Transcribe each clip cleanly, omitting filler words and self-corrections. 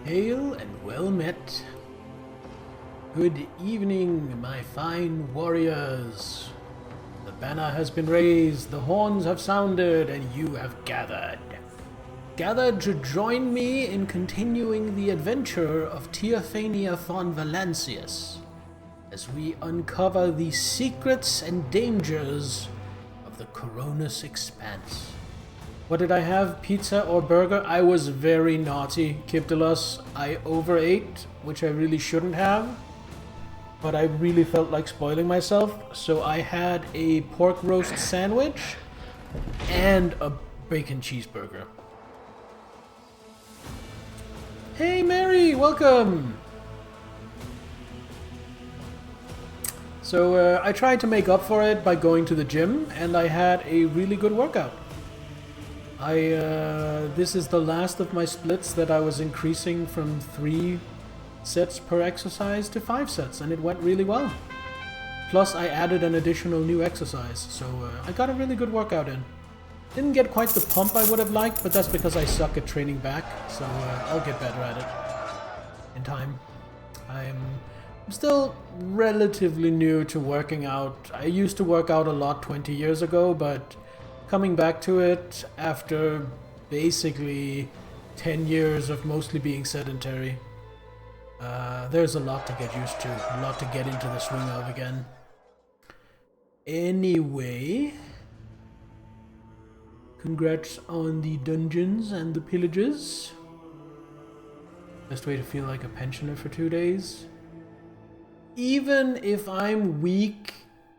Hail and well met. Good evening, my fine warriors. The banner has been raised, the horns have sounded, and you have gathered. Gathered to join me in continuing the adventure of Teophania von Valancius, as we uncover the secrets and dangers of the Coronis Expanse. What did I have? Pizza or burger? I was very naughty, Kiptilos. I overate, which I really shouldn't have. But I really felt like spoiling myself, so I had a pork roast sandwich and a bacon cheeseburger. Hey Mary, welcome! So I tried to make up for it by going to the gym, and I had a really good workout. This is the last of my splits that I was increasing from 3 sets per exercise to 5 sets, and it went really well. Plus I added an additional new exercise, so I got a really good workout in. Didn't get quite the pump I would have liked, but that's because I suck at training back, so I'll get better at it in time. I'm still relatively new to working out. I used to work out a lot 20 years ago, but coming back to it after basically 10 years of mostly being sedentary, there's a lot to get used to, a lot to get into the swing of again. Anyway, congrats on the dungeons and the pillages. Best way to feel like a pensioner for 2 days. Even if I'm weak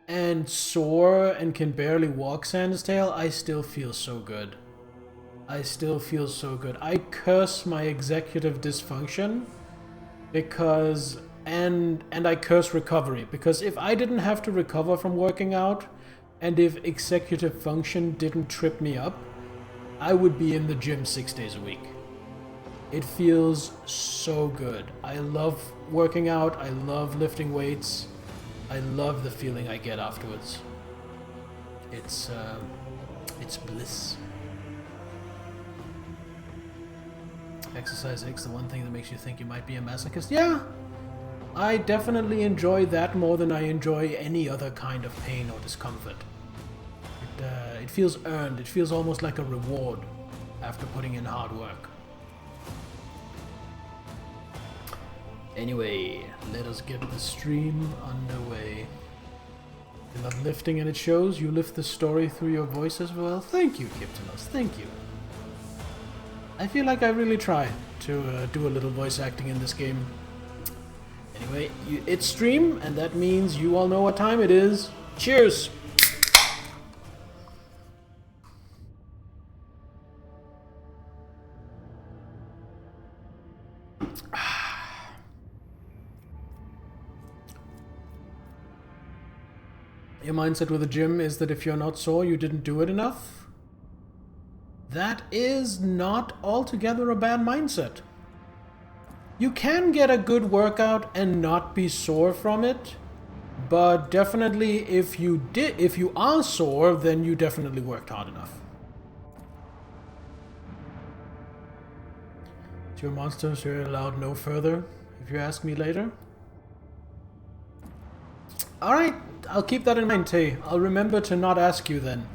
and sore and can barely walk, Sandsdale, I still feel so good. I still feel so good. I curse my executive dysfunction because and I curse recovery, because if I didn't have to recover from working out and if executive function didn't trip me up, I would be in the gym 6 days a week. It feels so good. I love working out, I love lifting weights. I love the feeling I get afterwards. It's bliss. Exercise aches, the one thing that makes you think you might be a masochist. Yeah, I definitely enjoy that more than I enjoy any other kind of pain or discomfort. It feels earned. It feels almost like a reward after putting in hard work. Anyway, let us get the stream underway. You love lifting and it shows. You lift the story through your voice as well. Thank you, Kiptinos. Thank you. I feel like I really try to do a little voice acting in this game. Anyway, it's stream, and that means you all know what time it is. Cheers! Your mindset with the gym is that if you're not sore, you didn't do it enough? That is not altogether a bad mindset. You can get a good workout and not be sore from it, but definitely if you are sore, then you definitely worked hard enough. It's your monsters, you're allowed no further, if you ask me later. Alright, I'll keep that in mind, Tay. I'll remember to not ask you then.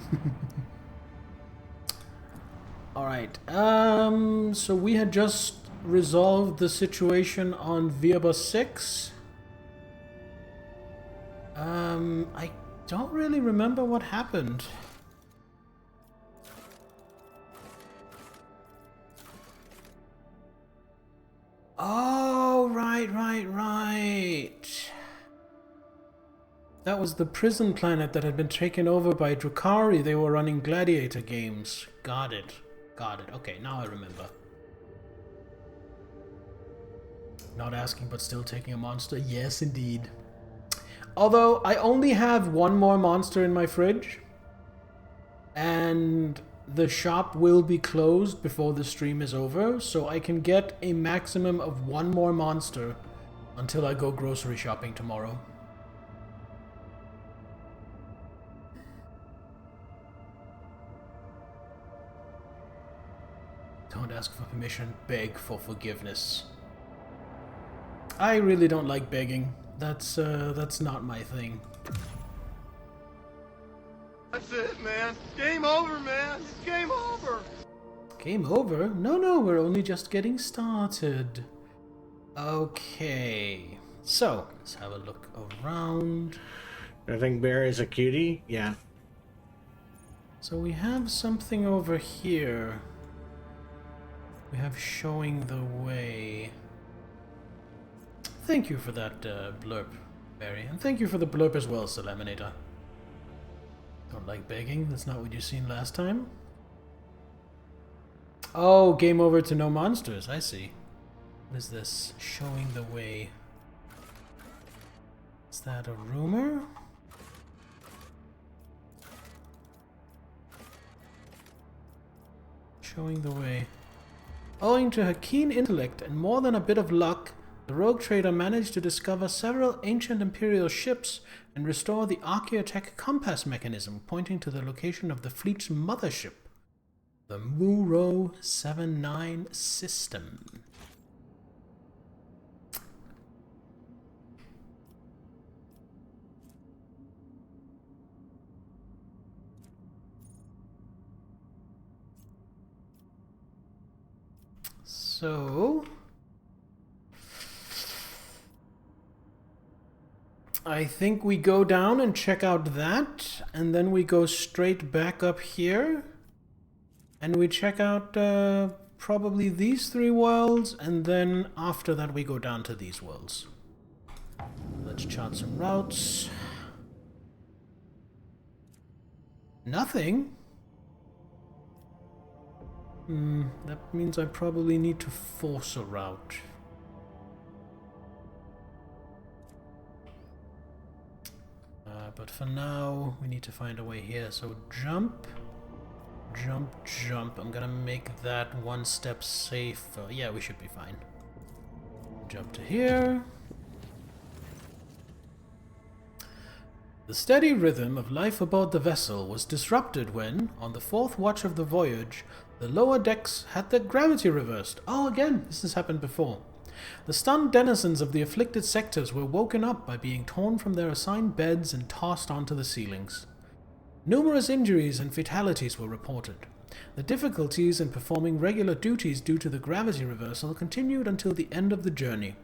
Alright, so we had just resolved the situation on Viaba 6. I don't really remember what happened. Oh, right. That was the prison planet that had been taken over by Drukhari. They were running gladiator games. Got it. Okay, now I remember. Not asking, but still taking a monster? Yes, indeed. Although, I only have one more monster in my fridge. And the shop will be closed before the stream is over. So I can get a maximum of one more monster until I go grocery shopping tomorrow. Don't ask for permission, beg for forgiveness. I really don't like begging. That's not my thing. That's it, man. Game over, man. It's game over. Game over? No, we're only just getting started. Okay. So, let's have a look around. I think Bear is a cutie. Yeah. So we have something over here. We have showing the way. Thank you for that blurb, Barry. And thank you for the blurb as well, Salaminator. Don't like begging? That's not what you seen last time? Oh, game over to no monsters. I see. What is this? Showing the way. Is that a rumor? Showing the way. Owing to her keen intellect and more than a bit of luck, the rogue trader managed to discover several ancient Imperial ships and restore the Archaeotech compass mechanism pointing to the location of the fleet's mothership, the Muro 79 system. So, I think we go down and check out that, and then we go straight back up here, and we check out probably these 3 worlds, and then after that we go down to these worlds. Let's chart some routes. Nothing? That means I probably need to force a route. But for now, we need to find a way here. So jump, jump, jump. I'm gonna make that 1 step safer. Yeah, we should be fine. Jump to here. The steady rhythm of life aboard the vessel was disrupted when, on the 4th watch of the voyage, the lower decks had their gravity reversed. Oh, again, this has happened before. The stunned denizens of the afflicted sectors were woken up by being torn from their assigned beds and tossed onto the ceilings. Numerous injuries and fatalities were reported. The difficulties in performing regular duties due to the gravity reversal continued until the end of the journey.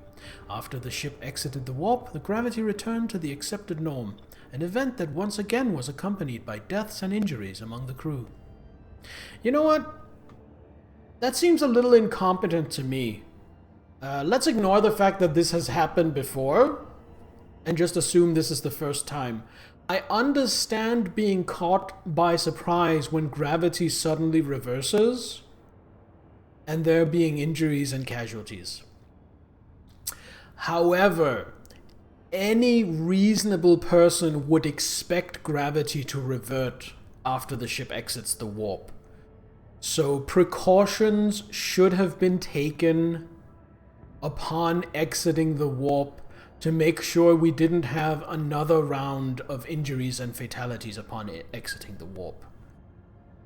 After the ship exited the warp, the gravity returned to the accepted norm, an event that once again was accompanied by deaths and injuries among the crew. You know what? That seems a little incompetent to me. Let's ignore the fact that this has happened before and just assume this is the first time. I understand being caught by surprise when gravity suddenly reverses and there being injuries and casualties. However, any reasonable person would expect gravity to revert after the ship exits the warp. So precautions should have been taken upon exiting the warp to make sure we didn't have another round of injuries and fatalities upon exiting the warp.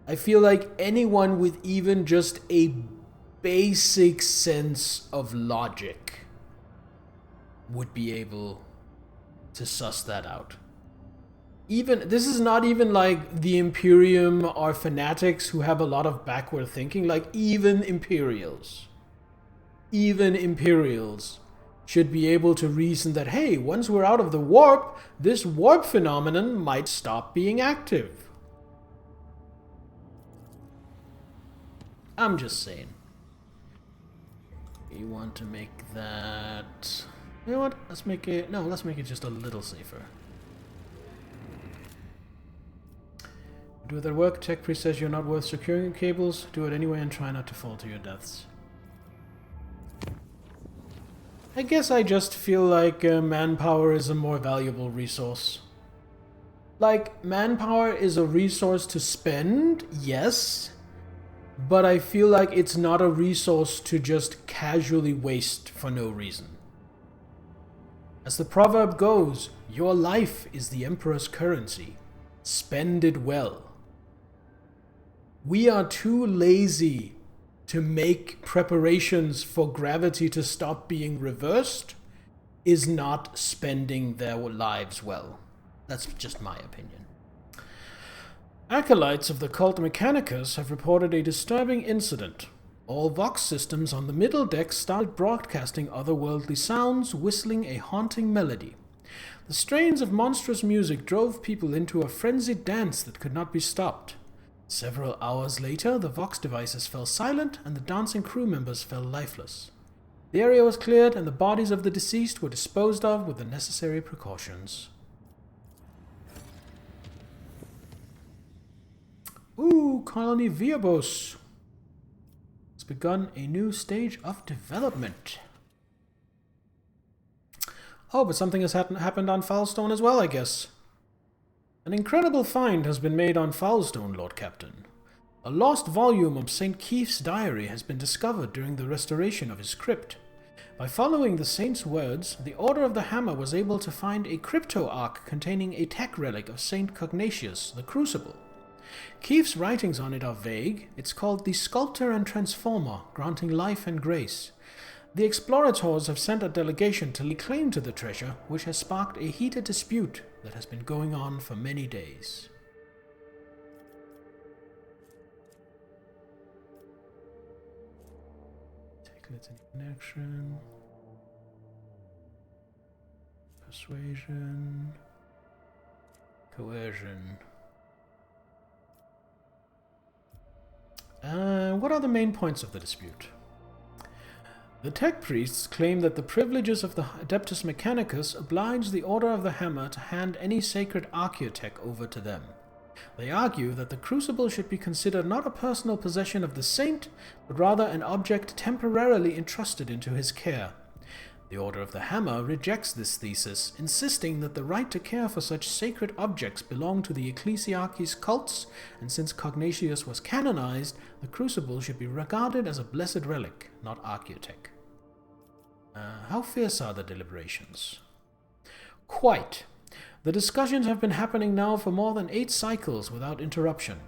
I feel like anyone with even just a basic sense of logic would be able to suss that out. Even this is not even like the Imperium are fanatics who have a lot of backward thinking. Like even Imperials should be able to reason that, hey, once we're out of the warp, this warp phenomenon might stop being active. I'm just saying. We want to make that... You know what? Let's make it just a little safer. Do that work? Tech Priest says you're not worth securing cables. Do it anyway and try not to fall to your deaths. I guess I just feel like manpower is a more valuable resource. Like, manpower is a resource to spend, yes, but I feel like it's not a resource to just casually waste for no reason. As the proverb goes, your life is the Emperor's currency. Spend it well. We are too lazy to make preparations for gravity to stop being reversed is not spending their lives well. That's just my opinion. Acolytes of the cult Mechanicus have reported a disturbing incident. All Vox systems on the middle deck started broadcasting otherworldly sounds, whistling a haunting melody. The strains of monstrous music drove people into a frenzied dance that could not be stopped. Several hours later, the Vox devices fell silent and the dancing crew members fell lifeless. The area was cleared and the bodies of the deceased were disposed of with the necessary precautions. Ooh, Colony Viabos has begun a new stage of development. Oh, but something has happened on Foulstone as well, I guess. An incredible find has been made on Foulstone, Lord Captain. A lost volume of St. Keith's diary has been discovered during the restoration of his crypt. By following the saint's words, the Order of the Hammer was able to find a crypto-ark containing a tech relic of St. Cognatius, the Crucible. Keith's writings on it are vague. It's called the Sculptor and Transformer, granting life and grace. The explorators have sent a delegation to lay claim to the treasure, which has sparked a heated dispute that has been going on for many days. Take connection. Persuasion. Coercion. What are the main points of the dispute? The tech priests claim that the privileges of the Adeptus Mechanicus oblige the Order of the Hammer to hand any sacred archaeotech over to them. They argue that the crucible should be considered not a personal possession of the saint, but rather an object temporarily entrusted into his care. The Order of the Hammer rejects this thesis, insisting that the right to care for such sacred objects belong to the Ecclesiarchy's cults, and since Cognatius was canonized, the crucible should be regarded as a blessed relic, not archaeotech. How fierce are the deliberations? Quite. The discussions have been happening now for more than 8 cycles without interruption.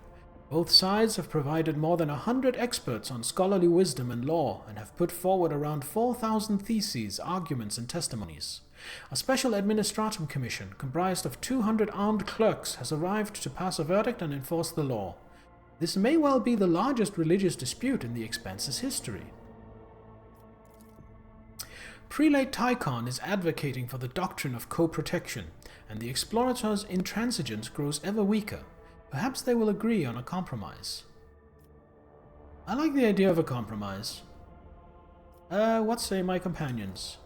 Both sides have provided more than 100 experts on scholarly wisdom and law and have put forward around 4,000 theses, arguments, and testimonies. A special administratum commission comprised of 200 armed clerks has arrived to pass a verdict and enforce the law. This may well be the largest religious dispute in the Expanse's history. Prelate Tychon is advocating for the doctrine of co-protection, and the explorators' intransigence grows ever weaker. Perhaps they will agree on a compromise. I like the idea of a compromise. What say my companions?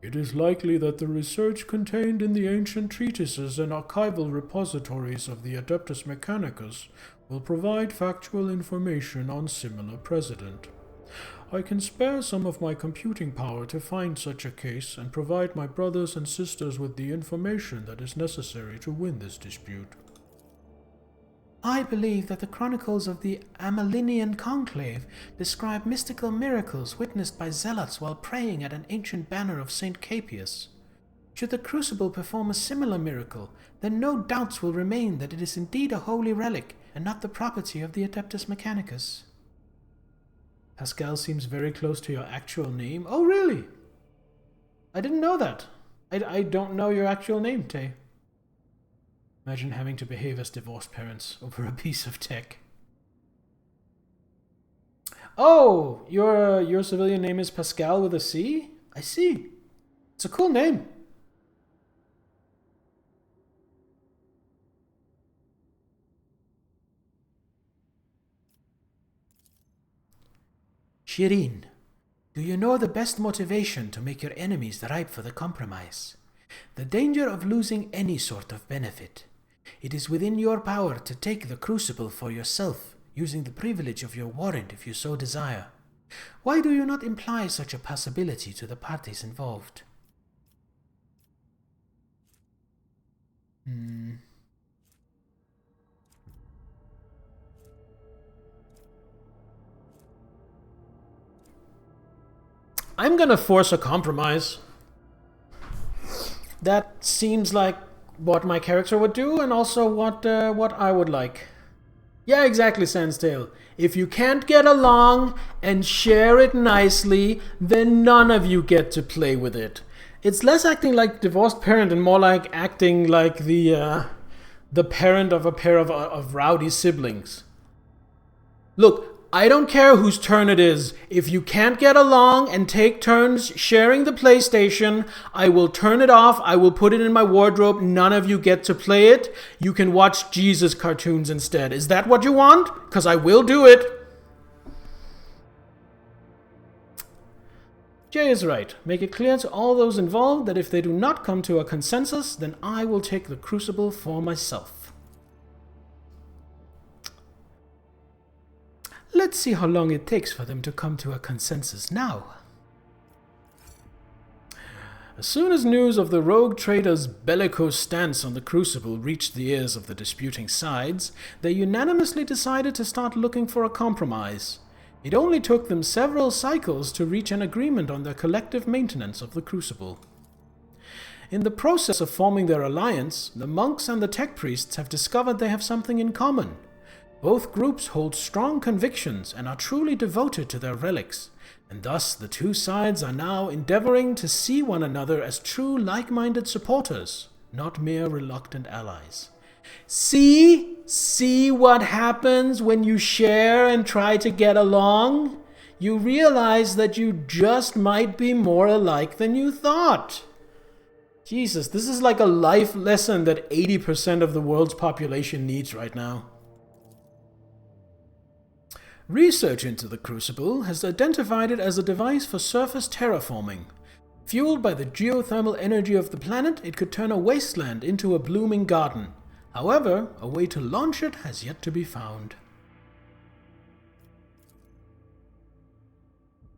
It is likely that the research contained in the ancient treatises and archival repositories of the Adeptus Mechanicus will provide factual information on similar precedent. I can spare some of my computing power to find such a case and provide my brothers and sisters with the information that is necessary to win this dispute. I believe that the chronicles of the Amelinian conclave describe mystical miracles witnessed by zealots while praying at an ancient banner of St. Capius. Should the crucible perform a similar miracle, then no doubts will remain that it is indeed a holy relic and not the property of the Adeptus Mechanicus. Pascal seems very close to your actual name. Oh, really? I didn't know that. I don't know your actual name, Tay. Imagine having to behave as divorced parents over a piece of tech. Oh, your civilian name is Pascal with a C? I see. It's a cool name. Shirin, do you know the best motivation to make your enemies ripe for the compromise? The danger of losing any sort of benefit. It is within your power to take the crucible for yourself, using the privilege of your warrant if you so desire. Why do you not imply such a possibility to the parties involved? I'm gonna force a compromise. That seems like what my character would do, and also what I would like. Yeah, exactly, Sandsdale. If you can't get along and share it nicely, then none of you get to play with it. It's less acting like divorced parent and more like acting like the parent of a pair of rowdy siblings. Look, I don't care whose turn it is. If you can't get along and take turns sharing the PlayStation, I will turn it off. I will put it in my wardrobe. None of you get to play it. You can watch Jesus cartoons instead. Is that what you want? Because I will do it. Jay is right. Make it clear to all those involved that if they do not come to a consensus, then I will take the crucible for myself. Let's see how long it takes for them to come to a consensus now. As soon as news of the rogue trader's bellicose stance on the crucible reached the ears of the disputing sides, they unanimously decided to start looking for a compromise. It only took them several cycles to reach an agreement on their collective maintenance of the crucible. In the process of forming their alliance, the monks and the tech priests have discovered they have something in common. Both groups hold strong convictions and are truly devoted to their relics, and thus the two sides are now endeavoring to see one another as true like-minded supporters, not mere reluctant allies. See what happens when you share and try to get along? You realize that you just might be more alike than you thought. Jesus, this is like a life lesson that 80% of the world's population needs right now. Research into the crucible has identified it as a device for surface terraforming. Fueled by the geothermal energy of the planet, it could turn a wasteland into a blooming garden. However, a way to launch it has yet to be found.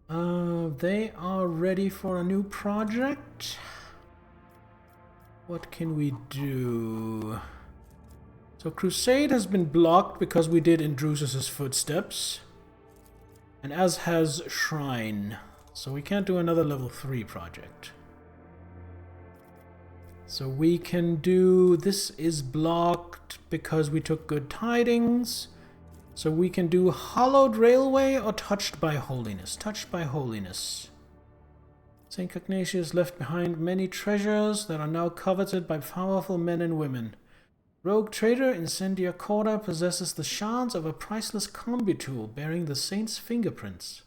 They are ready for a new project. What can we do? So Crusade has been blocked because we did Indrusus' footsteps. And as has Shrine. So we can't do another level 3 project. So we can do... This is blocked because we took Good Tidings. So we can do Hallowed Railway or Touched by Holiness. Touched by Holiness. St. Cagnatius left behind many treasures that are now coveted by powerful men and women. Rogue trader Incendia Corda possesses the shards of a priceless combi tool bearing the saint's fingerprints.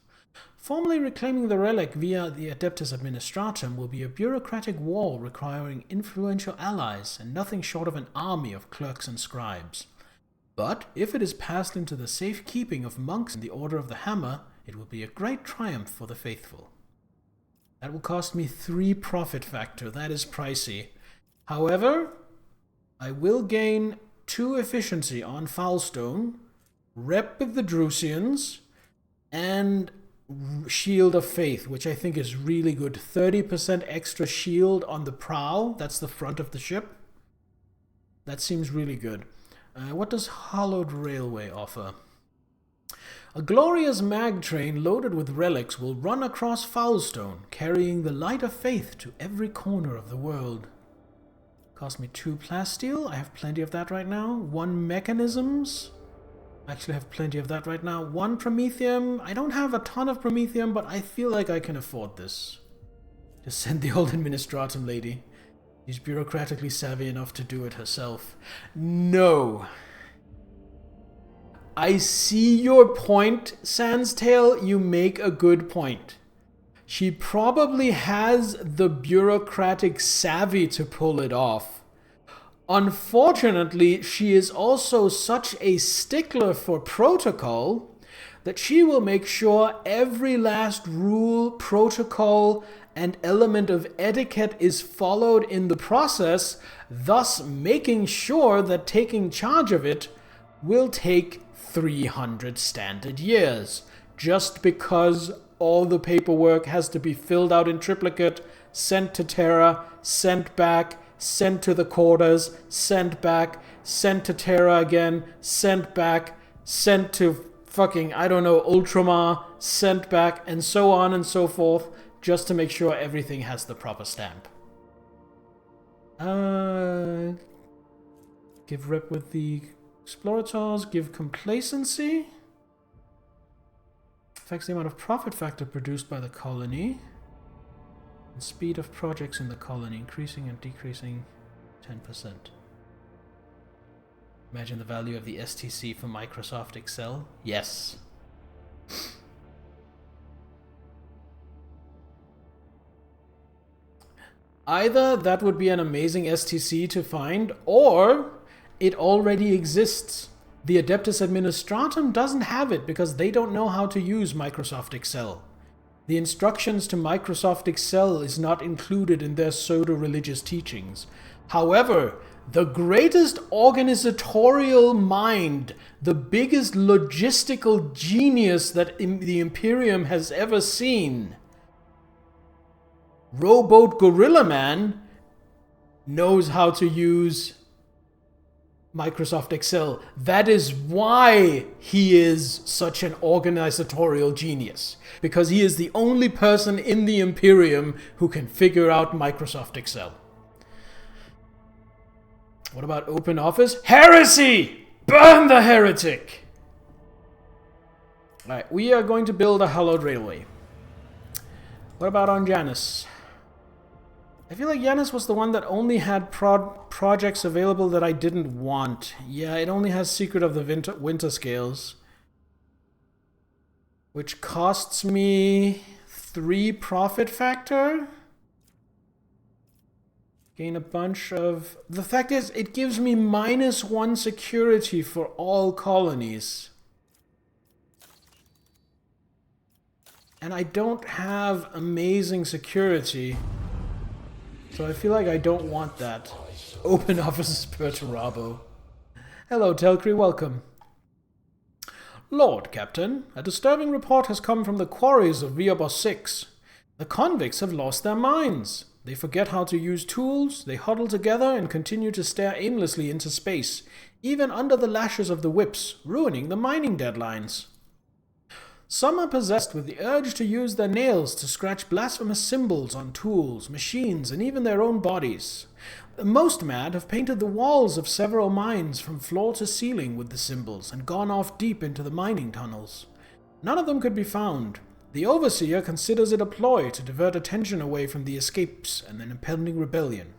Formally reclaiming the relic via the Adeptus Administratum will be a bureaucratic war requiring influential allies and nothing short of an army of clerks and scribes. But if it is passed into the safe keeping of monks in the Order of the Hammer, it will be a great triumph for the faithful. That will cost me 3 profit factor. That is pricey. However, I will gain 2 efficiency on Foulstone, rep with the Drusians, and Shield of Faith, which I think is really good. 30% extra shield on the prow. That's the front of the ship. That seems really good. What does Hallowed Railway offer? A glorious mag train loaded with relics will run across Foulstone, carrying the light of faith to every corner of the world. Cost me 2 plasteel. I have plenty of that right now. 1 mechanisms. I actually have plenty of that right now. 1 promethium. I don't have a ton of promethium, but I feel like I can afford this. Just send the old administratum lady. She's bureaucratically savvy enough to do it herself. No. I see your point, Sandstail. You make a good point. She probably has the bureaucratic savvy to pull it off. Unfortunately, she is also such a stickler for protocol that she will make sure every last rule, protocol, and element of etiquette is followed in the process, thus making sure that taking charge of it will take 300 standard years, just because all the paperwork has to be filled out in triplicate, sent to Terra, sent back, sent to the quarters, sent back, sent to Terra again, sent back, sent to fucking, I don't know, Ultramar, sent back, and so on and so forth, just to make sure everything has the proper stamp. Give rep with the Explorators, give complacency. Affects the amount of profit factor produced by the colony. And speed of projects in the colony increasing and decreasing 10%. Imagine the value of the STC for Microsoft Excel. Yes. Either that would be an amazing STC to find, or it already exists. The Adeptus Administratum doesn't have it because they don't know how to use Microsoft Excel. The instructions to Microsoft Excel is not included in their pseudo-religious teachings. However, the greatest organizatorial mind, the biggest logistical genius that the Imperium has ever seen, Rowboat Gorilla Man, knows how to use Microsoft Excel. That is why he is such an organizatorial genius. Because he is the only person in the Imperium who can figure out Microsoft Excel. What about Open Office? Heresy! Burn the heretic! Alright, we are going to build a hallowed railway. What about on Janus? I feel like Janus was the one that only had projects available that I didn't want. Yeah, it only has Secret of the Winter Scales, which costs me 3 profit factor. Gain a bunch of... The fact is, it gives me -1 security for all colonies. And I don't have amazing security. So I feel like I don't want that. Open offices per Turabo. Hello, Telcree, welcome. Lord Captain, a disturbing report has come from the quarries of Viabos 6. The convicts have lost their minds. They forget how to use tools, they huddle together and continue to stare aimlessly into space, even under the lashes of the whips, ruining the mining deadlines. Some are possessed with the urge to use their nails to scratch blasphemous symbols on tools, machines, and even their own bodies. The most mad have painted the walls of several mines from floor to ceiling with the symbols and gone off deep into the mining tunnels. None of them could be found. The Overseer considers it a ploy to divert attention away from the escapes and an impending rebellion.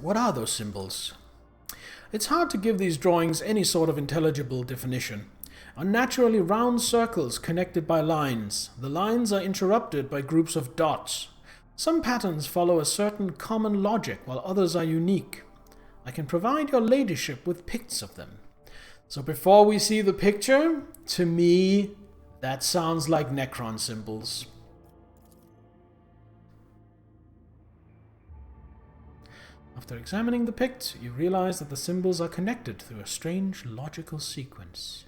What are those symbols? It's hard to give these drawings any sort of intelligible definition. Unnaturally round circles connected by lines. The lines are interrupted by groups of dots. Some patterns follow a certain common logic, while others are unique. I can provide your ladyship with pics of them. So before we see the picture, to me, that sounds like Necron symbols. After examining the pict, you realize that the symbols are connected through a strange logical sequence.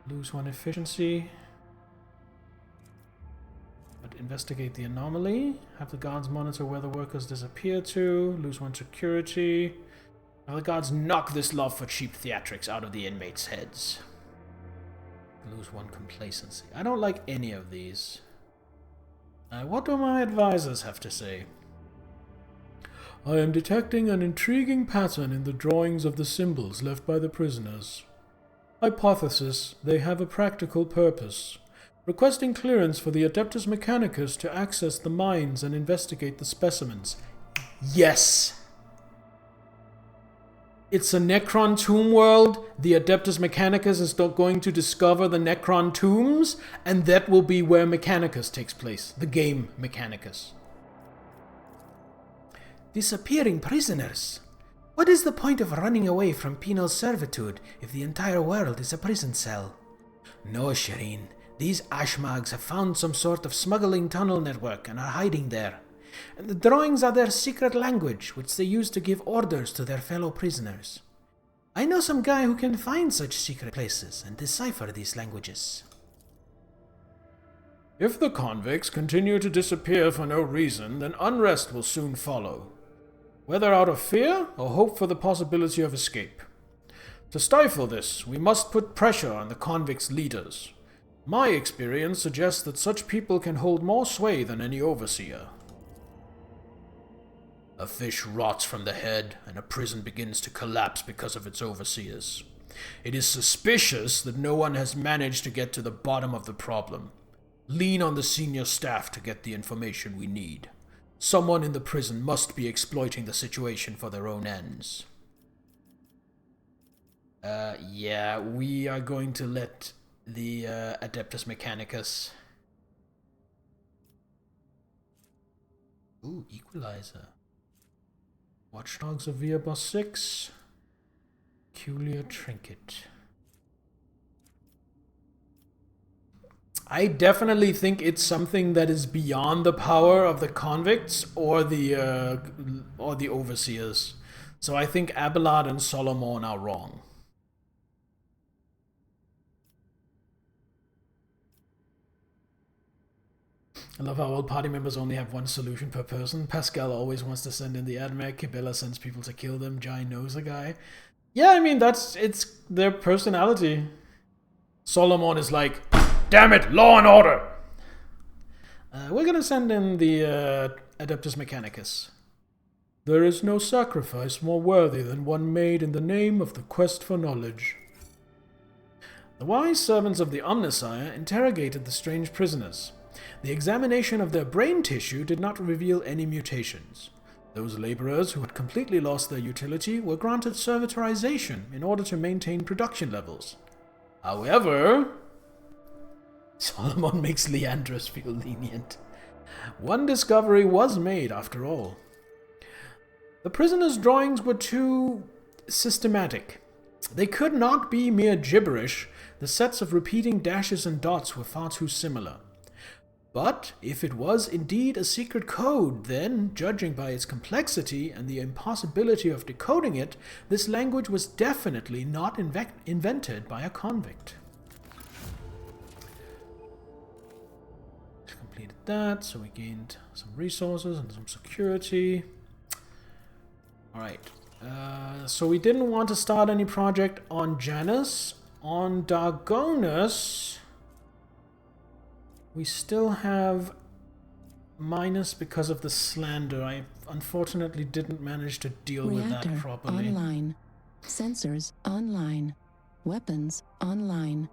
Lose 1 efficiency. But investigate the anomaly. Have the guards monitor where the workers disappear to. Lose 1 security. Now the guards knock this love for cheap theatrics out of the inmates' heads. Lose 1 complacency. I don't like any of these. What do my advisors have to say? I am detecting an intriguing pattern in the drawings of the symbols left by the prisoners. Hypothesis, they have a practical purpose. Requesting clearance for the Adeptus Mechanicus to access the mines and investigate the specimens. Yes! It's a Necron tomb world. The Adeptus Mechanicus is going to discover the Necron tombs, and that will be where Mechanicus takes place. The game Mechanicus. Disappearing prisoners. What is the point of running away from penal servitude if the entire world is a prison cell? No, Shireen. These Ashmags have found some sort of smuggling tunnel network and are hiding there. And the drawings are their secret language, which they use to give orders to their fellow prisoners. I know some guy who can find such secret places and decipher these languages. If the convicts continue to disappear for no reason, then unrest will soon follow. Whether out of fear or hope for the possibility of escape. To stifle this, we must put pressure on the convicts' leaders. My experience suggests that such people can hold more sway than any overseer. A fish rots from the head, and a prison begins to collapse because of its overseers. It is suspicious that no one has managed to get to the bottom of the problem. Lean on the senior staff to get the information we need. Someone in the prison must be exploiting the situation for their own ends. Yeah, we are going to let the Adeptus Mechanicus... Ooh, Equalizer. Watchdogs of Via Boss 6. Peculiar Trinket. I definitely think it's something that is beyond the power of the convicts or the overseers. So I think Abelard and Solomon are wrong. I love how all party members only have one solution per person. Pascal always wants to send in the AdMech. Kibella sends people to kill them. Jai knows a guy. Yeah, I mean, it's their personality. Solomon is like, damn it, law and order! We're gonna send in the Adeptus Mechanicus. There is no sacrifice more worthy than one made in the name of the quest for knowledge. The wise servants of the Omnissiah interrogated the strange prisoners. The examination of their brain tissue did not reveal any mutations. Those laborers who had completely lost their utility were granted servitorization in order to maintain production levels. However, Solomon makes Leandros feel lenient. One discovery was made after all. The prisoners' drawings were too systematic. They could not be mere gibberish. The sets of repeating dashes and dots were far too similar. But if it was indeed a secret code, then, judging by its complexity and the impossibility of decoding it, this language was definitely not invented by a convict. Completed that, so we gained some resources and some security. Alright, so we didn't want to start any project on Janus. On Dargonus... we still have minus because of the slander. I unfortunately didn't manage to deal with that properly. Online. Sensors online. Weapons online.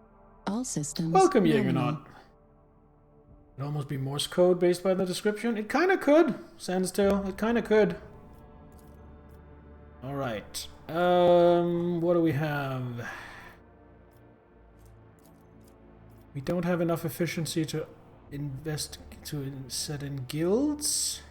All systems. Welcome, Jägernaut. It'd almost be Morse code based by the description. It kinda could. Sandstill. It kinda could. Alright. What do we have? We don't have enough efficiency to invest to set in guilds.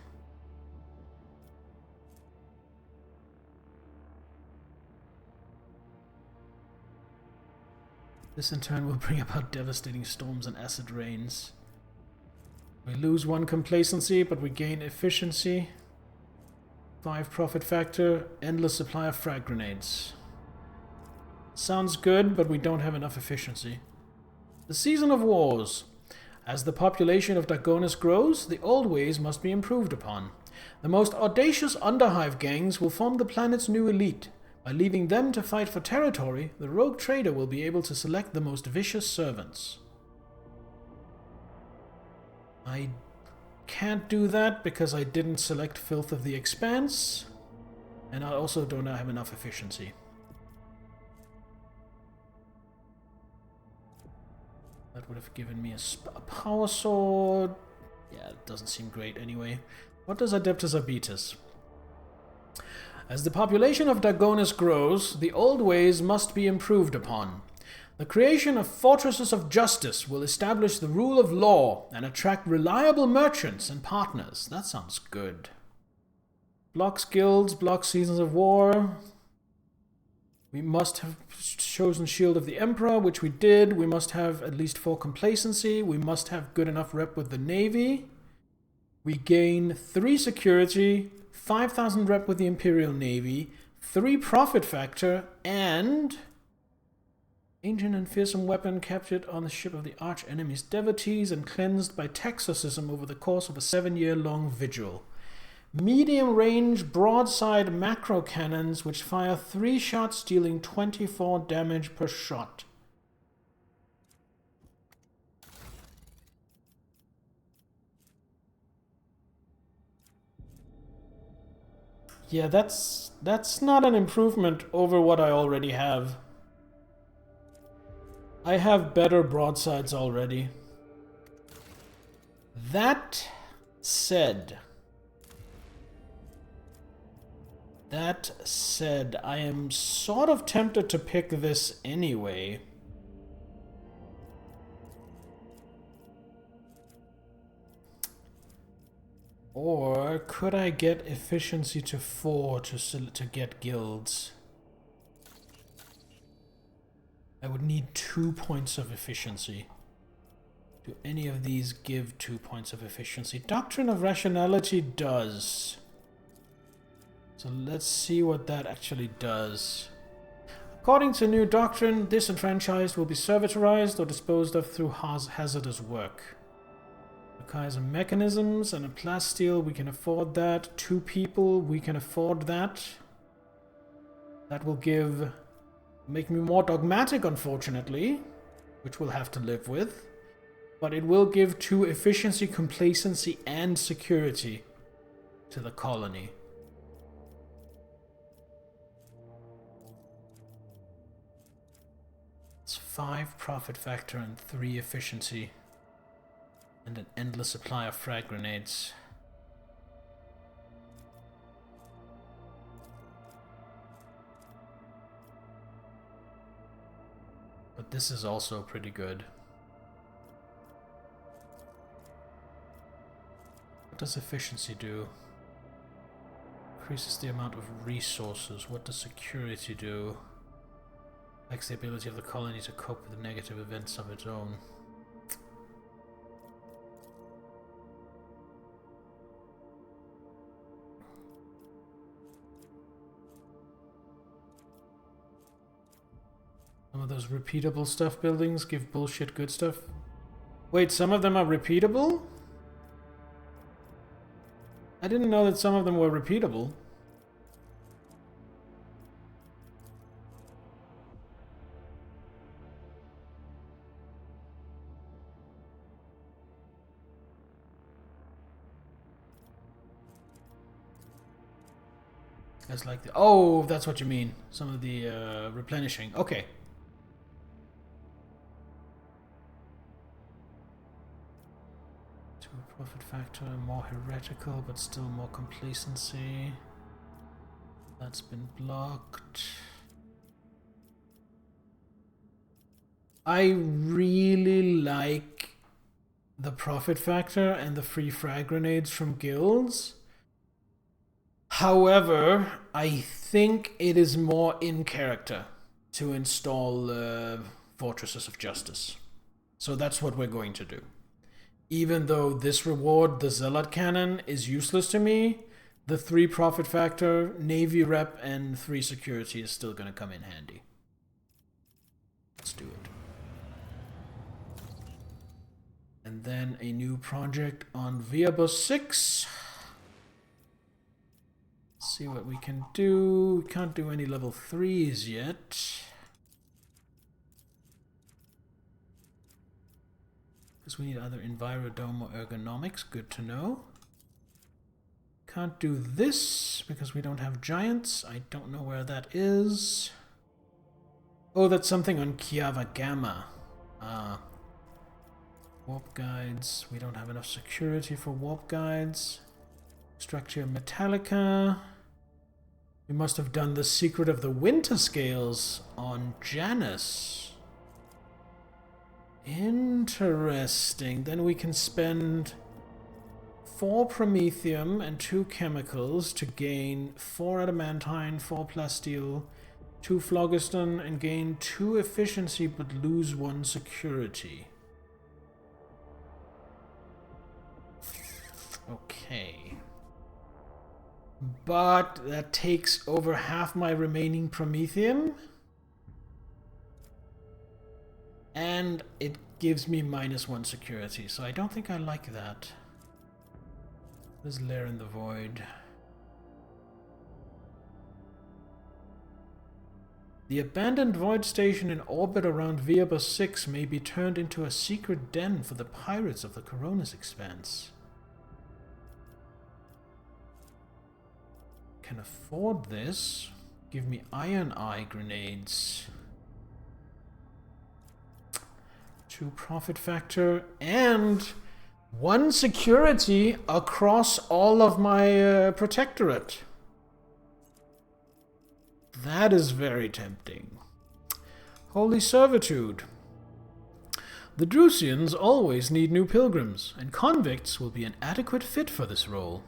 This in turn will bring about devastating storms and acid rains. We lose 1 complacency, but we gain efficiency. 5 profit factor, endless supply of frag grenades. Sounds good, but we don't have enough efficiency. The season of wars. As the population of Dagonis grows, the old ways must be improved upon. The most audacious underhive gangs will form the planet's new elite. By leaving them to fight for territory, the rogue trader will be able to select the most vicious servants. I can't do that because I didn't select Filth of the Expanse, and I also don't have enough efficiency. That would have given me a power sword. Yeah, it doesn't seem great anyway. What does Adeptus Arbitus? As the population of Dagonis grows, the old ways must be improved upon. The creation of fortresses of justice will establish the rule of law and attract reliable merchants and partners. That sounds good. Blocks guilds, blocks seasons of war. We must have chosen Shield of the Emperor, which we did. We must have at least 4 complacency. We must have good enough rep with the Navy. We gain 3 security, 5,000 rep with the Imperial Navy, 3 profit factor, and ancient and fearsome weapon captured on the ship of the arch enemy's devotees and cleansed by Texorcism over the course of a 7-year-long vigil. Medium-range broadside macro cannons which fire 3 shots, dealing 24 damage per shot. Yeah, that's not an improvement over what I already have. I have better broadsides already. That said, I am sort of tempted to pick this anyway. Or could I get efficiency to 4 to get guilds? I would need 2 points of efficiency. Do any of these give 2 points of efficiency? Doctrine of Rationality does. So let's see what that actually does. According to new doctrine, disenfranchised will be servitorized or disposed of through hazardous work. Requires mechanisms and a plasteel, we can afford that. 2 people, we can afford that. That will make me more dogmatic, unfortunately, which we'll have to live with. But it will give 2 efficiency, complacency, and security to the colony. It's 5 profit factor and 3 efficiency. And an endless supply of frag grenades. But this is also pretty good. What does efficiency do? Increases the amount of resources. What does security do? Lacks the ability of the colony to cope with the negative events of its own. Some of those repeatable stuff buildings give bullshit good stuff. Wait, some of them are repeatable? I didn't know that some of them were repeatable. That's like the... Oh, that's what you mean. Some of the replenishing. Okay. Profit factor, more heretical, but still more complacency. That's been blocked. I really like the profit factor and the free frag grenades from guilds. However, I think it is more in character to install Fortresses of Justice. So that's what we're going to do. Even though this reward, the Zealot Cannon, is useless to me, the 3 profit factor, Navy rep, and 3 security is still going to come in handy. Let's do it. And then a new project on Viabus 6. Let's see what we can do. We can't do any level 3s yet. We need either Envirodome or Ergonomics. Good to know. Can't do this because we don't have giants. I don't know where that is. Oh, that's something on Kiava Gamma. Warp guides. We don't have enough security for warp guides. Structure Metallica. We must have done the Secret of the Winter Scales on Janus. Interesting. Then we can spend 4 Promethium and 2 chemicals to gain 4 adamantine, 4 plasteel, 2 phlogiston, and gain 2 efficiency but lose 1 security. Okay. But that takes over half my remaining Promethium. And it gives me -1 security, so I don't think I like that. There's Lair in the Void. The abandoned void station in orbit around Viabus 6 may be turned into a secret den for the pirates of the Coronis Expanse. can afford this. Give me iron eye grenades. 2 profit factor and 1 security across all of my protectorate. That is very tempting. Holy servitude. The Drusians always need new pilgrims, and convicts will be an adequate fit for this role.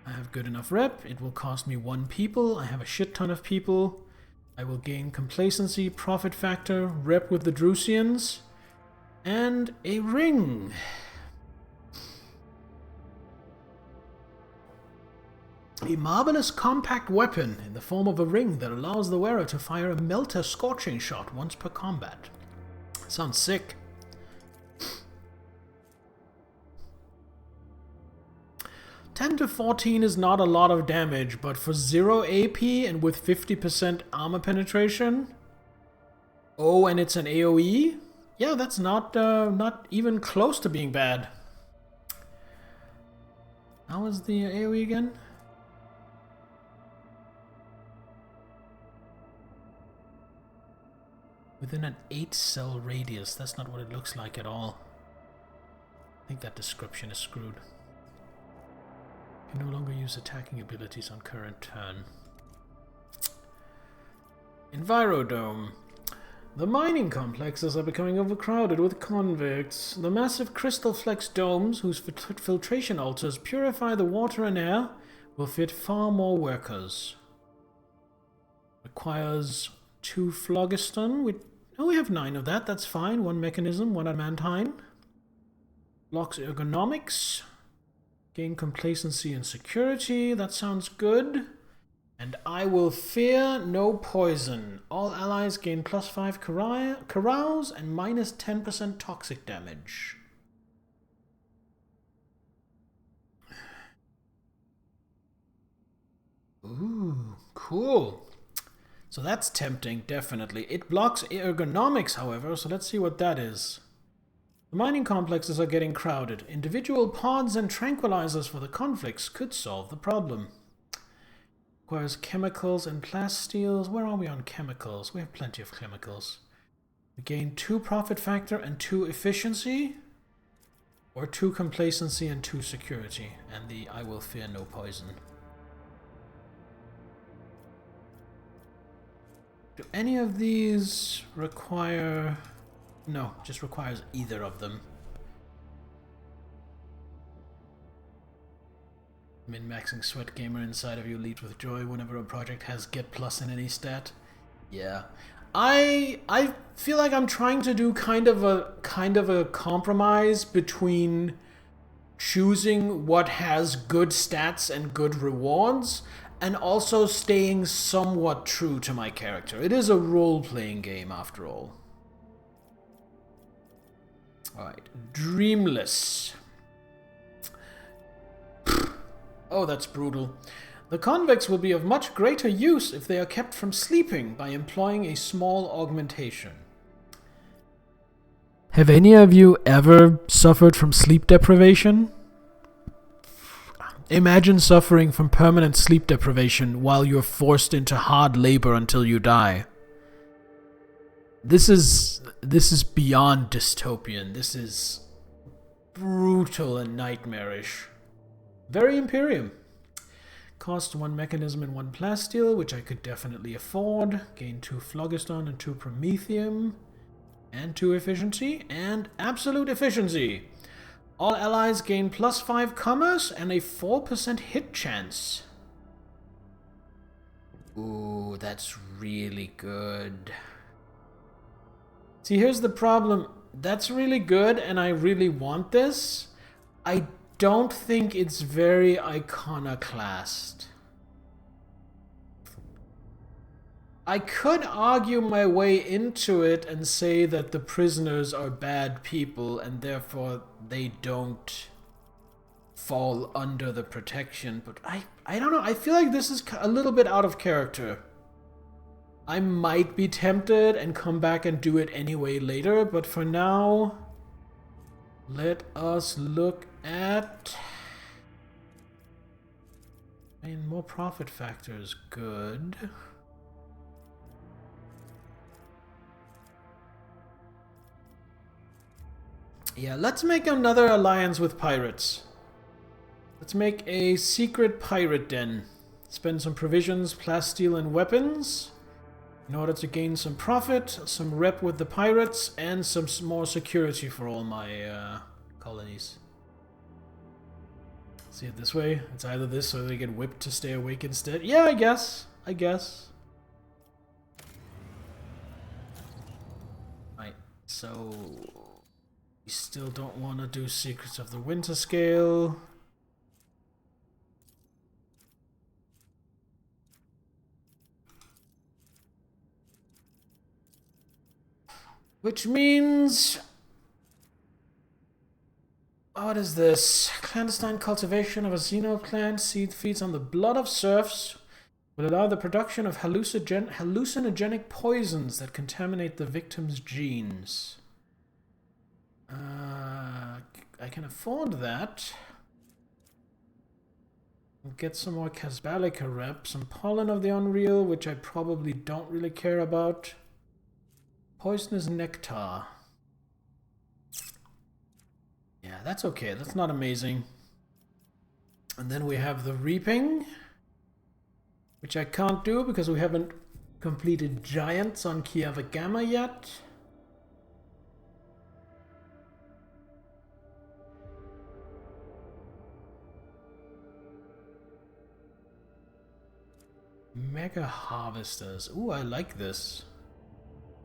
I have good enough rep. It will cost me 1 people. I have a shit ton of people. I will gain complacency, profit factor, rep with the Drusians, and a ring. A marvelous compact weapon in the form of a ring that allows the wearer to fire a melter scorching shot once per combat. Sounds sick. $10 to $14 is not a lot of damage, but for 0 AP and with 50% armor penetration... Oh, and it's an AoE? Yeah, that's not even close to being bad. How is the AoE again? Within an 8-cell radius. That's not what it looks like at all. I think that description is screwed. Can no longer use attacking abilities on current turn. Envirodome. The mining complexes are becoming overcrowded with convicts. The massive crystal flex domes, whose filtration altars purify the water and air, will fit far more workers. Requires 2 phlogiston. We have 9 of that, that's fine. 1 mechanism, 1 adamantine. Blocks ergonomics. Gain complacency and security, that sounds good. And I will fear no poison. All allies gain +5 carouse and minus 10% toxic damage. Ooh, cool. So that's tempting, definitely. It blocks ergonomics, however, so let's see what that is. The mining complexes are getting crowded. Individual pods and tranquilizers for the conflicts could solve the problem. Requires chemicals and plastiles. Where are we on chemicals? We have plenty of chemicals. We gain 2 profit factor and 2 efficiency. Or 2 complacency and 2 security. And the I will fear no poison. Do any of these require... No, just requires either of them. Min-maxing sweat gamer inside of you leads with joy whenever a project has get plus in any stat. Yeah. I feel like I'm trying to do kind of a compromise between choosing what has good stats and good rewards and also staying somewhat true to my character. It is a role-playing game after all. Alright, Dreamless. Oh, that's brutal. The convicts will be of much greater use if they are kept from sleeping by employing a small augmentation. Have any of you ever suffered from sleep deprivation? Imagine suffering from permanent sleep deprivation while you're forced into hard labor until you die. This is beyond dystopian. This is brutal and nightmarish. Very Imperium. Cost 1 mechanism and 1 plasteel, which I could definitely afford. Gain 2 phlogiston and 2 promethium. And 2 efficiency. And absolute efficiency. All allies gain +5 commerce and a 4% hit chance. Ooh, that's really good. See, here's the problem. That's really good, and I really want this. I don't think it's very iconoclast. I could argue my way into it and say that the prisoners are bad people, and therefore they don't fall under the protection, but I don't know. I feel like this is a little bit out of character. I might be tempted and come back and do it anyway later, but for now, let us look at... I mean, more profit factor is good. Yeah, let's make another alliance with pirates. Let's make a secret pirate den. Spend some provisions, plasteel, and weapons in order to gain some profit, some rep with the pirates, and some more security for all my colonies. See it this way? It's either this or they get whipped to stay awake instead. Yeah, I guess. Right, so we still don't want to do Secrets of the Winter Scale. Which means... what is this? Clandestine cultivation of a xeno plant. Seed feeds on the blood of serfs. Will allow the production of hallucinogenic poisons that contaminate the victim's genes. I can afford that. Get some more Casbalica rep. Some pollen of the unreal, which I probably don't really care about. Poisonous nectar. Yeah, that's okay. That's not amazing. And then we have the reaping, which I can't do because we haven't completed giants on Kiava Gamma yet. Mega harvesters. Ooh, I like this.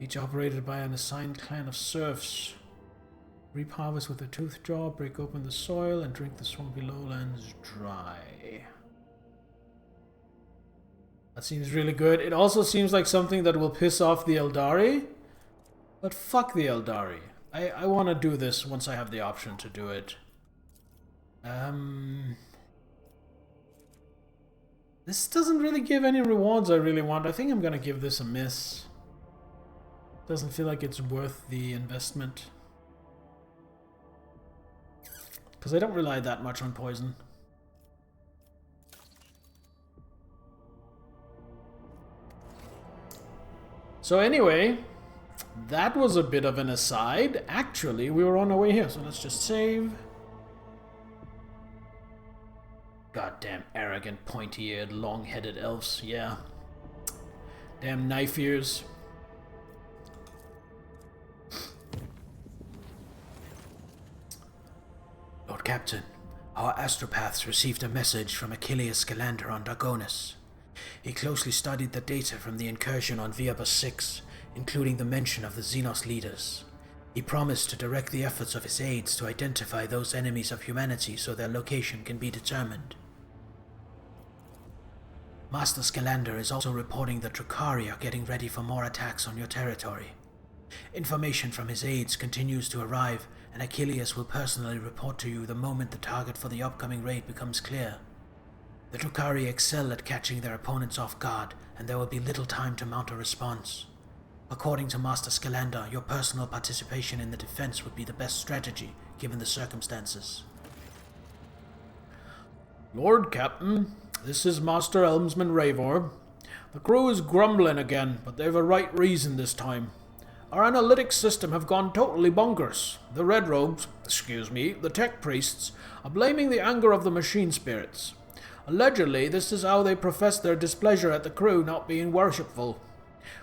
Each operated by an assigned clan of serfs. Reap harvest with a tooth jaw, break open the soil, and drink the swampy lowlands dry. That seems really good. It also seems like something that will piss off the Eldari. But fuck the Eldari. I want to do this once I have the option to do it. This doesn't really give any rewards I really want. I think I'm gonna give this a miss. Doesn't feel like it's worth the investment. Because I don't rely that much on poison. So anyway, that was a bit of an aside. Actually, we were on our way here, so let's just save. Goddamn arrogant, pointy-eared, long-headed elves, yeah. Damn knife ears. Lord Captain, our astropaths received a message from Achilles Scalander on Dargonus. He closely studied the data from the incursion on Viabus 6, including the mention of the Xenos leaders. He promised to direct the efforts of his aides to identify those enemies of humanity so their location can be determined. Master Scalander is also reporting that Drukhari are getting ready for more attacks on your territory. Information from his aides continues to arrive, and Achilles will personally report to you the moment the target for the upcoming raid becomes clear. The Drukhari excel at catching their opponents off guard, and there will be little time to mount a response. According to Master Scalander, your personal participation in the defense would be the best strategy, given the circumstances. Lord Captain, this is Master Elmsman Ravor. The crew is grumbling again, but they've a right reason this time. Our analytics system have gone totally bonkers. The Red Robes, the Tech Priests, are blaming the anger of the machine spirits. Allegedly, this is how they profess their displeasure at the crew not being worshipful.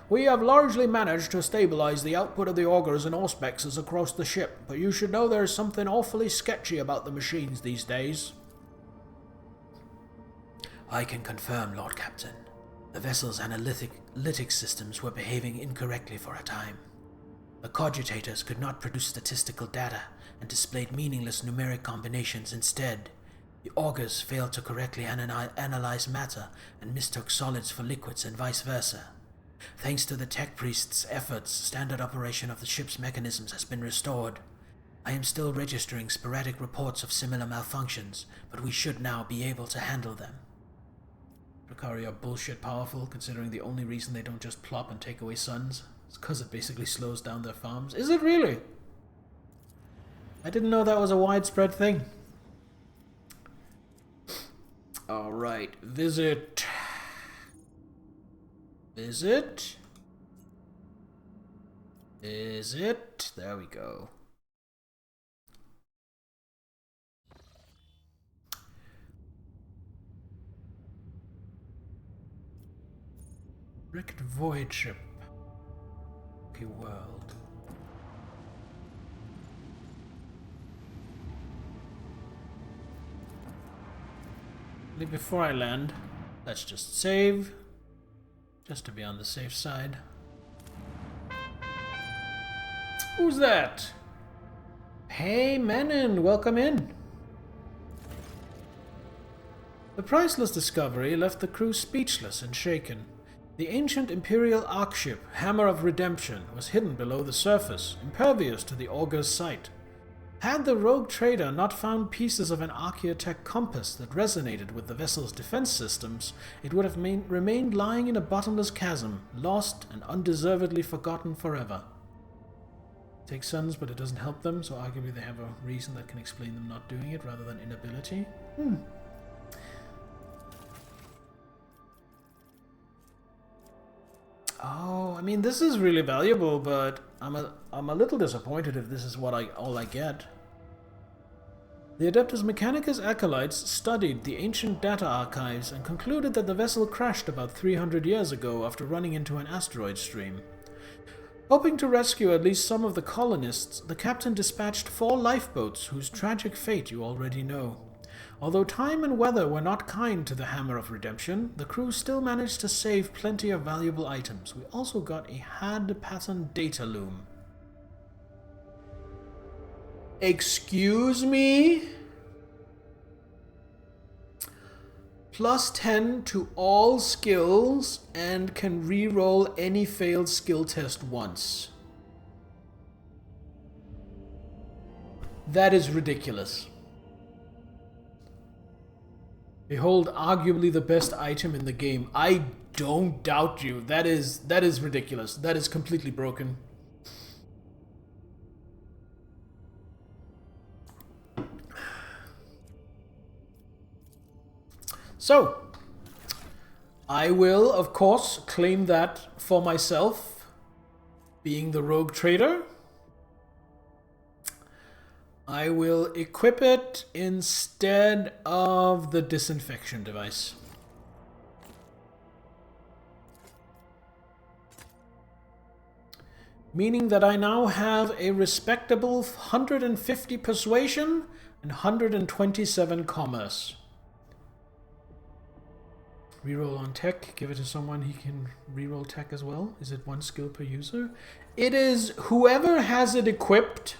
We have largely managed to stabilize the output of the augurs and auspexes across the ship, but you should know there is something awfully sketchy about the machines these days. I can confirm, Lord Captain. The vessel's analytic systems were behaving incorrectly for a time. The cogitators could not produce statistical data and displayed meaningless numeric combinations instead. The augurs failed to correctly analyze matter and mistook solids for liquids and vice versa. Thanks to the Tech Priest's efforts, standard operation of the ship's mechanisms has been restored. I am still registering sporadic reports of similar malfunctions, but we should now be able to handle them. Drukhari are bullshit powerful, considering the only reason they don't just plop and take away suns is because it basically slows down their farms. Is it really? I didn't know that was a widespread thing. Alright, visit. Visit. Visit. There we go. Wrecked void ship. Okay, world. Before I land, let's just save, just to be on the safe side. Who's that? Hey Menon, welcome in. The priceless discovery left the crew speechless and shaken. The ancient Imperial Ark ship, Hammer of Redemption, was hidden below the surface, impervious to the Augur's sight. Had the rogue trader not found pieces of an Archaeotech compass that resonated with the vessel's defense systems, it would have remained lying in a bottomless chasm, lost and undeservedly forgotten forever. Takes sons, but it doesn't help them, so arguably they have a reason that can explain them not doing it rather than inability. Oh, I mean, this is really valuable, but I'm a little disappointed if this is all I get. The Adeptus Mechanicus acolytes studied the ancient data archives and concluded that the vessel crashed about 300 years ago after running into an asteroid stream. Hoping to rescue at least some of the colonists, the captain dispatched 4 lifeboats whose tragic fate you already know. Although time and weather were not kind to the Hammer of Redemption, the crew still managed to save plenty of valuable items. We also got a HAD pattern data loom. Excuse me? Plus 10 to all skills and can re-roll any failed skill test once. That is ridiculous. Behold, arguably the best item in the game. I don't doubt you. That is ridiculous. That is completely broken. So, I will, of course, claim that for myself, being the rogue trader. I will equip it instead of the disinfection device. Meaning that I now have a respectable 150 persuasion and 127 commerce. Reroll on tech, give it to someone he can reroll tech as well. Is it 1 skill per user? It is whoever has it equipped.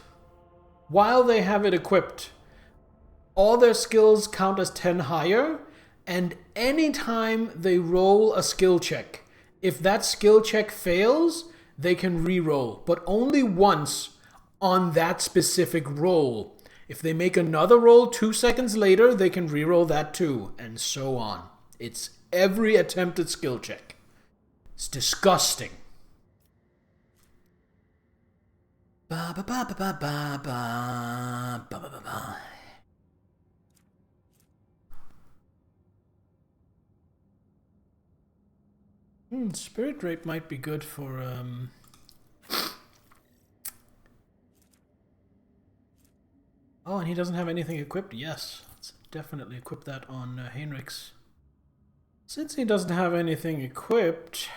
While they have it equipped, all their skills count as 10 higher, and anytime they roll a skill check, if that skill check fails, they can re-roll, but only once on that specific roll. If they make another roll 2 seconds later, they can re-roll that too, and so on. It's every attempted skill check. It's disgusting. Ba ba ba ba ba ba ba ba ba ba. Spirit Rape might be good for Oh, and he doesn't have anything equipped. Yes, let's definitely equip that on Heinrichs. Since he doesn't have anything equipped,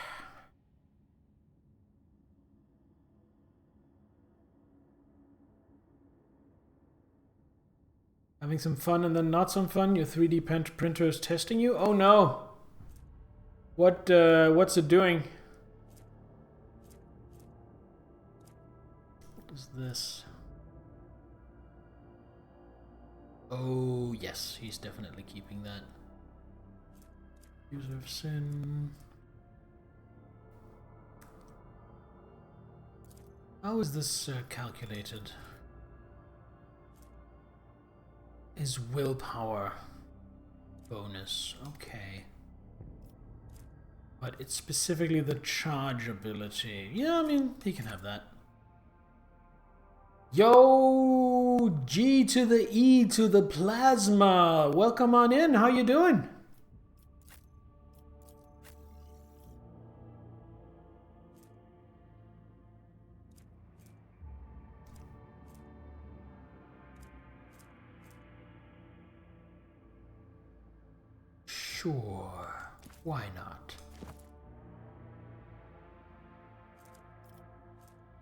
having some fun and then not some fun? Your 3D printer is testing you? Oh no! What's it doing? What is this? Oh yes, he's definitely keeping that. User of Sin. How is this calculated? Is willpower bonus. Okay. But it's specifically the charge ability. Yeah, I mean, he can have that. Yo, G to the E to the plasma. Welcome on in. How you doing? Sure. Why not?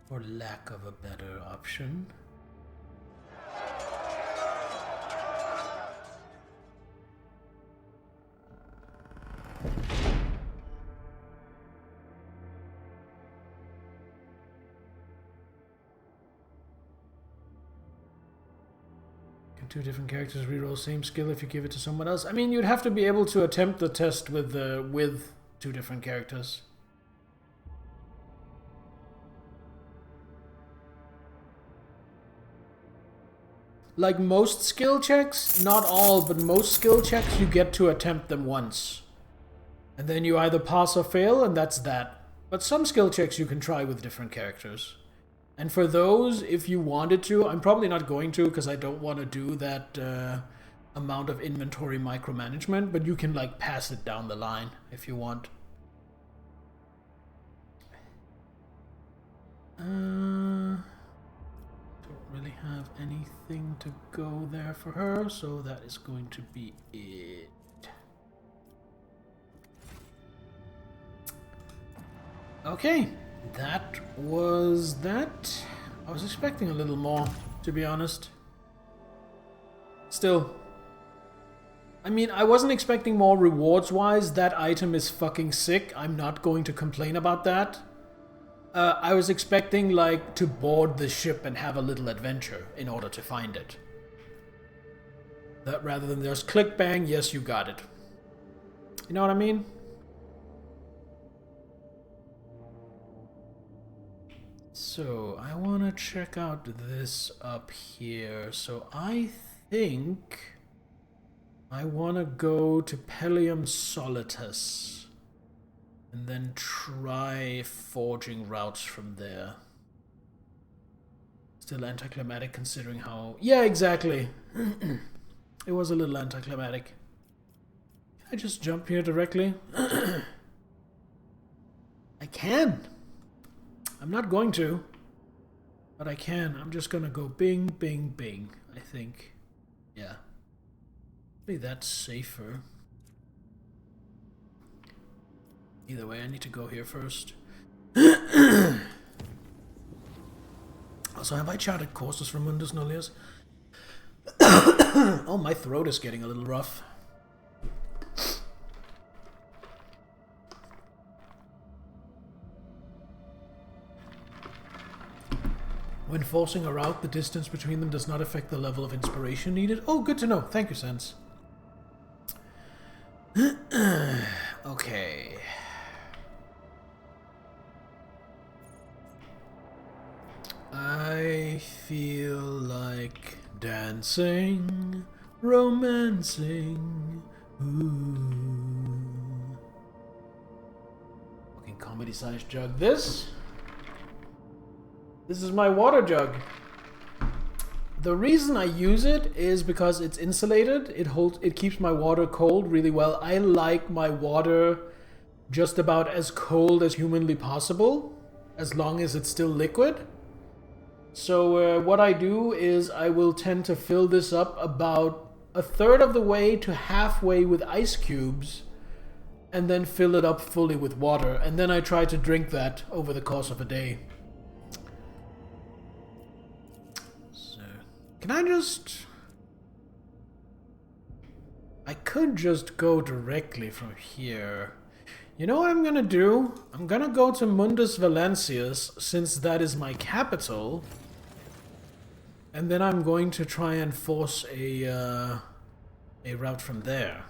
For lack of a better option. Can two different characters reroll same skill if you give it to someone else? I mean, you'd have to be able to attempt the test with two different characters. Like most skill checks, not all, but most skill checks, you get to attempt them once. And then you either pass or fail, and that's that. But some skill checks you can try with different characters. And for those, if you wanted to, I'm probably not going to because I don't want to do that amount of inventory micromanagement, but you can like pass it down the line if you want. Don't really have anything to go there for her, so that is going to be it. Okay, that was that. I was expecting a little more, to be honest. Still, I mean, I wasn't expecting more rewards-wise. That item is fucking sick. I'm not going to complain about that. I was expecting, like, to board the ship and have a little adventure in order to find it. That rather than just click, bang, yes, you got it. You know what I mean? So, I want to check out this up here. So, I think I want to go to Pellium Solitus and then try forging routes from there. Still anticlimactic considering how... Yeah, exactly. It was a little anticlimactic. Can I just jump here directly? I can. I'm not going to, but I can. I'm just gonna go bing, bing, bing, I think. Yeah. Maybe that's safer. Either way, I need to go here first. Also, have I charted courses from Mundus Nullius? Oh, my throat is getting a little rough. When forcing a route, the distance between them does not affect the level of inspiration needed. Oh, good to know. Thank you, Sense. Okay. I feel like dancing, romancing. Ooh. Fucking comedy-sized jug. This is my water jug. The reason I use it is because it's insulated. It keeps my water cold really well. I like my water just about as cold as humanly possible, as long as it's still liquid. So what I do is I will tend to fill this up about a third of the way to halfway with ice cubes, and then fill it up fully with water, and then I try to drink that over the course of a day. So, can I just... I could just go directly from here. You know what I'm gonna do? I'm gonna go to Mundus Valancius, since that is my capital. And then I'm going to try and force a route from there.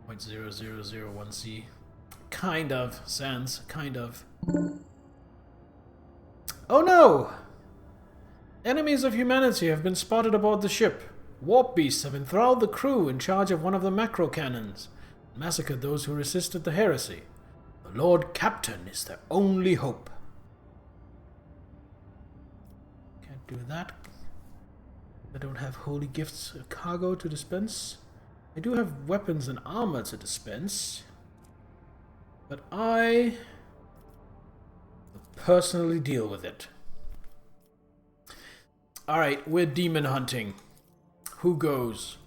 0.0001C. Kind of, Sans. Kind of. Oh no! Enemies of humanity have been spotted aboard the ship. Warp beasts have enthralled the crew in charge of one of the macro cannons. Massacred those who resisted the heresy. The Lord Captain is their only hope. Can't do that. I don't have holy gifts or cargo to dispense. I do have weapons and armor to dispense. But I will personally deal with it. Alright, we're demon hunting. Who goes?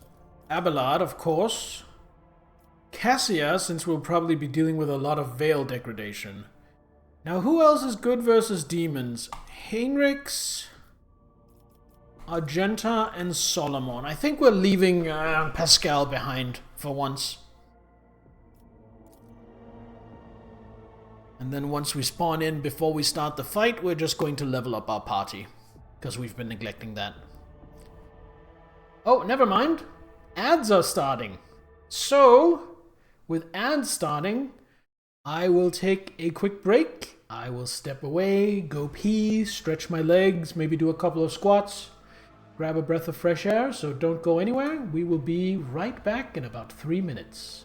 Abelard, of course. Cassia, since we'll probably be dealing with a lot of Veil degradation. Now, who else is good versus demons? Heinrichs, Argenta, and Solomon. I think we're leaving Pascal behind for once. And then once we spawn in before we start the fight, we're just going to level up our party. Because we've been neglecting that. Oh, never mind. Ads are starting. So, with ads starting, I will take a quick break. I will step away, go pee, stretch my legs, maybe do a couple of squats, grab a breath of fresh air, so don't go anywhere. We will be right back in about 3 minutes.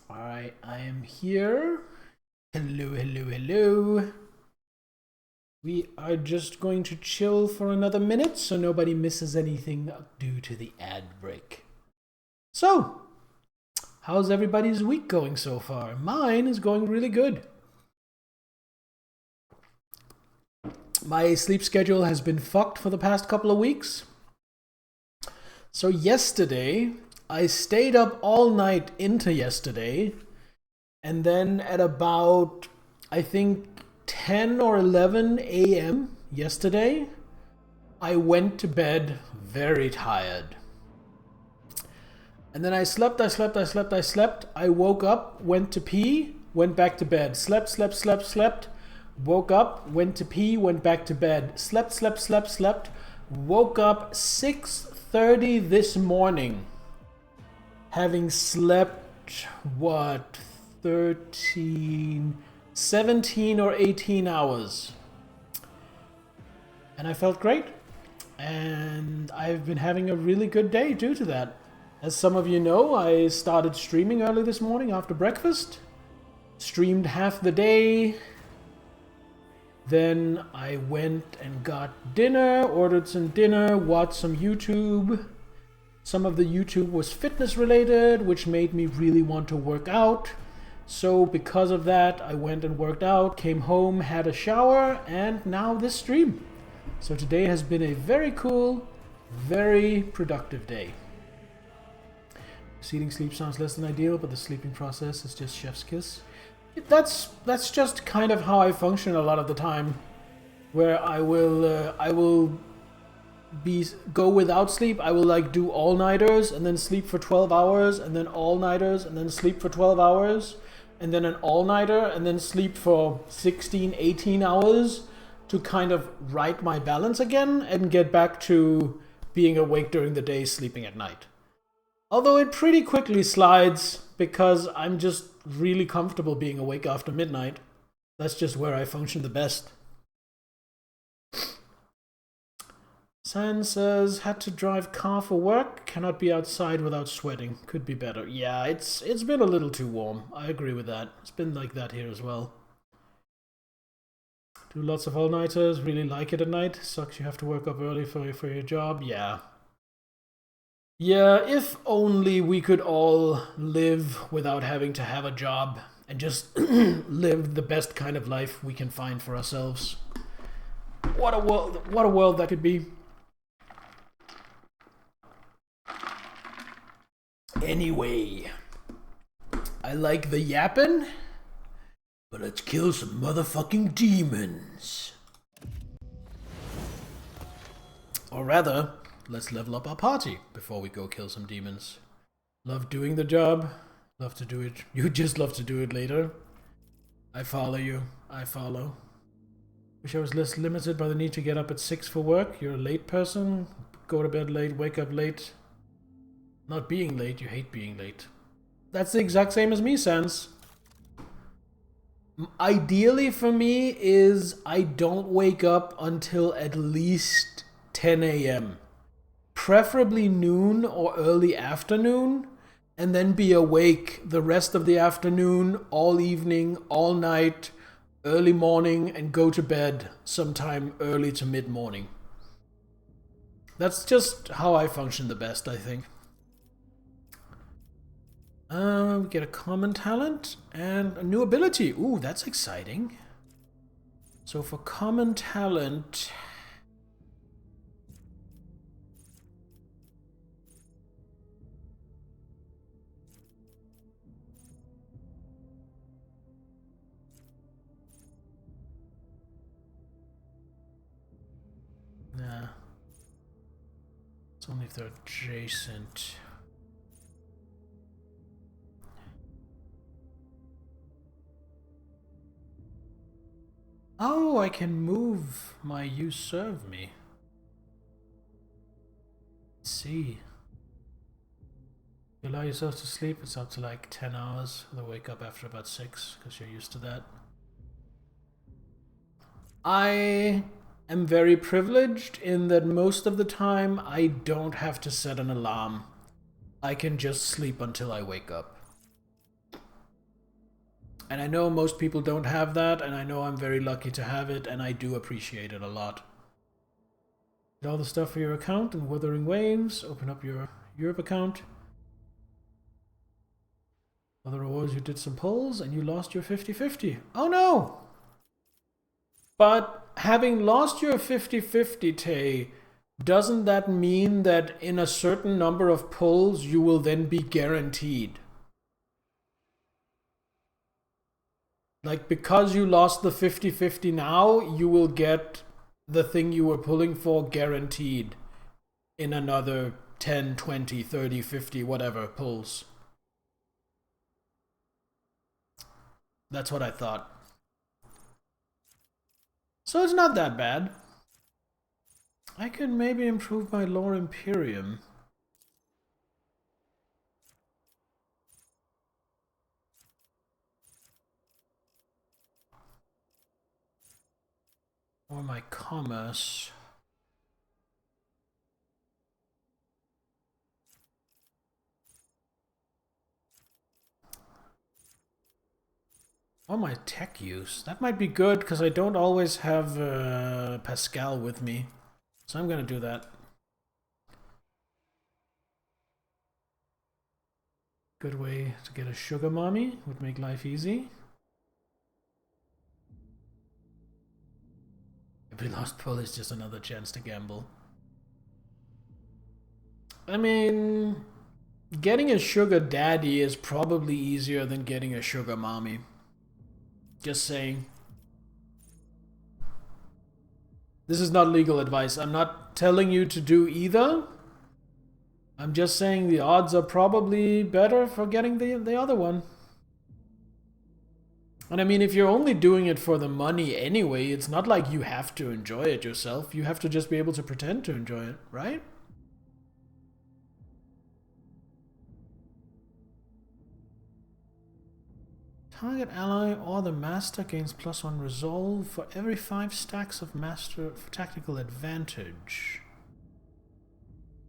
Alright, I am here. Hello, hello, hello. We are just going to chill for another minute so nobody misses anything due to the ad break. So, how's everybody's week going so far? Mine is going really good. My sleep schedule has been fucked for the past couple of weeks. So yesterday, I stayed up all night into yesterday, and then at about, I think, 10 or 11 a.m. yesterday, I went to bed very tired. And then I slept. I woke up, went to pee, went back to bed. Slept. Woke up, went to pee, went back to bed. Slept. Woke up 6:30 this morning. Having slept, 17 or 18 hours. And I felt great. And I've been having a really good day due to that. As some of you know, I started streaming early this morning after breakfast. Streamed half the day. Then I went and got dinner, ordered some dinner, watched some YouTube. Some of the YouTube was fitness related, which made me really want to work out. So because of that, I went and worked out, came home, had a shower, and now this stream. So today has been a very cool, very productive day. Seating sleep sounds less than ideal, but the sleeping process is just chef's kiss. That's just kind of how I function a lot of the time, where I will go without sleep. I will like do all-nighters and then sleep for 12 hours and then all-nighters and then sleep for 12 hours and then an all-nighter and then sleep for 16, 18 hours to kind of right my balance again and get back to being awake during the day, sleeping at night. Although it pretty quickly slides because I'm just really comfortable being awake after midnight. That's just where I function the best. San says, had to drive car for work, cannot be outside without sweating. Could be better. Yeah, it's been a little too warm. I agree with that. It's been like that here as well. Do lots of all-nighters, really like it at night. Sucks you have to work up early for your job. Yeah. Yeah, if only we could all live without having to have a job and just live the best kind of life we can find for ourselves. What a world that could be. Anyway, I like the yapping, but let's kill some motherfucking demons. Or rather, let's level up our party before we go kill some demons. Love doing the job. Love to do it. You just love to do it later. I follow you. I follow. Wish I was less limited by the need to get up at 6 for work. You're a late person. Go to bed late, wake up late. Not being late, you hate being late. That's the exact same as me, Sans. Ideally for me is I don't wake up until at least 10 a.m. Preferably noon or early afternoon, and then be awake the rest of the afternoon, all evening, all night, early morning, and go to bed sometime early to mid-morning. That's just how I function the best, I think. We get a common talent and a new ability. Ooh, that's exciting. So for common talent... Nah. It's only if they're adjacent. Oh, I can move my you serve me. Let's see. You allow yourself to sleep, it's up to like 10 hours. They'll wake up after about 6 because you're used to that. I am very privileged in that most of the time I don't have to set an alarm. I can just sleep until I wake up. And I know most people don't have that, and I know I'm very lucky to have it, and I do appreciate it a lot. Get all the stuff for your account and Wuthering Waves. Open up your Europe account. Other rewards, you did some polls, and you lost your 50-50. Oh no! But having lost your 50-50, Tay, doesn't that mean that in a certain number of polls you will then be guaranteed? Like, because you lost the 50-50 now, you will get the thing you were pulling for guaranteed in another 10, 20, 30, 50, whatever pulls. That's what I thought. So it's not that bad. I could maybe improve my Lore Imperium. Or my commerce. Or my tech use. That might be good because I don't always have Pascal with me. So I'm gonna do that. Good way to get a sugar mommy. Would make life easy. Every lost pull is just another chance to gamble. I mean, getting a sugar daddy is probably easier than getting a sugar mommy. Just saying. This is not legal advice. I'm not telling you to do either. I'm just saying the odds are probably better for getting the other one. And I mean, if you're only doing it for the money anyway, it's not like you have to enjoy it yourself. You have to just be able to pretend to enjoy it, right? Target ally or the master gains +1 resolve for every 5 stacks of master for tactical advantage.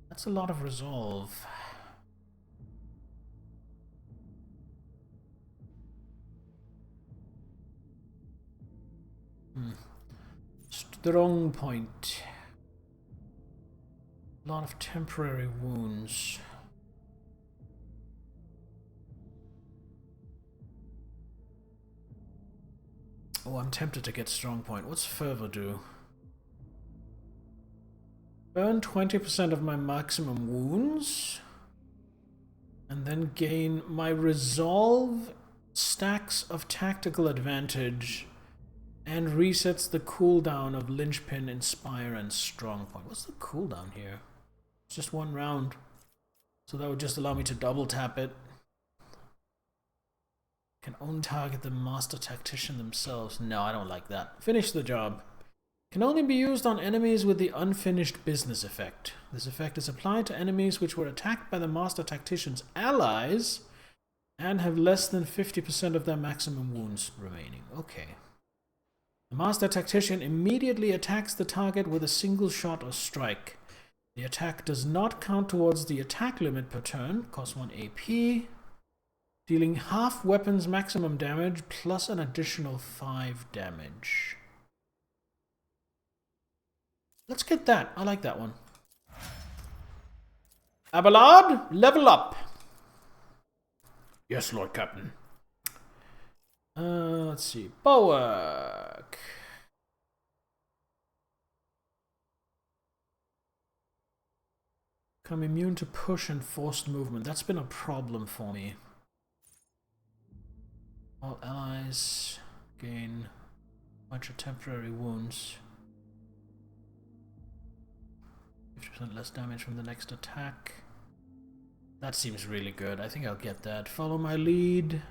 That's a lot of resolve. Strong point. A lot of temporary wounds. Oh, I'm tempted to get strong point. What's fervor do? Burn 20% of my maximum wounds. And then gain my resolve stacks of tactical advantage. And resets the cooldown of Linchpin, Inspire, and Strongpoint. What's the cooldown here? It's just 1 round. So that would just allow me to double tap it. Can only target the Master Tactician themselves. No, I don't like that. Finish the job. Can only be used on enemies with the Unfinished Business effect. This effect is applied to enemies which were attacked by the Master Tactician's allies and have less than 50% of their maximum wounds remaining. Okay. The Master Tactician immediately attacks the target with a single shot or strike. The attack does not count towards the attack limit per turn, costs 1 AP, dealing half weapon's maximum damage plus an additional 5 damage. Let's get that. I like that one. Abelard, level up. Yes, Lord Captain. Let's see. Bulwark. Become immune to push and forced movement. That's been a problem for me. All allies gain a bunch of temporary wounds. 50% less damage from the next attack. That seems really good. I think I'll get that. Follow my lead.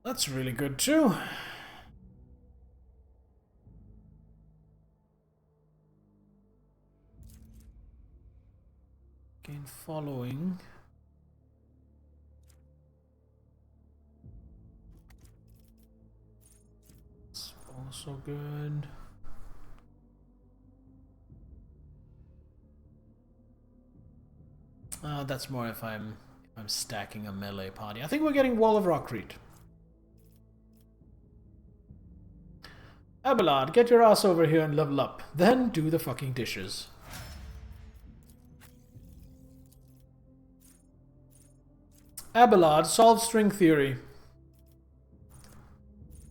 That's really good too. Gain following. It's also good. That's more if I'm stacking a melee party. I think we're getting Wall of Rockreed. Abelard, get your ass over here and level up. Then do the fucking dishes. Abelard, solve string theory.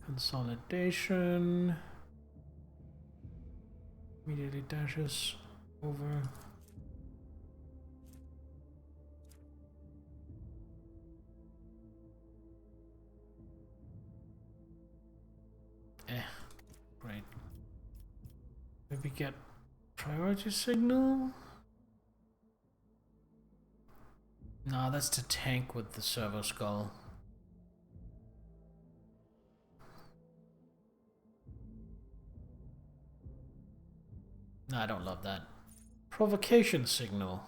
Consolidation. Immediately dashes over. Great. Maybe get priority signal? No, that's to tank with the servo skull. No, I don't love that. Provocation signal.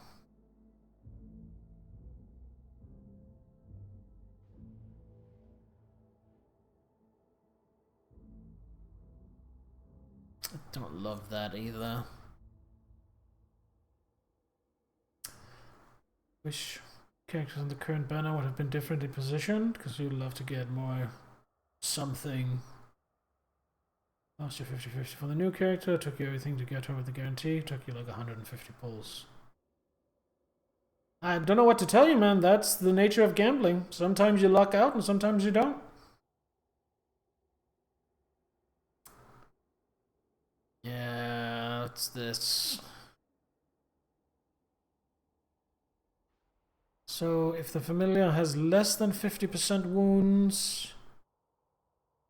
I don't love that either. Wish characters on the current banner would have been differently positioned, because you'd love to get more something. Lost your 50-50 for the new character, took you everything to get her with the guarantee, took you like 150 pulls. I don't know what to tell you, man. That's the nature of gambling. Sometimes you luck out and sometimes you don't. Yeah, it's this. So if the familiar has less than 50% wounds,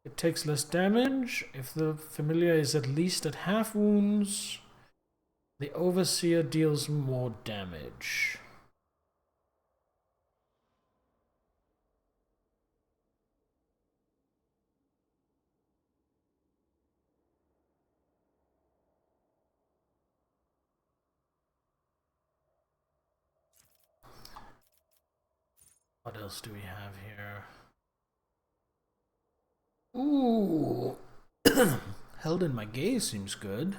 it takes less damage. If the familiar is at least at half wounds, the overseer deals more damage. What else do we have here? Ooh. Held in my gaze seems good.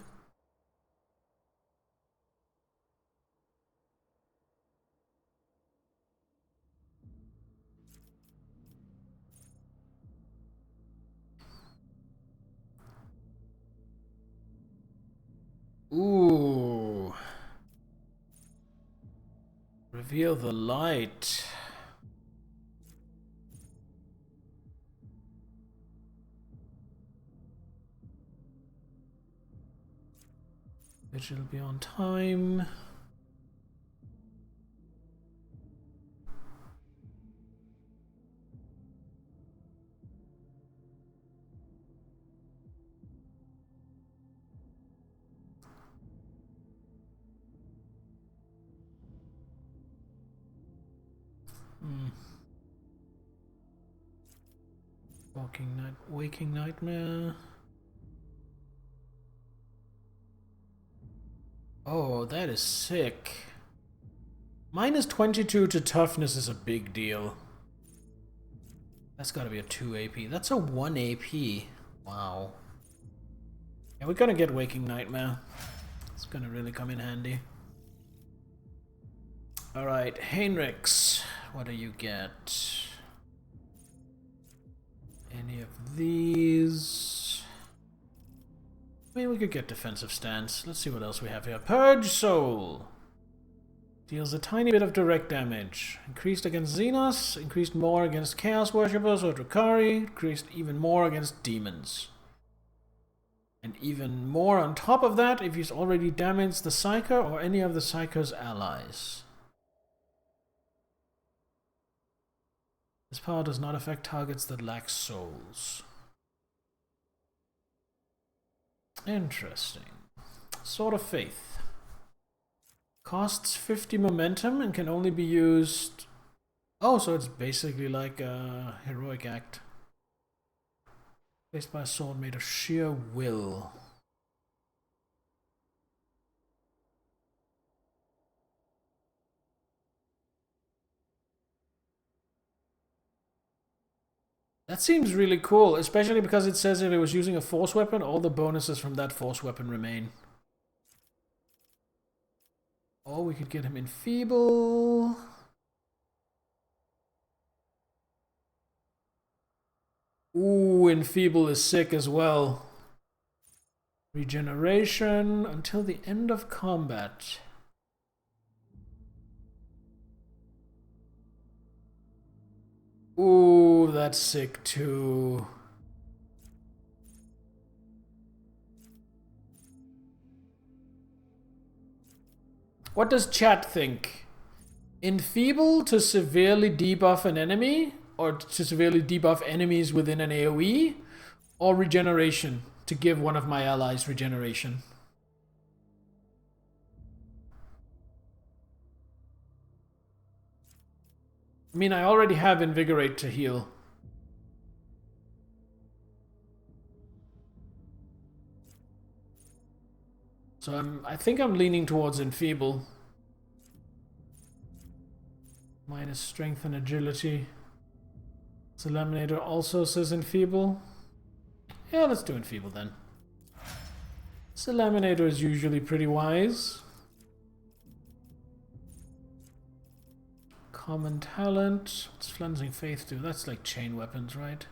Ooh. Reveal the light. Vigil will be on time. Waking nightmare. Oh, that is sick. Minus 22 to toughness is a big deal. That's gotta be a 2 AP. That's a 1 AP. Wow. Yeah, we're gonna get Waking Nightmare. It's gonna really come in handy. Alright, Heinrichs. What do you get? Any of these? I mean, we could get Defensive Stance. Let's see what else we have here. Purge Soul. Deals a tiny bit of direct damage. Increased against Xenos, increased more against Chaos Worshippers or Drukhari, increased even more against demons. And even more on top of that if he's already damaged the Psyker or any of the Psyker's allies. This power does not affect targets that lack souls. Interesting. Sword of Faith. Costs 50 momentum and can only be used... Oh, so it's basically like a heroic act. Faced by a sword made of sheer will. That seems really cool, especially because it says if it was using a force weapon, all the bonuses from that force weapon remain. Or we could get him enfeeble. Ooh, enfeeble is sick as well. Regeneration until the end of combat. Ooh, that's sick too. What does chat think? Enfeeble to severely debuff an enemy? Or to severely debuff enemies within an AoE? Or regeneration to give one of my allies regeneration? I mean, I already have Invigorate to heal. So I think I'm leaning towards Enfeeble. Minus Strength and Agility. Salaminator also says Enfeeble. Yeah, let's do Enfeeble then. Salaminator is usually pretty wise. Common talent. What's Flensing Faith do? That's like chain weapons, right?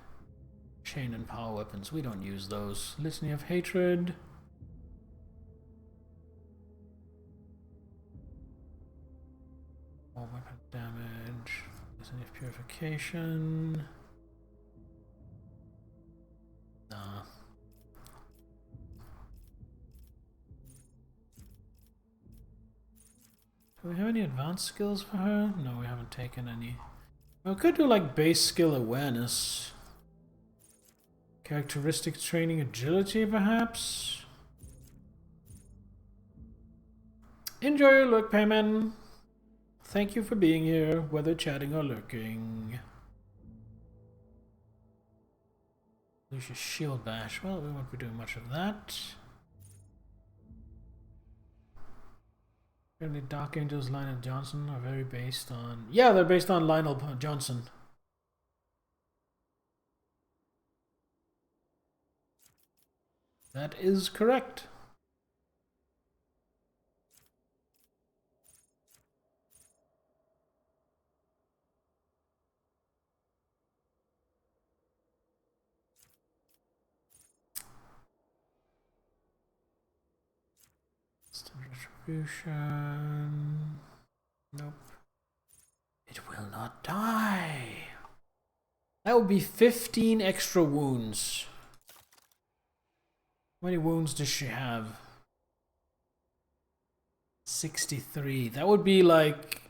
Chain and power weapons. We don't use those. Litany of Hatred. More weapon damage. There's any purification. Nah. Do we have any advanced skills for her? No, we haven't taken any. We could do like base skill awareness. Characteristic training agility, perhaps? Enjoy your look, Payman. Thank you for being here, whether chatting or lurking. Lucius Shield Bash. Well, we won't be doing much of that. Apparently Dark Angels, Lionel Johnson are very based on... Yeah, they're based on Lionel Johnson. That is correct. Retribution. Nope. It will not die. That would be 15 extra wounds. How many wounds does she have? 63. That would be like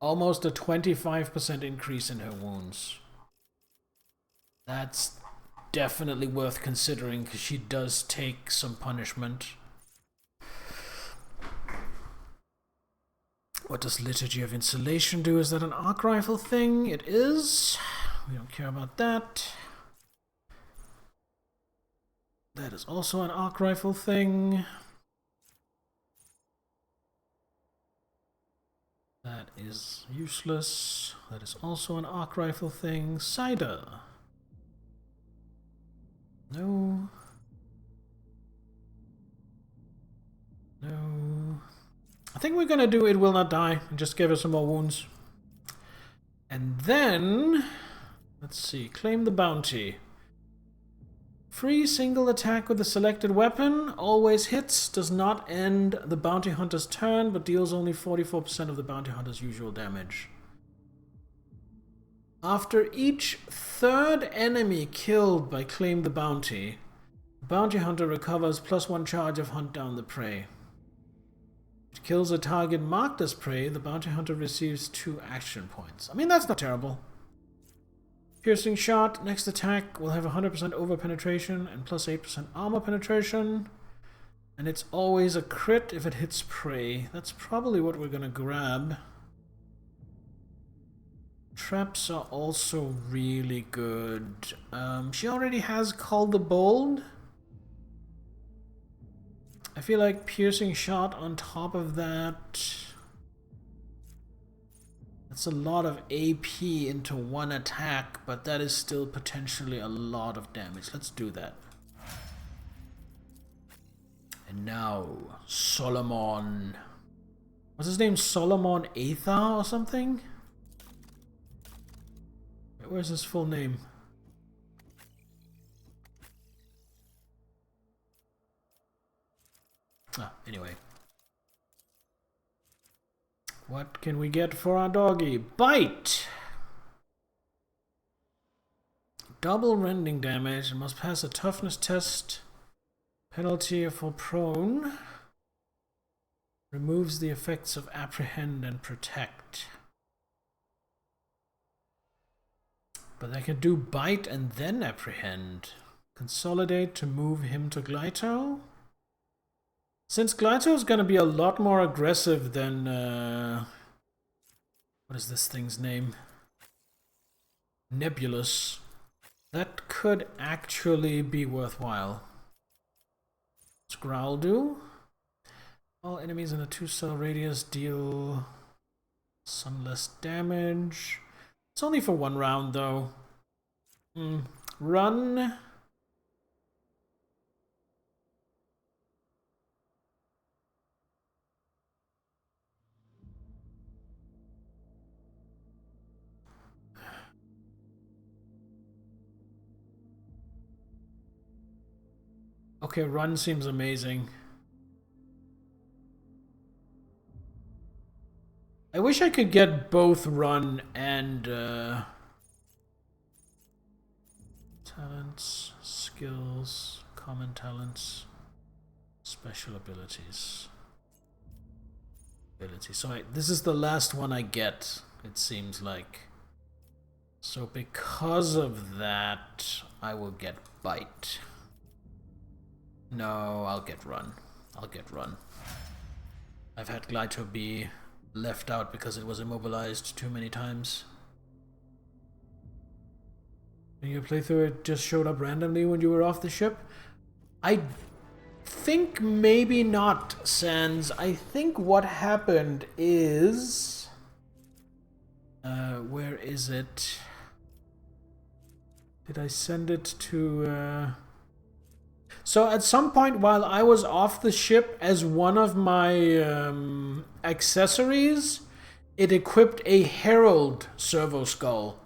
almost a 25% increase in her wounds. That's definitely worth considering because she does take some punishment. What does Liturgy of Insulation do? Is that an arc rifle thing? It is. We don't care about that. That is also an arc rifle thing. That is useless. That is also an arc rifle thing. Cider. No. No. I think we're gonna do It Will Not Die and just give her some more wounds. And then, let's see, claim the bounty. Free single attack with a selected weapon, always hits, does not end the bounty hunter's turn, but deals only 44% of the bounty hunter's usual damage. After each third enemy killed by Claim the Bounty, the bounty hunter recovers +1 charge of Hunt Down the Prey. If it kills a target marked as prey, the bounty hunter receives 2 action points. I mean, that's not terrible. Piercing Shot, next attack will have 100% over penetration and +8% armor penetration. And it's always a crit if it hits prey. That's probably what we're gonna grab. Traps are also really good. She already has Call the Bold. I feel like Piercing Shot on top of that... That's a lot of AP into one attack, but that is still potentially a lot of damage. Let's do that. And now, Solomon. What's his name? Solomon Athar or something? Where's his full name? Anyway. What can we get for our doggy? Bite! Double rending damage and must pass a toughness test. Penalty for prone. Removes the effects of apprehend and protect. But I can do bite and then apprehend. Consolidate to move him to Glyto. Since Glyto is going to be a lot more aggressive than... what is this thing's name? Nebulous. That could actually be worthwhile. What's Growl do? All enemies in a 2-cell radius deal some less damage. It's only for 1 round though. Run. Okay, run seems amazing. I wish I could get both run and talents, skills, common talents, special abilities. So this is the last one I get, it seems like. So because of that, I will get bite. No, I'll get run. I've had Glyto be left out because it was immobilized too many times. In your playthrough, it just showed up randomly when you were off the ship? I think maybe not, Sans. I think what happened is... where is it? Did I send it to... So at some point while I was off the ship, as one of my accessories, it equipped a Herald servo skull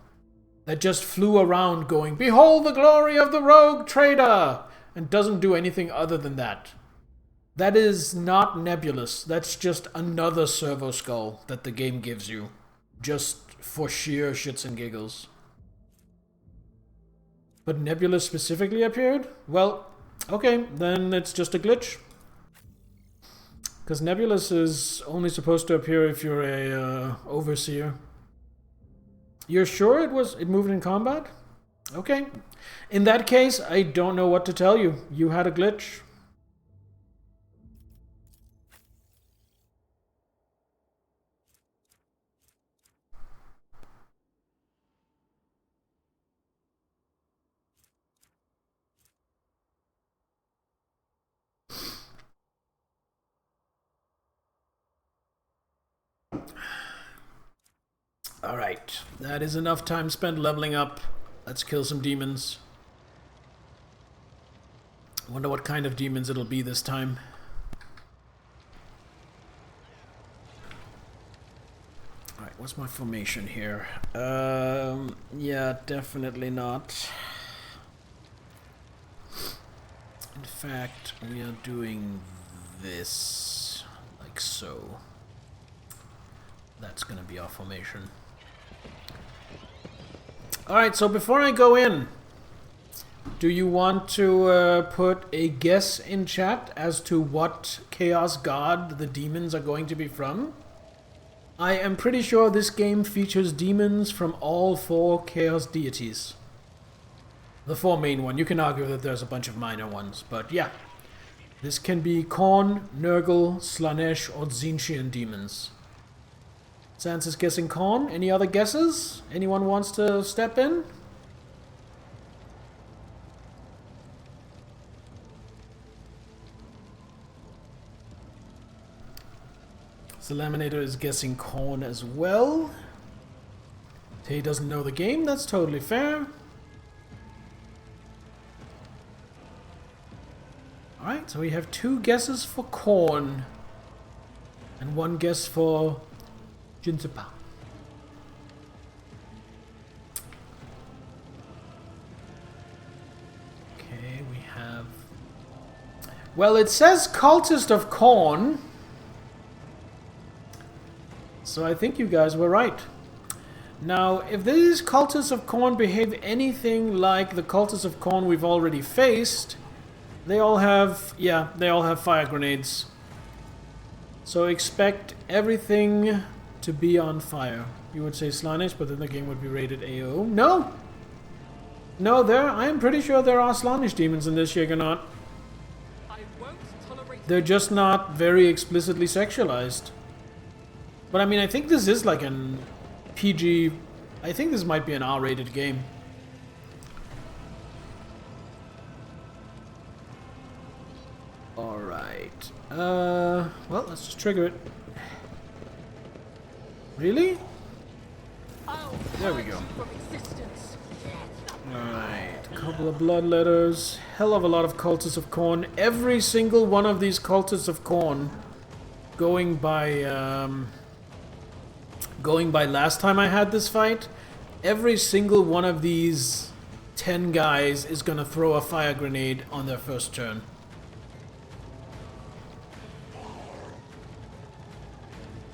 that just flew around going, "Behold the glory of the rogue trader!" and doesn't do anything other than that. That is not Nebulous. That's just another servo skull that the game gives you, just for sheer shits and giggles. But Nebulous specifically appeared? Well, okay, then it's just a glitch. Because Nebulous is only supposed to appear if you're a overseer. You're sure it moved in combat? Okay. In that case, I don't know what to tell you. You had a glitch. Alright, that is enough time spent leveling up. Let's kill some demons. Wonder what kind of demons it'll be this time. Alright, what's my formation here? Yeah, definitely not. In fact, we are doing this like so. That's gonna be our formation. Alright, so before I go in, do you want to put a guess in chat as to what Chaos God the demons are going to be from? I am pretty sure this game features demons from all 4 Chaos deities. The 4 main ones. You can argue that there's a bunch of minor ones, but yeah. This can be Khorne, Nurgle, Slanesh, or Tzeentchian demons. Sans is guessing Khorne. Any other guesses? Anyone wants to step in? The Laminator is guessing Khorne as well. He doesn't know the game, that's totally fair. Alright, so we have 2 guesses for Khorne. And 1 guess for Jinsepa. Okay, we have... Well, it says Cultist of Khorne. So I think you guys were right. Now, if these Cultists of Khorne behave anything like the Cultists of Khorne we've already faced, they all have... yeah, they all have fire grenades. So expect everything to be on fire. You would say Slaanesh, but then the game would be rated AO. No! No, I'm pretty sure there are Slaanesh demons in this Juggernaut. They're just not very explicitly sexualized. But I mean, I think this is like an PG... I think this might be an R-rated game. Alright. Well, let's just trigger it. Really? There we go. Alright, a couple of blood letters. Hell of a lot of Cultists of Khorne. Every single one of these Cultists of Khorne, going by last time I had this fight, every single one of these 10 guys is gonna throw a fire grenade on their first turn.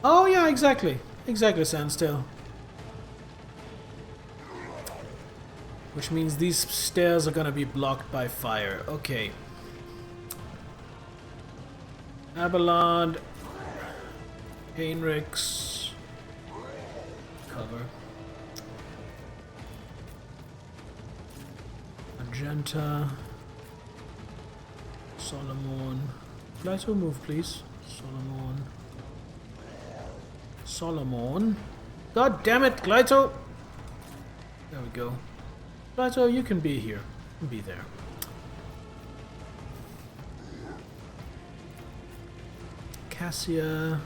Oh yeah, exactly. exactly standstill. Which means these stairs are gonna be blocked by fire. Okay. Abelard. Heinrichs. Cover. Magenta. Solomon. Glyto, move please. Solomon. Solomon. God damn it, Glyto! There we go. Glyto, you can be here. You can be there. Cassia.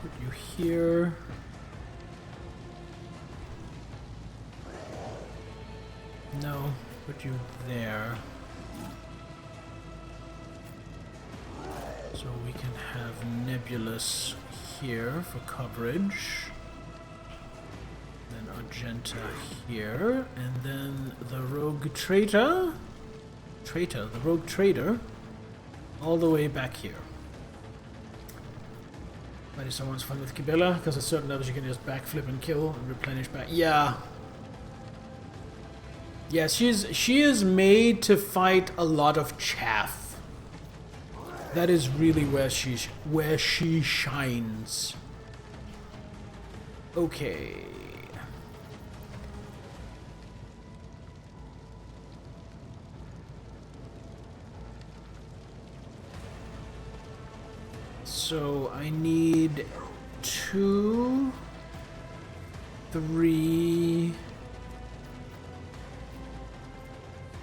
Put you here. No, put you there. So we can have Nebulous here for coverage. Then Argenta here. And then the Rogue Traitor. The Rogue Trader. All the way back here. Might be someone's fun with Kibilla, because at certain levels you can just backflip and kill and replenish back. Yeah. Yeah, she is made to fight a lot of chaff. That is really where she shines. Okay. So I need 2, 3.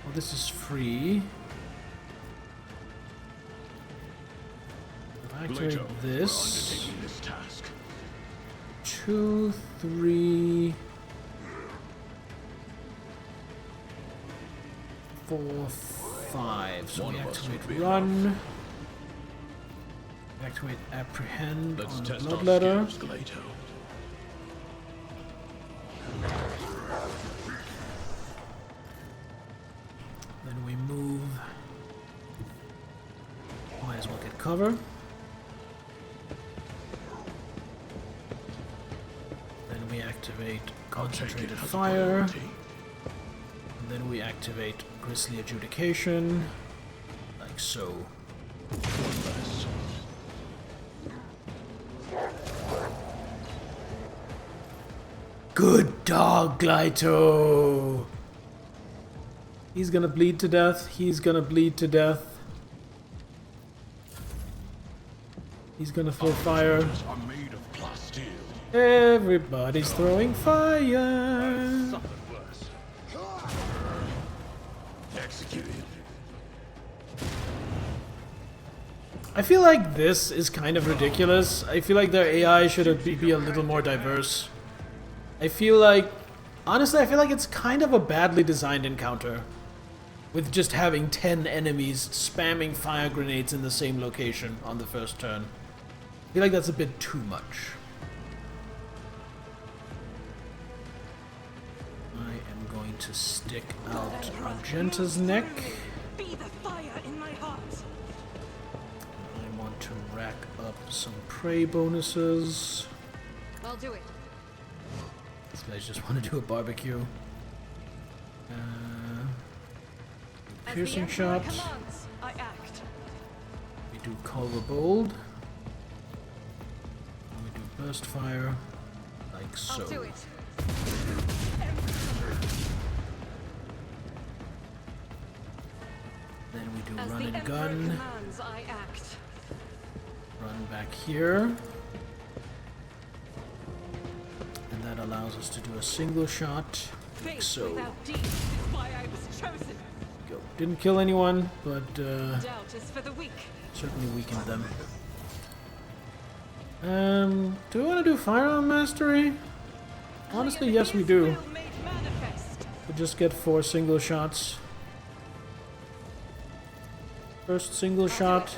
Well, this is free. If I activate this, 2, 3, 4, 5. So we activate run. Activate apprehend on the bloodletter. Then we move. Might as well get cover. Then we activate concentrated fire. And then we activate grisly adjudication. Like so. Good dog, Glyto! He's gonna bleed to death. He's gonna bleed to death. He's gonna throw fire. Everybody's throwing fire. I feel like this is kind of ridiculous. I feel like their AI should be a little more diverse. I feel like, honestly, I feel like it's kind of a badly designed encounter. With just having 10 enemies spamming fire grenades in the same location on the first turn. I feel like that's a bit too much. I am going to stick out Argenta's neck. Be the fire in my heart. I want to rack up some prey bonuses. I'll do it. These guys just want to do a barbecue. Piercing shot. I act. We do Culver Bold. We do burst fire. Like so. I'll do it. Then we do As run the and Emperor gun. commands, I act. Run back here. And that allows us to do a single shot. Like Faith so. without deeds is why I was chosen. Go. Didn't kill anyone, but Doubt is for the weak. certainly weakened them. Do we want to do Firearm Mastery? Honestly, yes we do. Will made manifest. We'll just get 4 single shots. First single shot.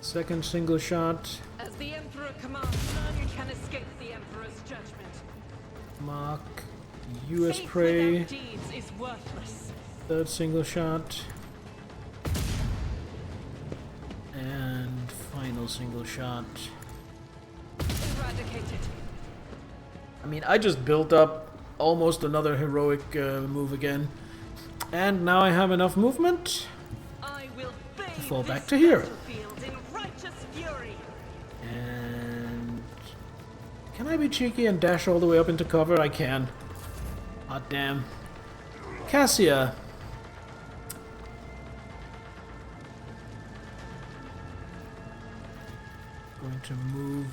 Second single shot. As the Emperor commands, none can escape the Emperor's judgment. Mark. US Faith Prey. without deeds is worthless. Third single shot. Final single shot. Eradicated. I mean, I just built up almost another heroic move again. And now I have enough movement I will to fall back to here. in righteous fury. And can I be cheeky and dash all the way up into cover? I can. Hot damn. Cassia. Going to move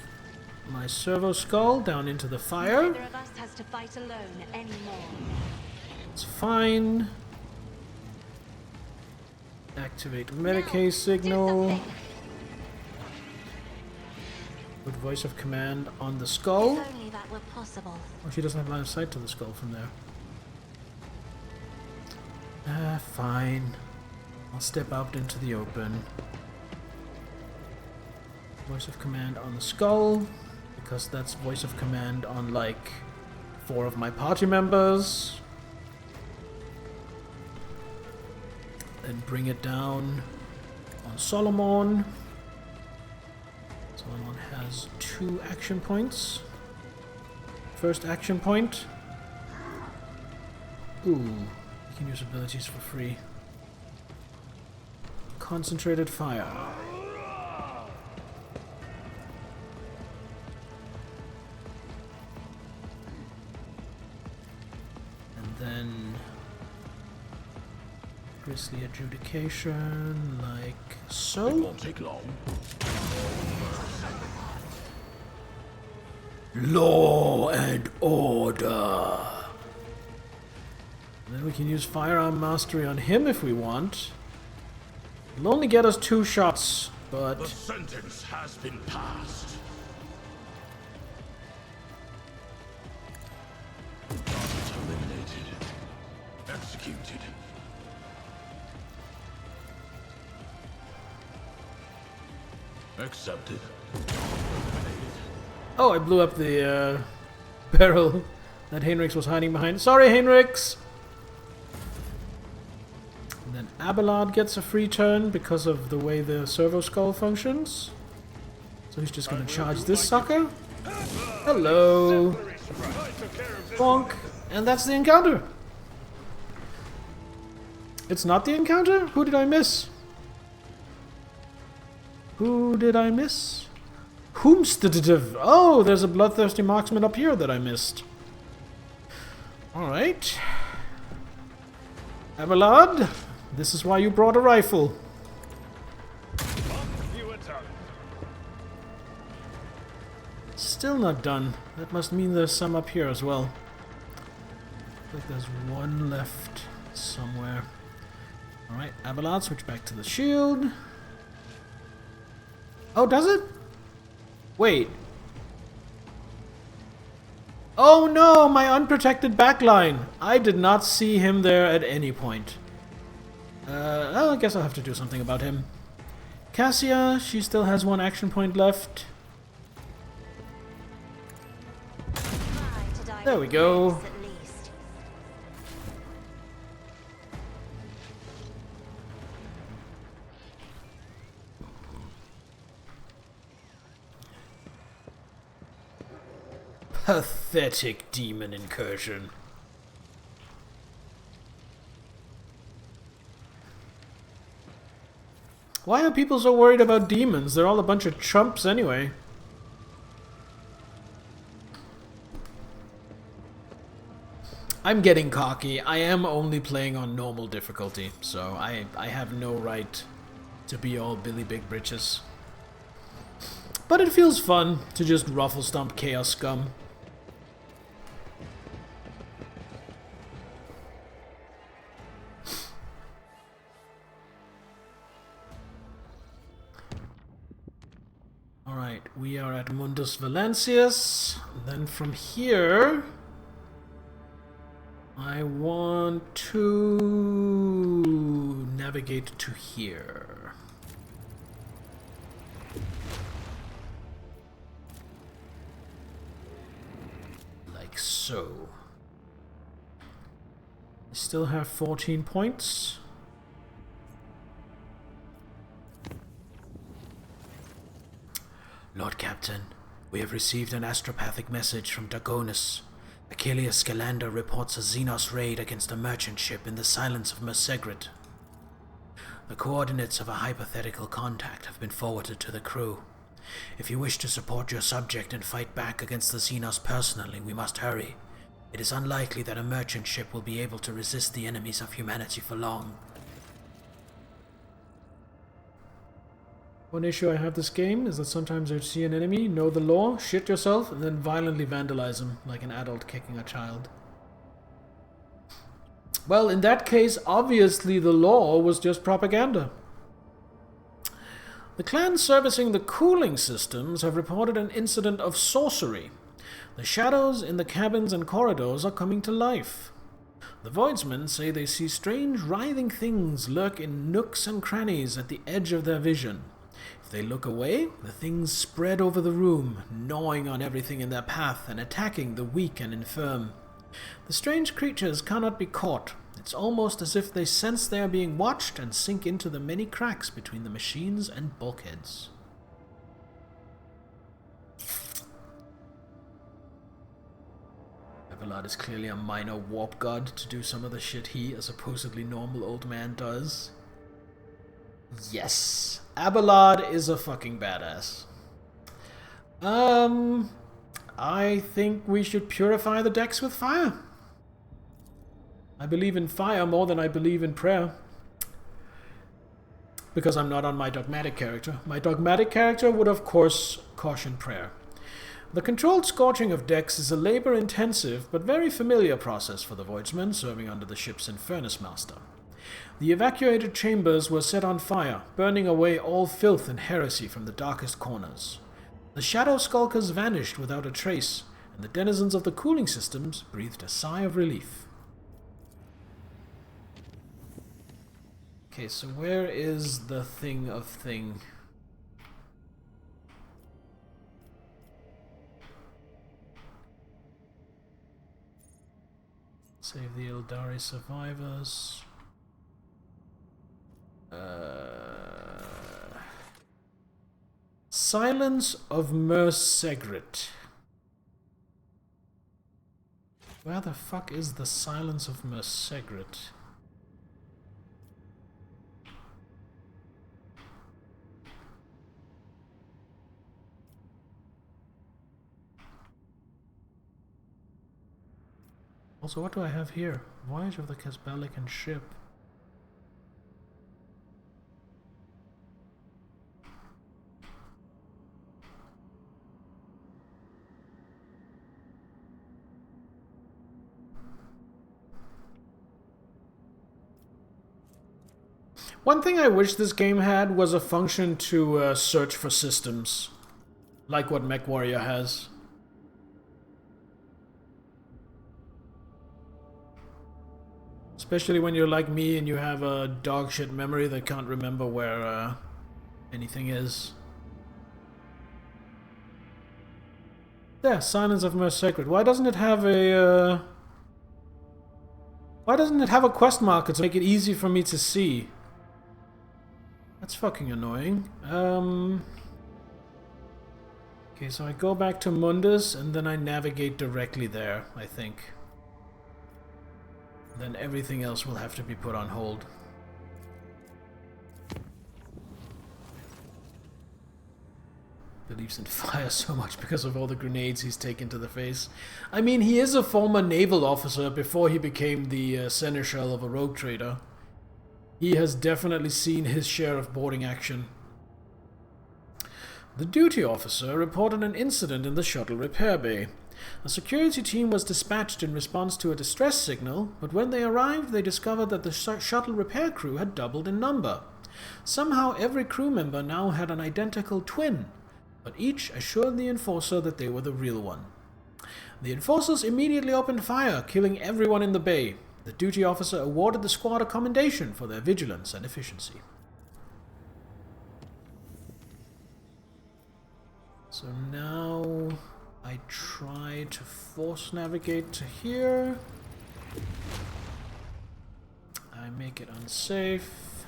my servo skull down into the fire. Neither of us has to fight alone anymore. It's fine. Activate Medicaid signal. Put voice of command on the skull. If only that were possible. Oh, she doesn't have line of sight to the skull from there. Fine. I'll step out into the open. Voice of command on the skull, because that's voice of command on like 4 of my party members. Then bring it down on Solomon. Solomon has 2 action points. First action point. Ooh, you can use abilities for free. Concentrated fire. And then Grisly adjudication, like so. It won't take long. Law and order. And then we can use firearm mastery on him if we want. It'll only get us 2 shots, but The sentence has been passed. Target eliminated. Executed. Accepted. oh, I blew up the barrel that Heinrichs was hiding behind. Sorry, Heinrichs! And then Abelard gets a free turn because of the way the servo skull functions. So he's just gonna charge this sucker. Hello! Bonk! And that's the encounter! It's not the encounter? Who did I miss? Who did I miss? Whomsteditive! Oh, there's a bloodthirsty marksman up here that I missed. Alright. Abelard, this is why you brought a rifle. Still not done. That must mean there's some up here as well. I think there's one left somewhere. Alright, Abelard, switch back to the shield. Oh, does it? Wait. Oh no, my unprotected backline. I did not see him there at any point. Well, I guess I'll have to do something about him. Cassia, she still has 1 action point left. There we go. Pathetic demon incursion. Why are people so worried about demons? They're all a bunch of chumps anyway. I'm getting cocky. I am only playing on normal difficulty, so I have no right to be all Billy Big Britches. But it feels fun to just ruffle stomp chaos scum. Alright, we are at Mundus Valancius. Then from here, I want to navigate to here. Like so. I still have 14 points. Lord Captain, we have received an astropathic message from Dagonis. Achilles Scalander reports a Xenos raid against a merchant ship in the silence of Mersegrid. The coordinates of a hypothetical contact have been forwarded to the crew. If you wish to support your subject and fight back against the Xenos personally, we must hurry. It is unlikely that a merchant ship will be able to resist the enemies of humanity for long. One issue I have this game is that sometimes I see an enemy, know the law, shit yourself, and then violently vandalize him, like an adult kicking a child. Well, in that case, obviously the law was just propaganda. The clans servicing the cooling systems have reported an incident of sorcery. The shadows in the cabins and corridors are coming to life. The Voidsmen say they see strange writhing things lurk in nooks and crannies at the edge of their vision. If they look away, the things spread over the room, gnawing on everything in their path and attacking the weak and infirm. The strange creatures cannot be caught. It's almost as if they sense they are being watched and sink into the many cracks between the machines and bulkheads. Abelard is clearly a minor warp god to do some of the shit he, a supposedly normal old man, does. Yes, Abelard is a fucking badass. I think we should purify the decks with fire. I believe in fire more than I believe in prayer. Because I'm not on my dogmatic character. My dogmatic character would of course caution prayer. The controlled scorching of decks is a labor-intensive but very familiar process for the Voidsmen serving under the ship's Infernus Master. The evacuated chambers were set on fire, burning away all filth and heresy from the darkest corners. The shadow skulkers vanished without a trace, and the denizens of the cooling systems breathed a sigh of relief. Okay, so where is the thing of thing? Save the Eldari survivors. Silence of Mersegrid. Where the fuck is the Silence of Mersegrid? Also, what do I have here? Voyage of the Casbalican ship. One thing I wish this game had was a function to search for systems, like what MechWarrior has. Especially when you're like me and you have a dogshit memory that can't remember where anything is. Yeah, Silence of Mersegrid. Why doesn't it have a why doesn't it have a quest marker to make it easy for me to see? That's fucking annoying. Okay, so I go back to Mundus and then I navigate directly there, I think. Then everything else will have to be put on hold. Believes in fire so much because of all the grenades he's taken to the face. I mean, he is a former naval officer before he became the seneschal of a rogue trader. He has definitely seen his share of boarding action. The duty officer reported an incident in the shuttle repair bay. A security team was dispatched in response to a distress signal, but when they arrived, they discovered that the shuttle repair crew had doubled in number. Somehow every crew member now had an identical twin, but each assured the enforcer that they were the real one. The enforcers immediately opened fire, killing everyone in the bay. The duty officer awarded the squad a commendation for their vigilance and efficiency. So now I try to force navigate to here. I make it unsafe.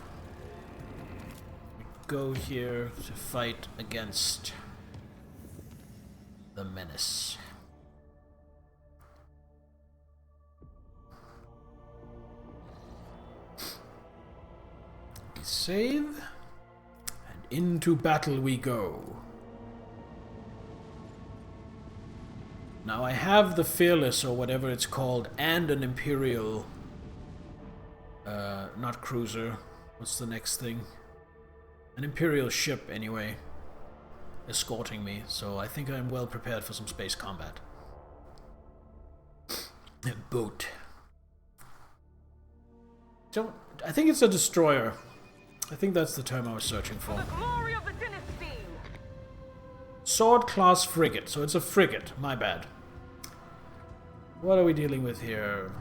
We go here to fight against menace. We save, and into battle we go. Now I have the Fearless, or whatever it's called, and an Imperial... not cruiser. What's the next thing? An Imperial ship, anyway, escorting me, so I think I'm well prepared for some space combat. A boat. I think it's a destroyer. I think that's the term I was searching for. The glory of the dynasty. Sword class frigate, so it's a frigate, my bad. What are we dealing with here?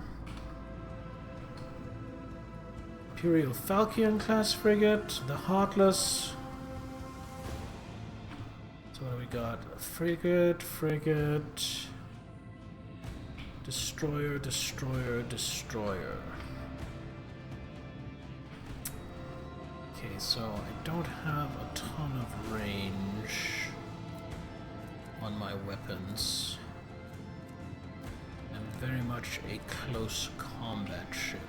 Imperial Falchion class frigate, the Heartless. So what do we got? Frigate, destroyer, destroyer. Okay, so I don't have a ton of range on my weapons. I'm very much a close combat ship,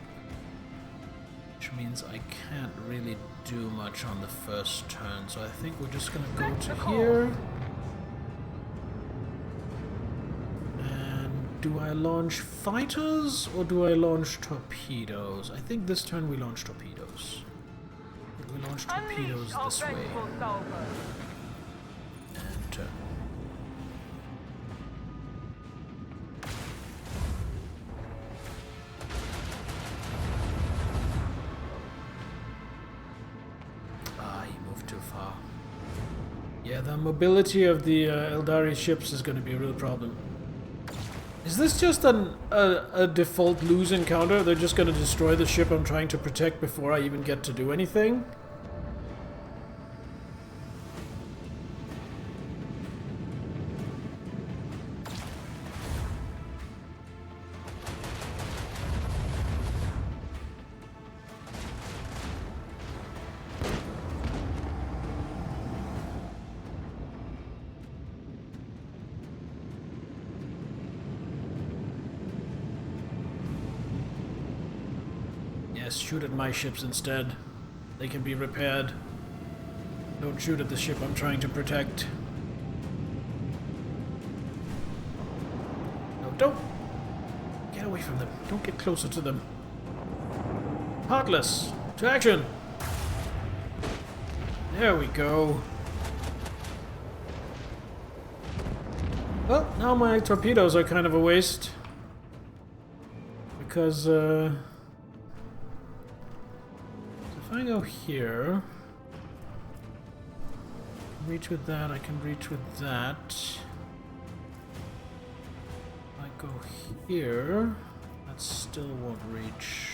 which means I can't really do much on the first turn, so I think we're just gonna go to here. And do I launch fighters or do I launch torpedoes? I think this turn we launch torpedoes. We launch torpedoes this way. And turn. Yeah, the mobility of the Eldari ships is going to be a real problem. Is this just a default lose encounter? They're just going to destroy the ship I'm trying to protect before I even get to do anything? Shoot at my ships instead. They can be repaired. Don't shoot at the ship I'm trying to protect. No, don't! Get away from them. Don't get closer to them. Heartless! To action! There we go. Well, now my torpedoes are kind of a waste. Because, if I go here, reach with that, I can reach with that. If I go here, that still won't reach.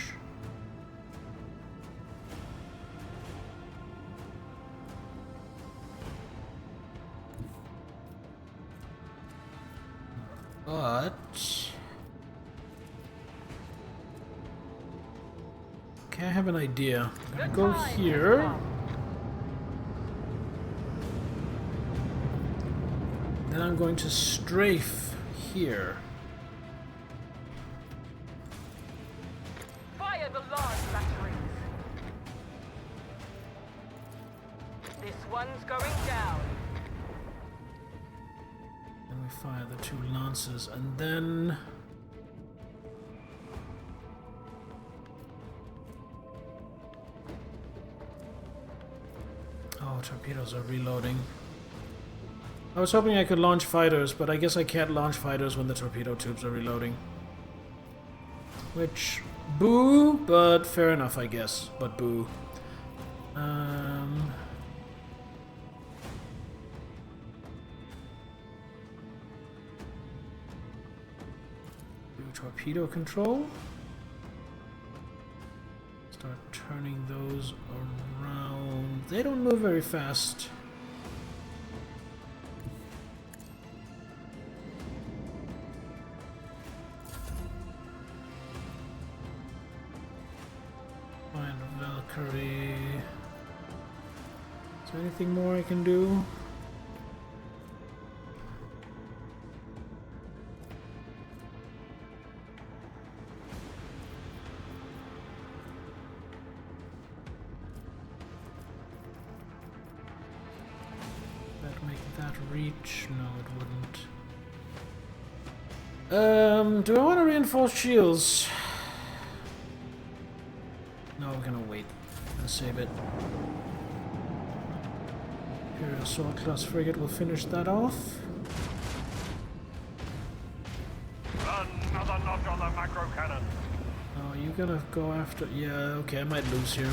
But okay, I have an idea. I'm gonna go here. Then I'm going to strafe here. Fire the large batteries. This one's going down. And we fire the two lances, and then oh, torpedoes are reloading. I was hoping I could launch fighters, but I guess I can't launch fighters when the torpedo tubes are reloading. Which, boo, but fair enough, I guess. But boo. Do torpedo control. Start turning those around. They don't move very fast. Find Valkyrie. Is there anything more I can do? make that reach? No, it wouldn't. Do I want to reinforce shields? No, we're gonna wait. Gonna save it. Imperial Sword Class Frigate will finish that off. Another knock on the macro cannon. Oh, you gonna go after... Yeah, okay, I might lose here.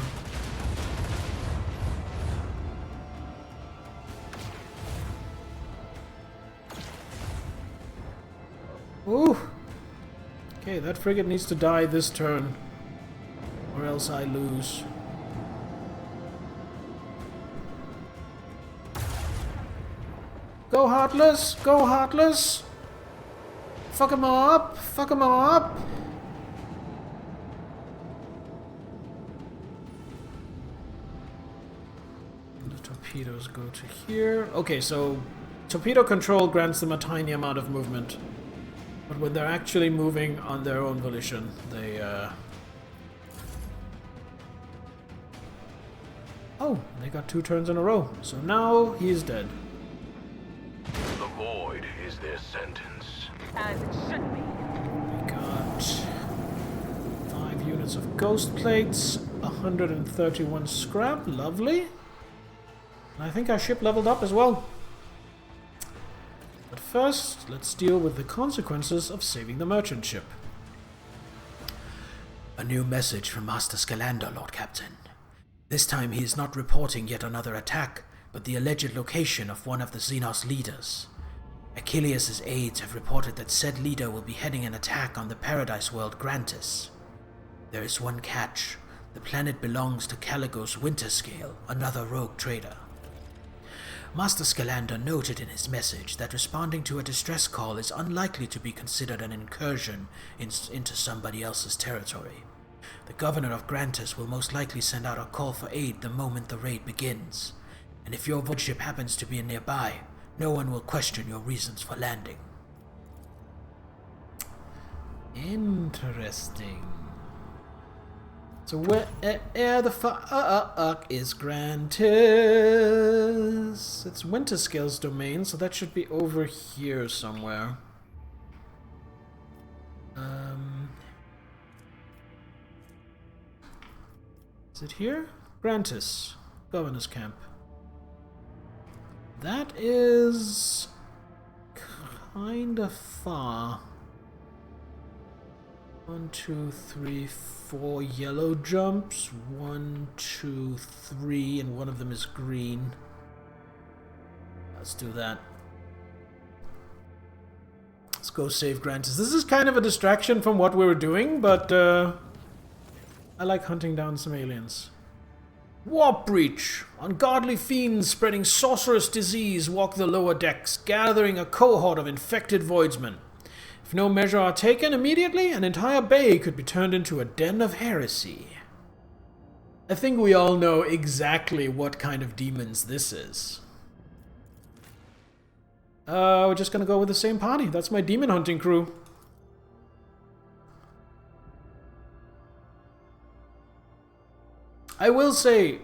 Ooh! Okay, that frigate needs to die this turn. Or else I lose. Go Heartless! Go Heartless! Fuck him up! Fuck him up! The torpedoes go to here. Okay, so torpedo control grants them a tiny amount of movement. But when they're actually moving on their own volition, they Oh, they got 2 turns in a row. So now he's dead. The void is their sentence. As it should be. We got 5 units of ghost plates, 131 scrap, lovely. And I think our ship leveled up as well. But first, let's deal with the consequences of saving the merchant ship. A new message from Master Scalander, Lord Captain. This time he is not reporting yet another attack, but the alleged location of one of the Xenos leaders. Achilles' aides have reported that said leader will be heading an attack on the paradise world Grantis. There is one catch. The planet belongs to Caligo's Winterscale, another rogue trader. Master Scalander noted in his message that responding to a distress call is unlikely to be considered an incursion into somebody else's territory. The governor of Grantis will most likely send out a call for aid the moment the raid begins, and if your void ship happens to be nearby, no one will question your reasons for landing. Interesting. So where the fuck is Grantis? It's Winterscale's domain, so that should be over here somewhere. Is it here? Grantis. Governor's Camp. That is kinda far. 1, 2, 3, 4 yellow jumps. 1, 2, 3, and one of them is green. Let's do that. Let's go save Grantis. This is kind of a distraction from what we were doing, but I like hunting down some aliens. Warp breach! Ungodly fiends spreading sorcerous disease walk the lower decks, gathering a cohort of infected voidsmen. If no measure are taken immediately, an entire bay could be turned into a den of heresy. I think we all know exactly what kind of demons this is. We're just gonna go with the same party. That's my demon hunting crew. I will say,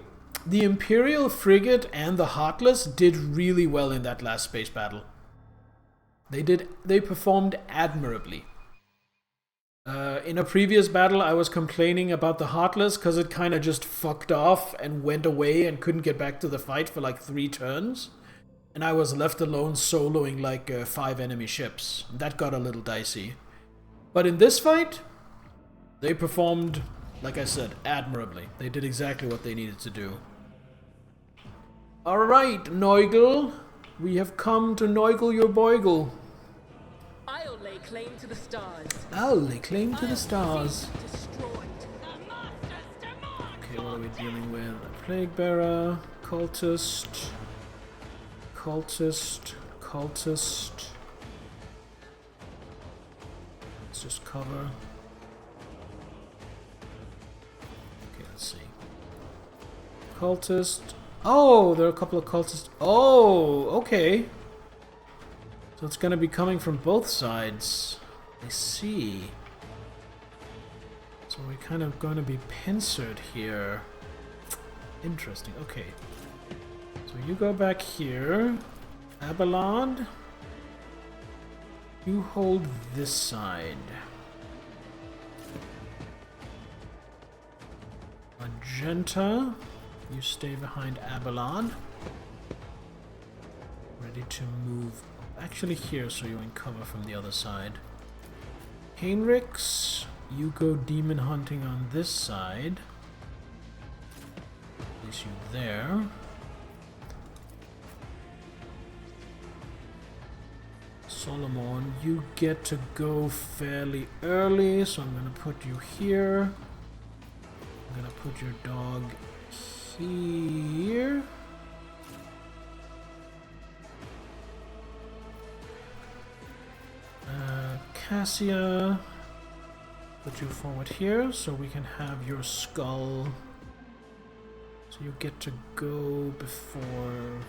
the Imperial Frigate and the Heartless did really well in that last space battle. They performed admirably. In a previous battle, I was complaining about the Heartless because it kind of just fucked off and went away and couldn't get back to the fight for like 3 turns. And I was left alone soloing like 5 enemy ships. That got a little dicey. But in this fight, they performed, like I said, admirably. They did exactly what they needed to do. Alright, Neugel. We have come to Neugel your Beugel. I'll lay claim to the stars. I'll lay claim to the stars. Destroyed. Okay, what are we dealing with? A Plague Bearer, Cultist, Cultist, Cultist. Let's just cover. Okay, let's see. Cultist. Oh, there are a couple of cultists. Oh, okay. So it's gonna be coming from both sides. I see. So we're kind of gonna be pincered here. Interesting, okay. So you go back here. Abelard, you hold this side. Magenta, you stay behind Abelard. Ready to move actually here so you're in cover from the other side. Heinrichs, you go demon hunting on this side. Place you there. Solomon, you get to go fairly early, so I'm gonna put you here. I'm gonna put your dog here. Cassia, put you forward here so we can have your skull. So you get to go before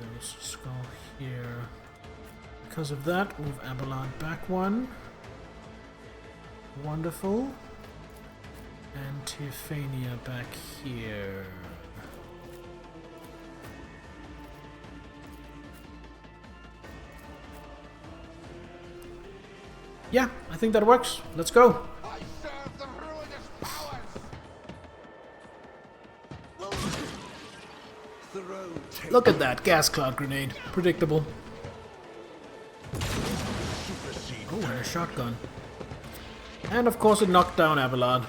there's a skull here. Because of that, move Abelard back one. Wonderful. And Teophania back here. Yeah, I think that works. Let's go. I serve the ruinous powers! Look at that gas cloud grenade. Predictable. Oh, and a shotgun. And of course it knocked down Abelard.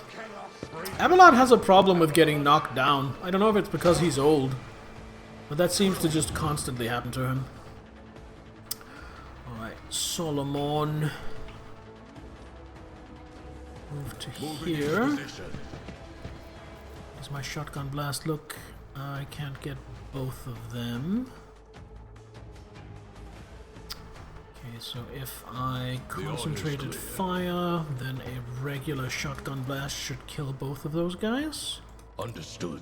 Abelard has a problem with getting knocked down. I don't know if it's because he's old, but that seems to just constantly happen to him. Alright, Solomon. Move to here. Is my shotgun blast? Look, I can't get both of them. Okay, so if I concentrated fire, then a regular shotgun blast should kill both of those guys. Understood.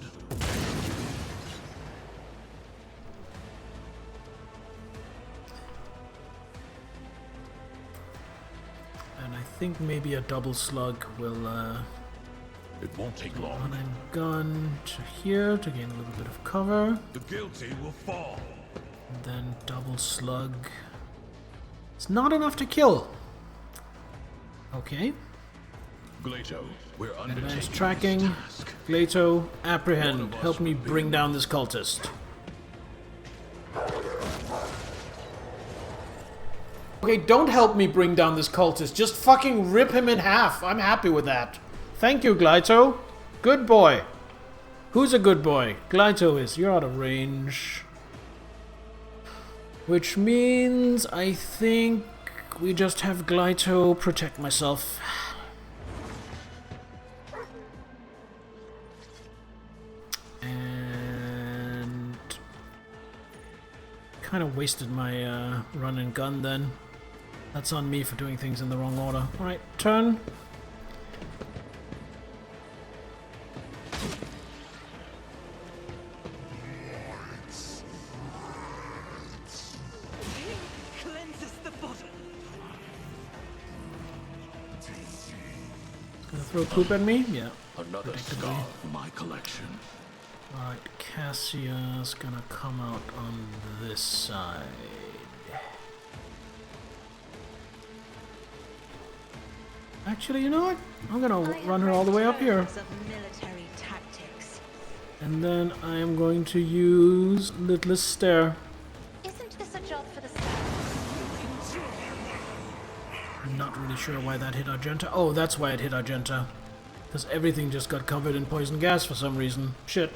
And I think maybe a double slug will It won't take run long. and gun to here to gain a little bit of cover. The guilty will fall. And then double slug. It's not enough to kill. Okay. Glato, we're Advanced undertaking tracking. this task. Glato, apprehend. Help me bring down this cultist. Okay, don't help me bring down this cultist. Just fucking rip him in half. I'm happy with that. Thank you, Glato. Good boy. Who's a good boy? Glato is. You're out of range. Which means I think we just have Glato protect myself. And kind of wasted my run and gun then. That's on me for doing things in the wrong order. Alright, turn. Cleanses the body. Gonna throw poop at me? Yeah. Another Predictably. scar for my collection. Alright, Cassia's gonna come out on this side. Actually, you know what? I'm gonna run her all the way up here. Of military tactics. And then I am going to use Littlest Stare. Isn't this a job for the scouts? I'm not really sure why that hit Argenta. Oh, that's why it hit Argenta. Because everything just got covered in poison gas for some reason. Shit.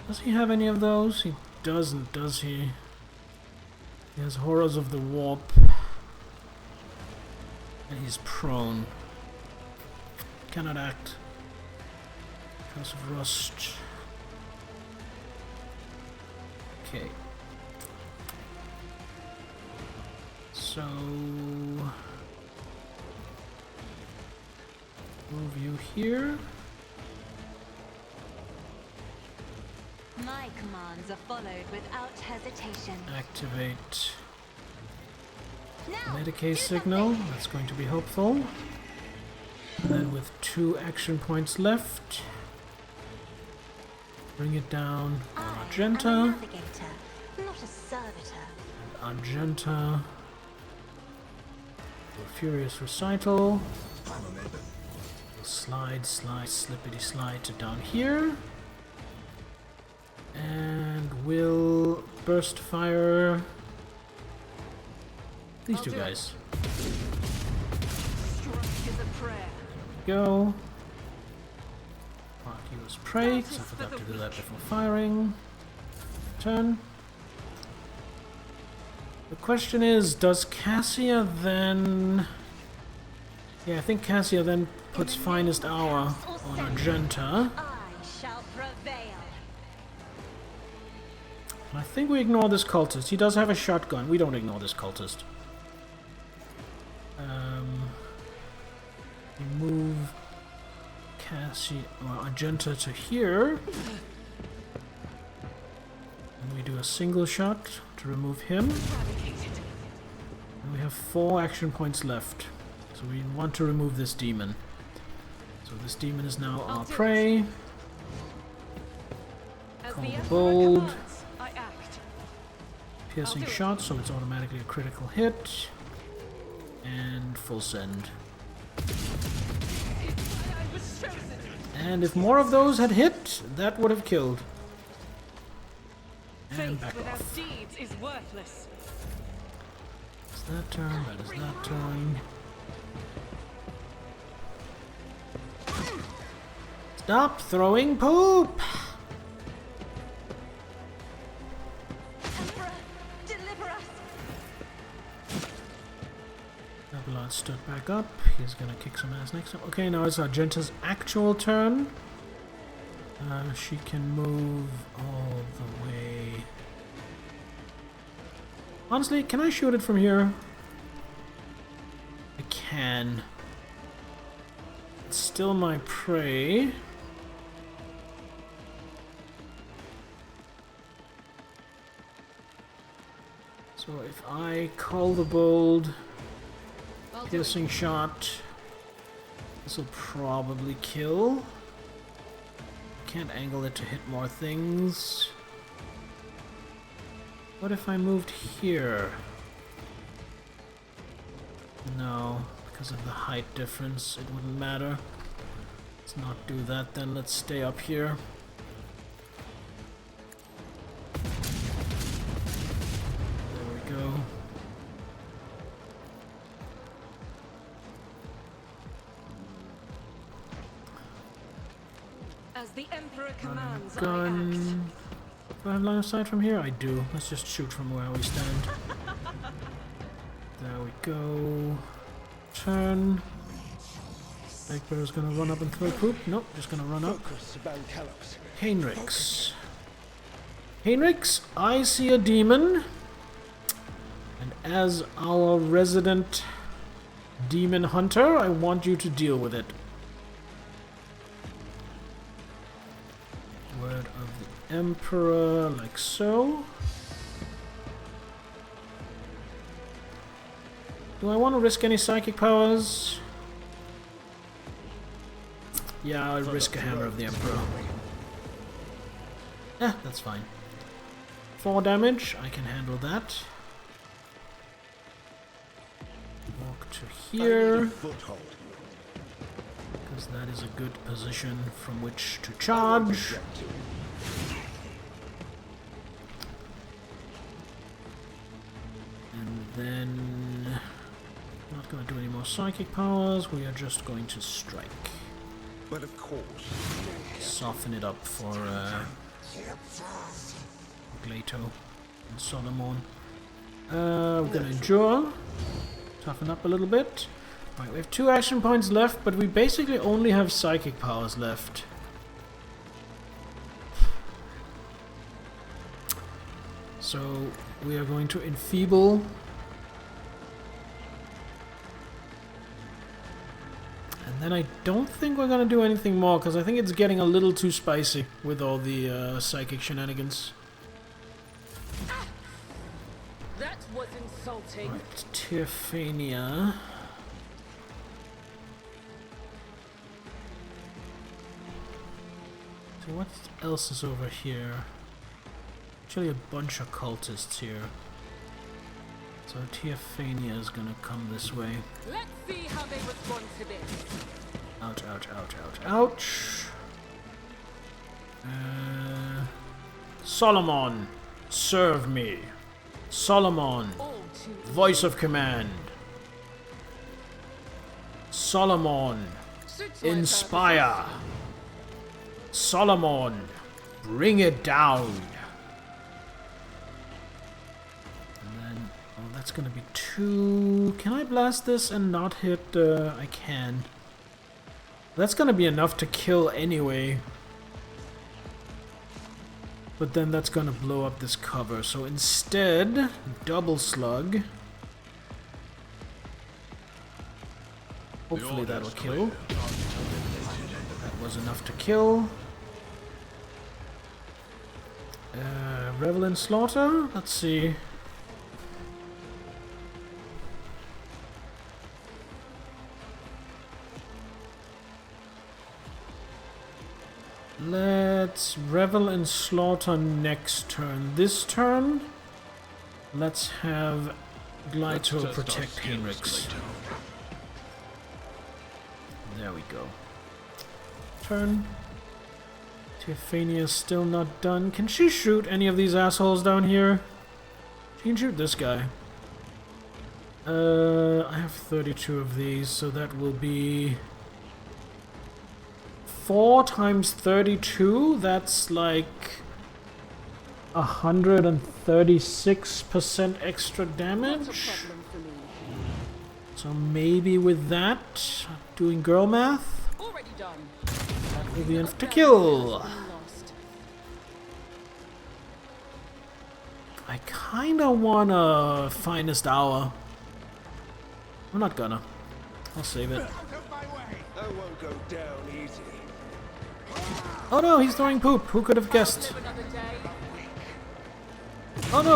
Does he have any of those? He doesn't, does he? He has Horrors of the Warp. And he's prone. Cannot act. House of Rust. Okay. So move you here. My commands are followed without hesitation. Activate Medicaid signal, that's going to be helpful. And then with 2 action points left, bring it down on I'm a Argenta. navigator, not a servitor. Argenta. Do a Furious Recital. Slide, slippity slide to down here. And we'll burst fire these two guys. Strike is a prayer. Go. Mark you as prey, because I forgot to do that before firing. Turn. The question is, does Cassia then... Yeah, I think Cassia then puts Finest Hour on Argenta. I shall prevail. I think we ignore this cultist. He does have a shotgun. We don't ignore this cultist. We move Cassie or Argenta to here. And we do a single shot to remove him. And we have 4 action points left. So we want to remove this demon. So this demon is now our prey. As Call the the Emperor bold. commands, I act. Piercing shot, so it's automatically a critical hit. And full send. I was chosen. And if more of those had hit, that would have killed. And Faith back without off. deeds is worthless. That's that turn, that is that turn. Stop throwing poop! Emperor, deliver us. Abelard stood back up. He's gonna kick some ass next time. Okay, now it's Argenta's actual turn. She can move all the way. Honestly, can I shoot it from here? I can. It's still my prey. So if I call the bold, piercing shot, this will probably kill. Can't angle it to hit more things. What if I moved here? No, because of the height difference, it wouldn't matter. Let's not do that then, let's stay up here. There we go. As the Emperor commands, I act. Gun. Do I have line of sight from here? I do. Let's just shoot from where we stand. There we go. Turn. Big Bear's gonna run up and throw poop. Nope, just gonna run up. Heinrichs. Heinrichs, I see a demon. And as our resident demon hunter, I want you to deal with it. Word of the Emperor, like so. Do I want to risk any psychic powers? Yeah, I'll risk a Hammer of the Emperor. Eh, that's fine. 4 damage, I can handle that. Walk to here. Because that is a good position from which to charge. And then... not going to do any more psychic powers, we are just going to strike. But of course. Soften it up for Glato and Solomon. We're going to endure. Toughen up a little bit. Right, we have 2 action points left, but we basically only have psychic powers left. So we are going to enfeeble. And then I don't think we're going to do anything more, because I think it's getting a little too spicy with all the psychic shenanigans. That was insulting. Right, Tyrfania. So what else is over here? Actually a bunch of cultists here. So Tyrfania is gonna come this way. Let's see how they respond to this. Ouch, ouch, ouch, ouch, ouch. Solomon, serve me. Solomon, All too voice of command. Solomon, suits my inspire. Solomon, bring it down. And then, oh, that's gonna be 2. Can I blast this and not hit? I can. That's gonna be enough to kill anyway. But then that's gonna blow up this cover. So instead, double slug. Hopefully that'll kill. That was enough to kill. Revel in Slaughter? Let's see. Let's Revel in Slaughter next turn. This turn, let's have Glyto protect Henrix. There we go. Turn. Tyrfania still not done. Can she shoot any of these assholes down here? She can shoot this guy. I have 32 of these, so that will be 4 times 32. That's like 136% extra damage. So maybe with that, doing girl math, already done. that will be enough to kill. I kinda wanna Finest Hour. I'm not gonna. I'll save it. I won't go down easy. Oh no, he's throwing poop. Who could have guessed? Another day. Oh no,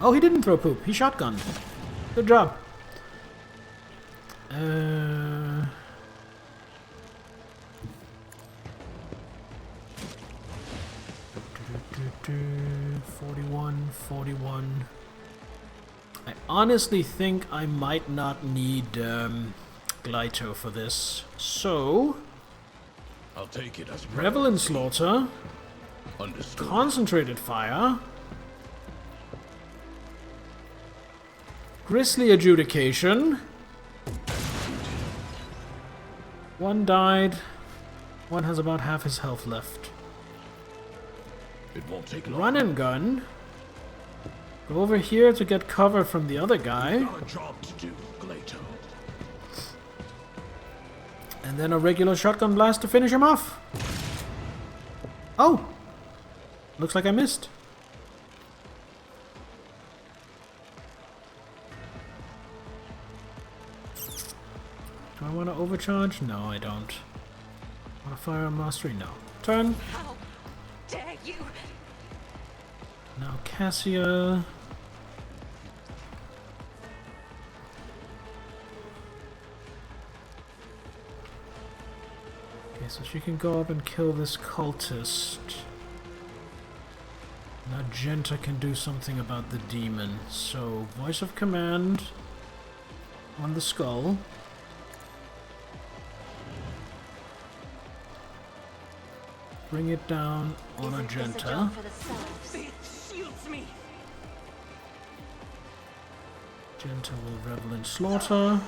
oh, he didn't throw poop. He shotgunned. Good job. 41. I honestly think I might not need Glyto for this. So, I'll take it as Revel in Slaughter, understood. Concentrated Fire, Grisly Adjudication. 1 died. 1 has about half his health left. It won't take long. Run and gun. Go over here to get cover from the other guy. Got a job to do, Glato. And then a regular shotgun blast to finish him off. Oh! Looks like I missed. Do I want to overcharge? No, I don't. Want to fire on mastery? No. Turn. How dare you? Now Cassia. Okay, so she can go up and kill this cultist. Now Genta can do something about the demon. So, voice of command on the skull. Bring it down on Isn't this a Agenta. job for the serfs? It shields me. Agenta will revel in slaughter.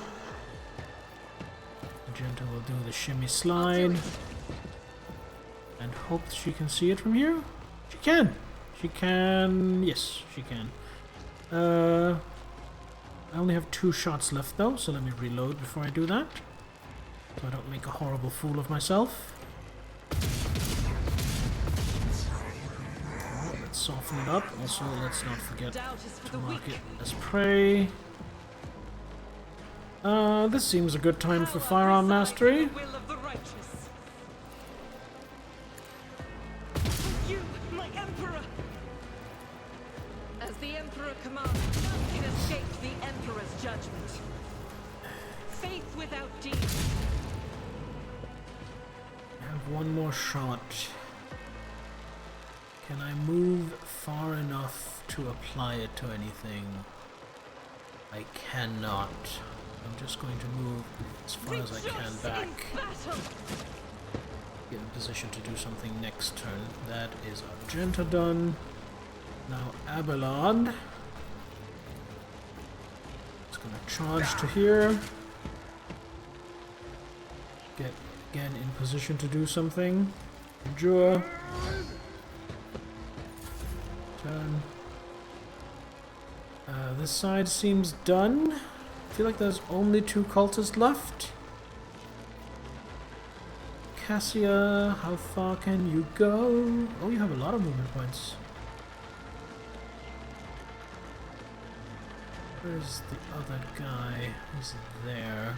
Agenta will do the shimmy slide. And hope she can see it from here. She can! She can... Yes, she can. I only have 2 shots left though, so let me reload before I do that. So I don't make a horrible fool of myself. Let's soften it up. Also, let's not forget Doubt is for to the mark weak. it as prey. This seems a good time for firearm mastery. The will of the righteous. You, my emperor. As the emperor commands, none can escape have one more shot. Can I move far enough to apply it to anything? I cannot. I'm just going to move as far as I can back. Get in position to do something next turn. That is Argenta done. Now Abelard. It's gonna charge to here. Get again in position to do something. Endure. Turn. This side seems done. I feel like there's only 2 cultists left. Cassia, how far can you go? Oh, you have a lot of movement points. Where's the other guy? He's there.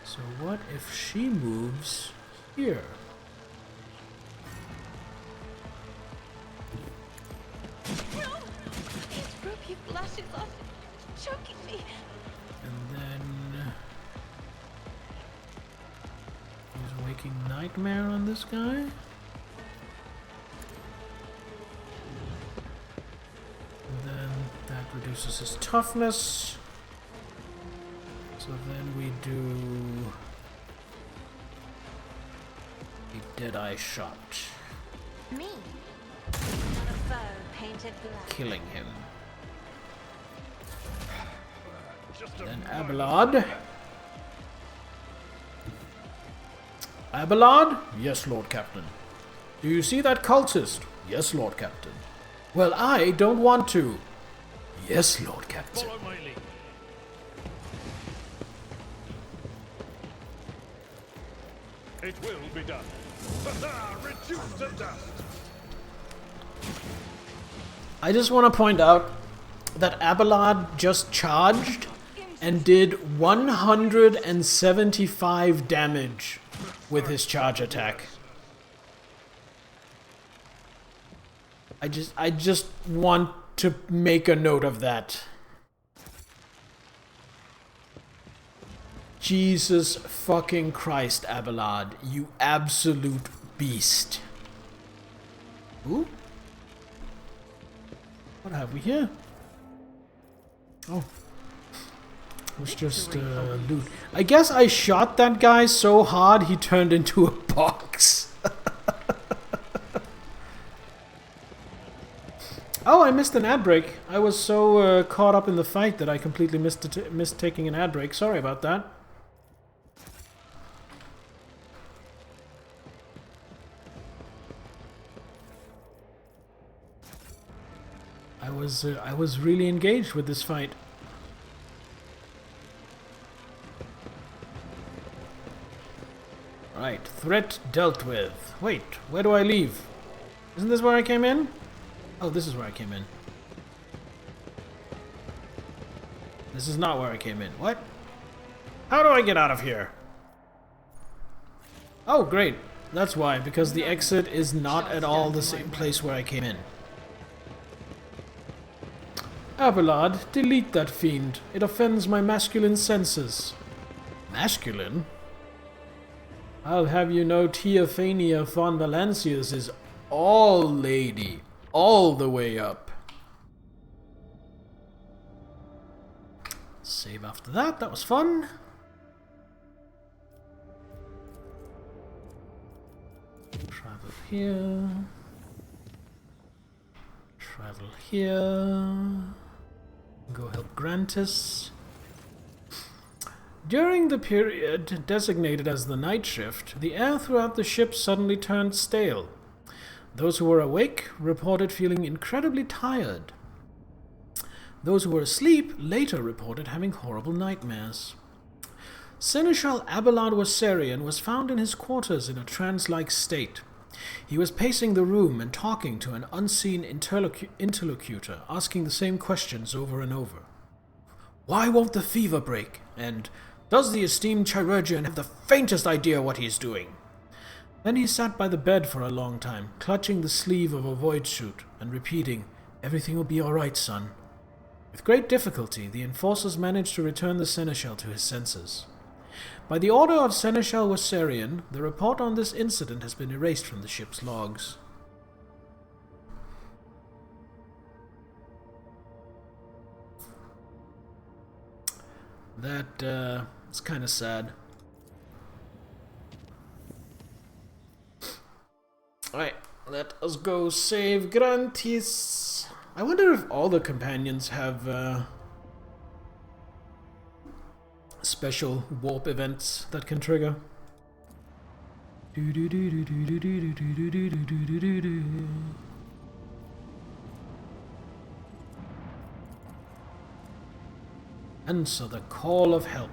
So what if she moves here? No! His ruby flashes off, choking me. And then he's waking nightmare on this guy. And then that reduces his toughness. So then we do a Deadeye shot, Me? Not a foe painted black. killing him. Then Abelard. Abelard? Yes, Lord Captain. Do you see that cultist? Yes, Lord Captain. Well, I don't want to. Yes, Lord Captain. Follow my lead. It will be done. Reduced to dust. I just want to point out that Abelard just charged and did 175 damage with his charge attack. I just want to make a note of that. Jesus fucking Christ, Abelard, you absolute beast. Ooh. What have we here? Oh. It was just loot. I guess I shot that guy so hard he turned into a box. Oh, I missed an ad break. I was so caught up in the fight that I completely missed taking an ad break. Sorry about that. I was really engaged with this fight. Right, threat dealt with. Wait, where do I leave? Isn't this where I came in? Oh, this is where I came in. This is not where I came in. What? How do I get out of here? Oh, great. That's why, because the exit is not at all the same place where I came in. Abelard, delete that fiend. It offends my masculine senses. Masculine? I'll have you know Teophania von Valancius is all lady, all the way up. Save after that, that was fun. Travel here. Travel here. Go help Grantis. During the period designated as the night shift, the air throughout the ship suddenly turned stale. Those who were awake reported feeling incredibly tired. Those who were asleep later reported having horrible nightmares. Seneschal Abelard Wasserian was found in his quarters in a trance-like state. He was pacing the room and talking to an unseen interlocutor, asking the same questions over and over. Why won't the fever break? And does the esteemed chirurgeon have the faintest idea what he is doing? Then he sat by the bed for a long time, clutching the sleeve of a void suit and repeating, "Everything will be all right, son." With great difficulty, the enforcers managed to return the seneschal to his senses. By the order of Seneschal Wassarian, the report on this incident has been erased from the ship's logs. That is kind of sad. Alright, let us go save Grantis. I wonder if all the companions have special warp events that can trigger. Answer the call of help.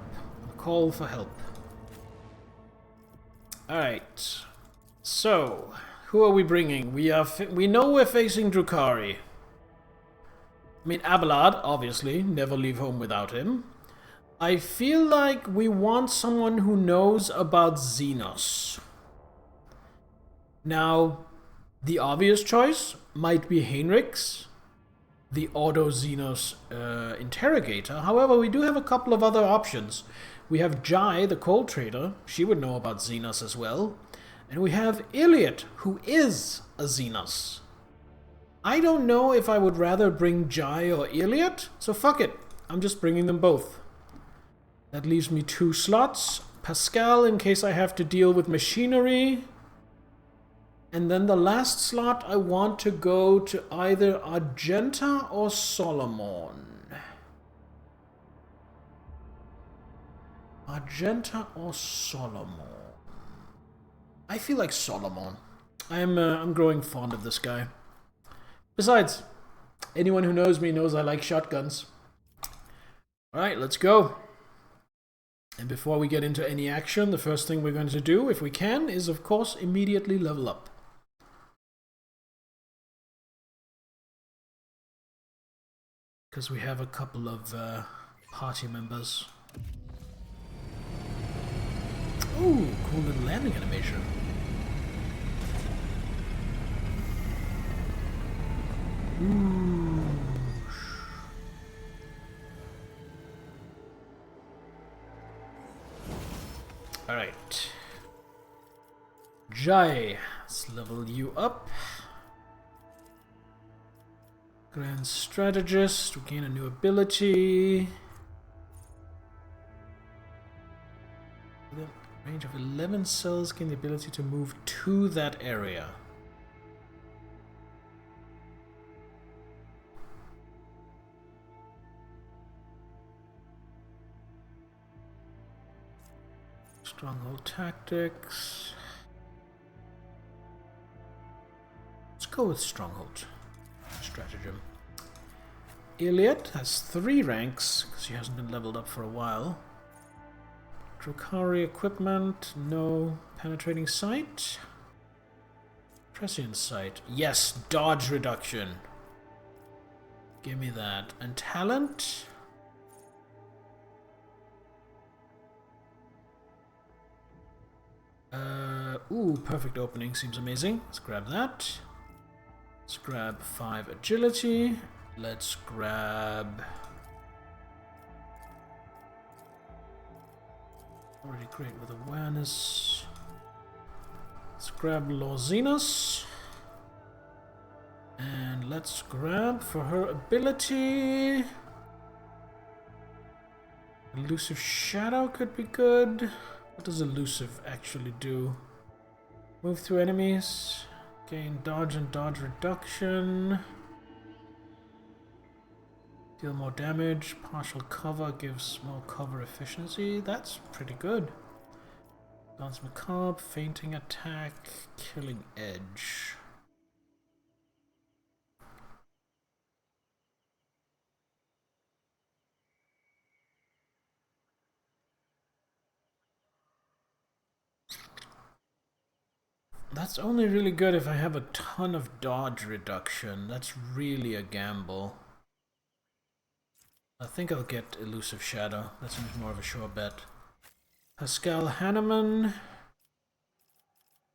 The call for help. Alright. So, who are we bringing? We know we're facing Drukhari. I mean, Abelard, obviously. Never leave home without him. I feel like we want someone who knows about Xenos. Now, the obvious choice might be Heinrichs, the Auto-Xenos interrogator. However, we do have a couple of other options. We have Jai, the coal trader. She would know about Xenos as well. And we have Iliot, who is a Xenos. I don't know if I would rather bring Jai or Iliot, so fuck it. I'm just bringing them both. That leaves me 2 slots. Pascal, in case I have to deal with machinery. And then the last slot, I want to go to either Argenta or Solomon. Argenta or Solomon? I feel like Solomon. I'm growing fond of this guy. Besides, anyone who knows me knows I like shotguns. Alright, let's go. And before we get into any action, the first thing we're going to do, if we can, is of course immediately level up. Because we have a couple of party members. Ooh, cool little landing animation. Ooh. Alright. Jai, let's level you up. Grand Strategist, we gain a new ability. Range of 11 cells, gain the ability to move to that area. Stronghold tactics. Let's go with Stronghold stratagem. Iliot has 3 ranks because he hasn't been leveled up for a while. Drukhari equipment, no. Penetrating sight. Prescient sight. Yes, dodge reduction. Give me that. And talent. Ooh, perfect opening seems amazing. Let's grab that. Let's grab 5 agility. Let's grab... Already great with awareness. Let's grab Lorzinus. And let's grab for her ability... Elusive Shadow could be good. What does Elusive actually do? Move through enemies. Gain dodge and dodge reduction. Deal more damage. Partial cover gives more cover efficiency. That's pretty good. Dance Macabre. Fainting attack. Killing edge. That's only really good if I have a ton of dodge reduction. That's really a gamble. I think I'll get Elusive Shadow. That seems more of a sure bet. Pascal Hanneman.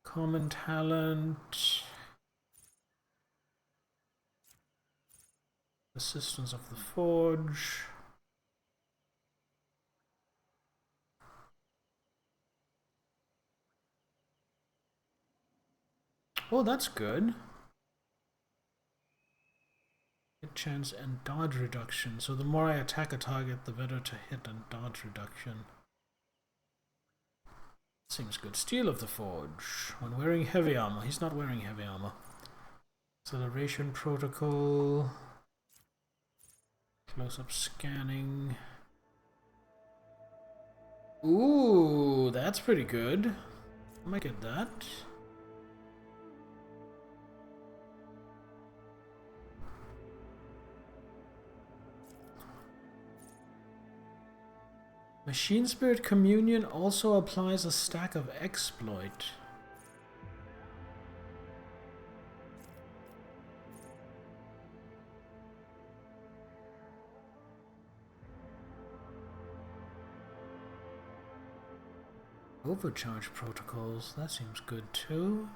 Common Talent. Assistance of the Forge. Oh, that's good. Hit chance and dodge reduction. So the more I attack a target, the better to hit and dodge reduction. Seems good. Steel of the Forge. When wearing heavy armor. He's not wearing heavy armor. Acceleration protocol. Close-up scanning. Ooh, that's pretty good. I might get that. Machine Spirit Communion also applies a stack of exploit. Overcharge protocols, that seems good too.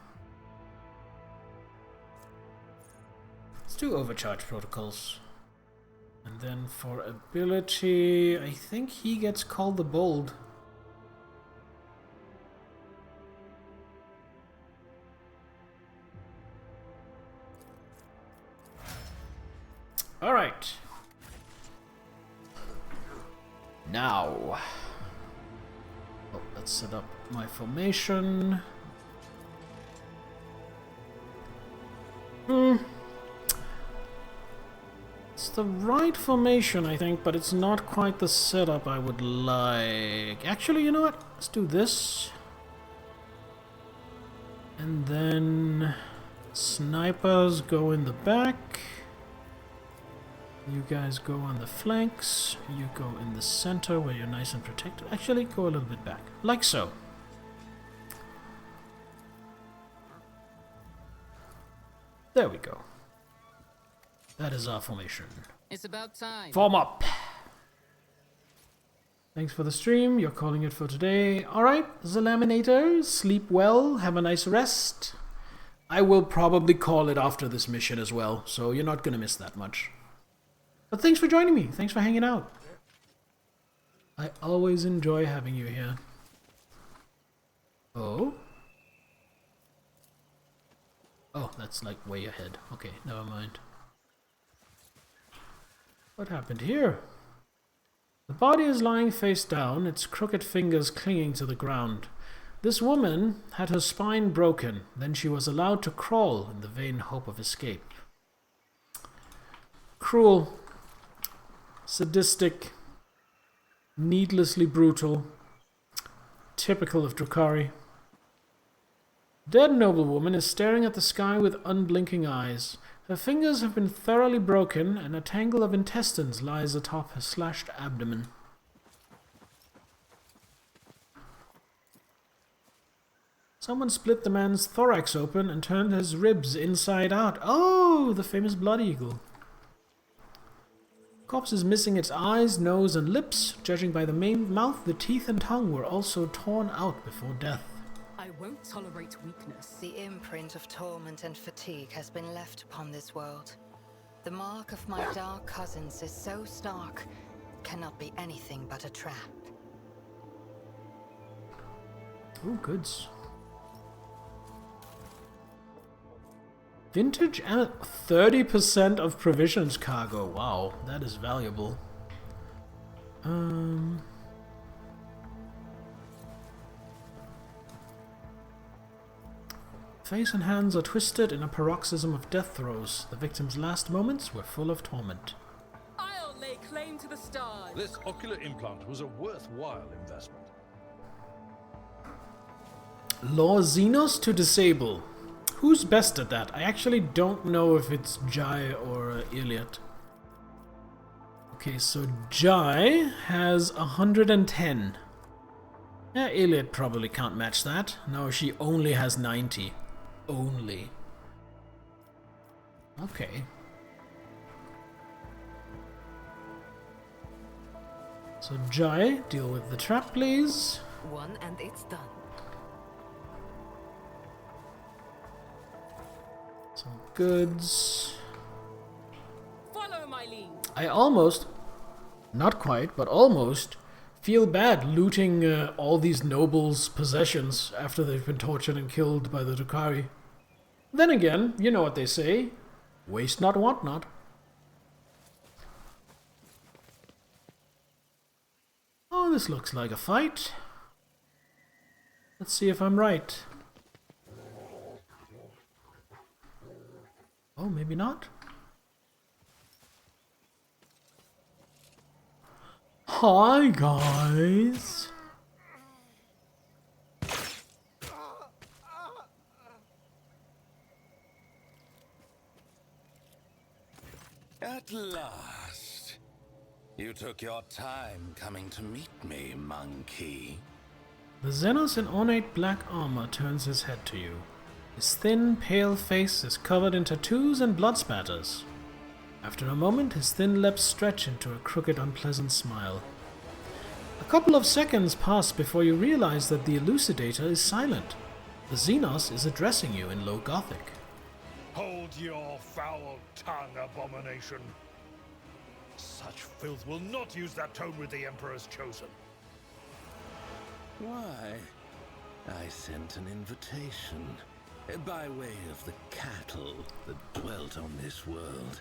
Let's do overcharge protocols. And then for ability, I think he gets called the Bold. Alright. Now. Oh, let's set up my formation. It's the right formation, I think, but it's not quite the setup I would like. Actually, you know what? Let's do this. And then snipers go in the back. You guys go on the flanks. You go in the center where you're nice and protected. Actually, go a little bit back. Like so. There we go. That is our formation. It's about time. Form up. Thanks for the stream. You're calling it for today. Alright, the Laminator. Sleep well. Have a nice rest. I will probably call it after this mission as well, so you're not going to miss that much. But thanks for joining me. Thanks for hanging out. I always enjoy having you here. Oh? Oh, that's like way ahead. Okay, never mind. What happened here? The body is lying face down, its crooked fingers clinging to the ground. This woman had her spine broken, then she was allowed to crawl in the vain hope of escape. Cruel, sadistic, needlessly brutal, typical of Drukhari. Dead noblewoman is staring at the sky with unblinking eyes. Her fingers have been thoroughly broken, and a tangle of intestines lies atop her slashed abdomen. Someone split the man's thorax open and turned his ribs inside out. Oh, the famous Blood Eagle. Corpse is missing its eyes, nose, and lips. Judging by the main mouth, the teeth and tongue were also torn out before death. I won't tolerate weakness. The imprint of torment and fatigue has been left upon this world. The mark of my dark cousins is so stark, it cannot be anything but a trap. Oh, goods. Vintage and 30% of provisions cargo. Wow, that is valuable. Face and hands are twisted in a paroxysm of death throes. The victim's last moments were full of torment. I'll lay claim to the stars. This ocular implant was a worthwhile investment. Law Xenos to disable. Who's best at that? I actually don't know if it's Jai or Iliad. Okay, so Jai has 110. Yeah, Iliad probably can't match that. No, she only has 90. Only. Okay. So Jai, deal with the trap, please. One and it's done. Some goods. Follow my lead. I almost, not quite, but almost, feel bad looting all these nobles' possessions after they've been tortured and killed by the Drukhari. Then again, you know what they say. Waste not, want not. Oh, this looks like a fight. Let's see if I'm right. Oh, maybe not. Hi, guys. At last. You took your time coming to meet me, monkey. The Xenos in ornate black armor turns his head to you. His thin, pale face is covered in tattoos and blood spatters. After a moment, his thin lips stretch into a crooked, unpleasant smile. A couple of seconds pass before you realize that the Elucidator is silent. The Xenos is addressing you in low Gothic. Hold your foul tongue, abomination. Such filth will not use that tone with the Emperor's chosen. Why? I sent an invitation by way of the cattle that dwelt on this world.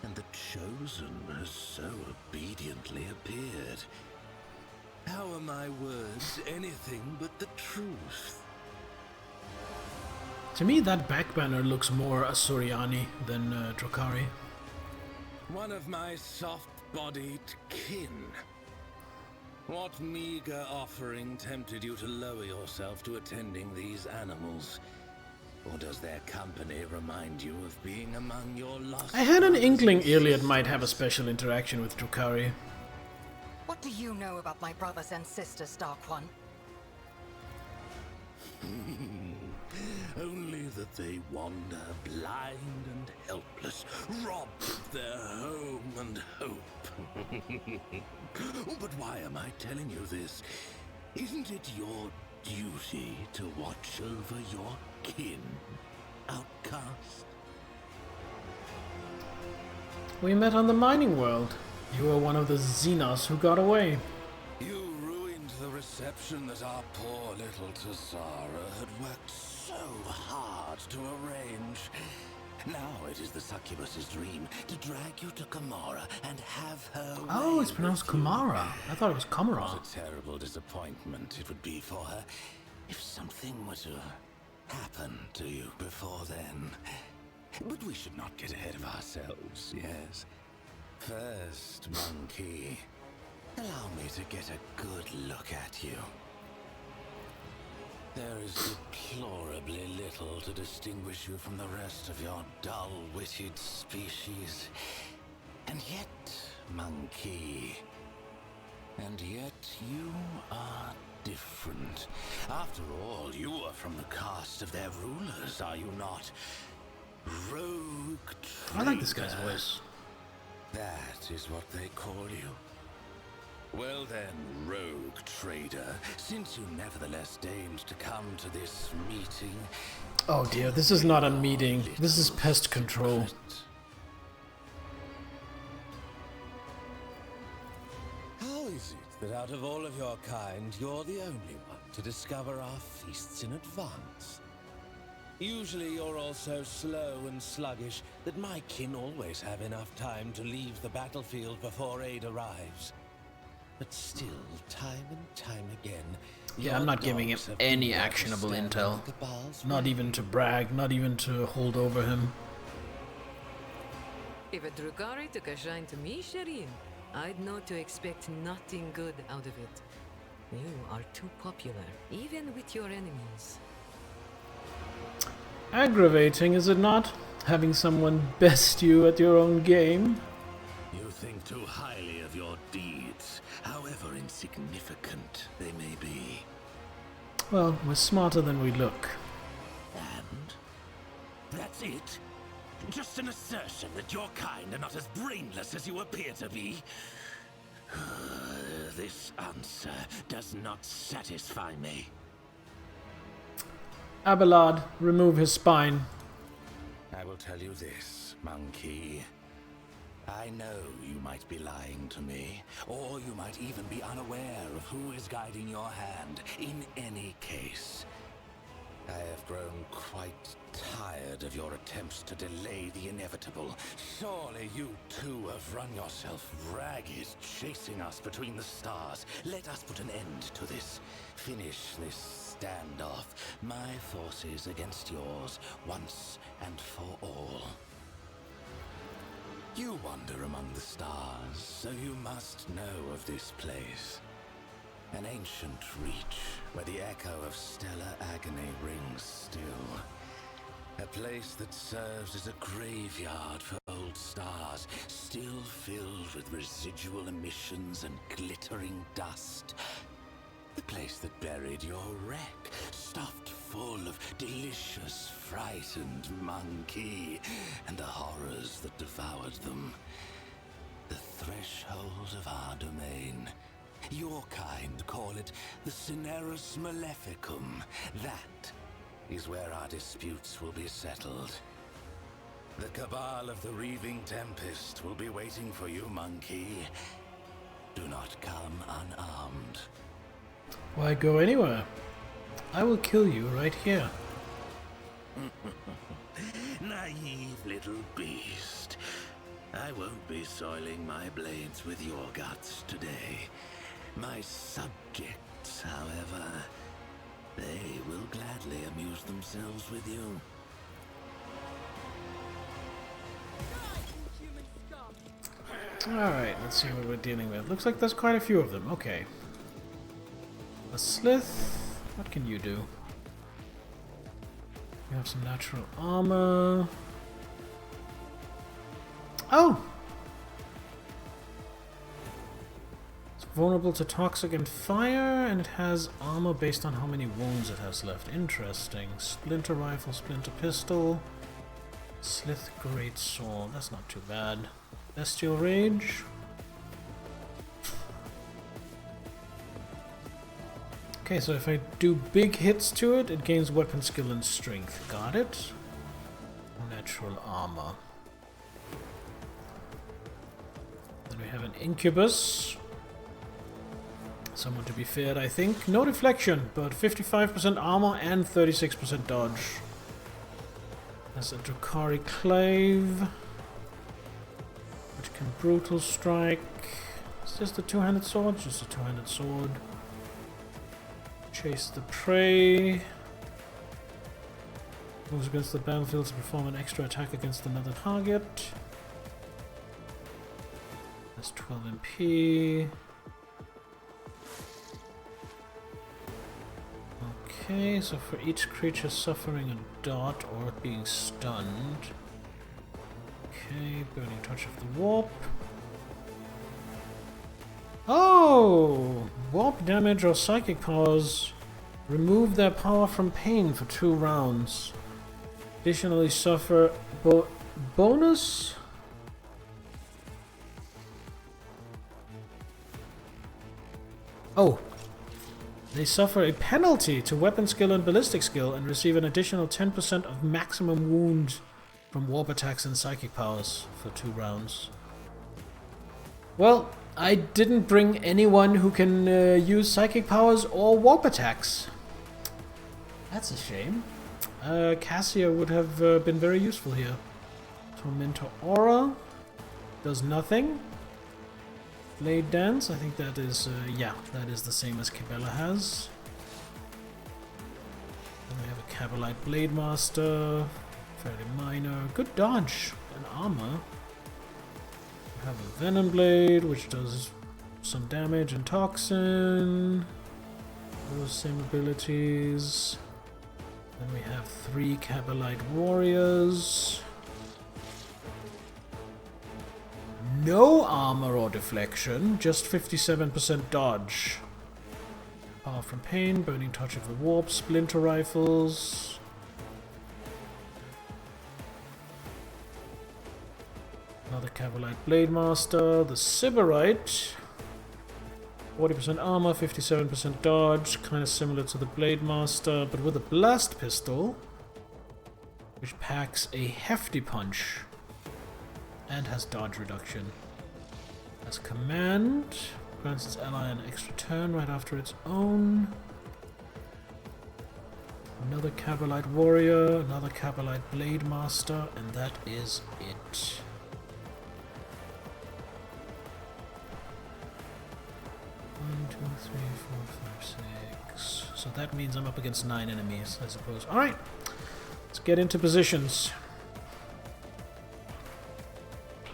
And the chosen has so obediently appeared. How are my words anything but the truth? To me, that back banner looks more Asuriani than Drukari. One of my soft-bodied kin. What meager offering tempted you to lower yourself to attending these animals? Or does their company remind you of being among your lost... I had an inkling Iliad might have a special interaction with Drukari. What do you know about my brothers and sisters, Dark One? Only that they wander blind and helpless, robbed of their home and hope. But why am I telling you this? Isn't it your duty to watch over your kin, outcast? We met on the mining world. You were one of the Xenos who got away. You ruined the reception that our poor little Tassara had worked so hard to arrange. Now it is the succubus's dream to drag you to Kamara and have her. Oh, it's pronounced Kamara. I thought it was Kamara. What a terrible disappointment it would be for her if something were to happen to you before then. But we should not get ahead of ourselves, yes? First, monkey, allow me to get a good look at you. There is deplorably little to distinguish you from the rest of your dull-witted species. And yet, monkey, and yet you are different. After all, you are from the caste of their rulers, are you not? Rogue traitor. I like this guy's voice. That is what they call you. Well then, rogue trader, since you nevertheless deigned to come to this meeting... Oh dear, this is not a meeting. This is pest control. How is it that out of all of your kind, you're the only one to discover our feasts in advance? Usually you're all so slow and sluggish that my kin always have enough time to leave the battlefield before aid arrives. But still, time and time again... Yeah, I'm not giving him any actionable intel. Not even to brag, not even to hold over him. If a Drukari took a shine to me, Shireen, I'd know to expect nothing good out of it. You are too popular, even with your enemies. Aggravating, is it not? Having someone best you at your own game? You think too highly of your deeds, however insignificant they may be. Well, we're smarter than we look. And? That's it? Just an assertion that your kind are not as brainless as you appear to be? This answer does not satisfy me. Abelard, remove his spine. I will tell you this, monkey. I know you might be lying to me, or you might even be unaware of who is guiding your hand. In any case, I have grown quite tired of your attempts to delay the inevitable. Surely you too have run yourself ragged, chasing us between the stars. Let us put an end to this. Finish this standoff. My forces against yours, once and for all. You wander among the stars, so you must know of this place. An ancient reach, where the echo of stellar agony rings still. A place that serves as a graveyard for old stars, still filled with residual emissions and glittering dust. The place that buried your wreck, stuffed full of delicious, frightened monkey, and the horrors that devoured them. The threshold of our domain. Your kind call it the Cinerus Maleficum. That is where our disputes will be settled. The cabal of the Reaving Tempest will be waiting for you, monkey. Do not come unarmed. Why go anywhere? I will kill you right here. Naive little beast. I won't be soiling my blades with your guts today. My subjects, however, they will gladly amuse themselves with you. Alright, let's see what we're dealing with. Looks like there's quite a few of them. Okay. A Slith. What can you do? You have some natural armor. Oh! It's vulnerable to toxic and fire, and it has armor based on how many wounds it has left. Interesting. Splinter rifle, splinter pistol. Slith great sword. That's not too bad. Bestial rage. Okay, so if I do big hits to it, it gains weapon skill and strength. Got it. Natural armor. Then we have an incubus. Someone to be feared, I think. No deflection, but 55% armor and 36% dodge. There's a Drakari Clave, which can brutal strike. Is this the two-handed sword? Just a two-handed sword. Chase the prey. Moves against the battlefield to perform an extra attack against another target. That's 12 MP. Okay, so for each creature suffering a dot or being stunned. Okay, Burning Touch of the Warp. Oh! Warp damage or psychic powers remove their power from pain for 2 rounds. Additionally suffer bonus? Oh! They suffer a penalty to weapon skill and ballistic skill and receive an additional 10% of maximum wounds from warp attacks and psychic powers for 2 rounds. Well, I didn't bring anyone who can use psychic powers or warp attacks. That's a shame. Cassia would have been very useful here. Tormentor Aura does nothing. Blade Dance, I think that is, yeah, that is the same as Cabela has. Then we have a Cabalite Blade Master, fairly minor. Good dodge and armor. We have a Venom Blade, which does some damage and toxin. Those same abilities. Then we have 3 Cabalite Warriors. No armor or deflection, just 57% dodge. Power from Pain, Burning Touch of the Warp, Splinter Rifles. Another Cavalite Blade Master, the Sybarite. 40% armor, 57% dodge, kind of similar to the Blade Master, but with a Blast Pistol, which packs a hefty punch. And has dodge reduction. As command, grants its ally an extra turn right after its own. Another Cabalite Warrior, another Cabalite Blade Master, and that is it. One, two, three, four, five, six. So that means I'm up against 9 enemies, I suppose. Alright, let's get into positions.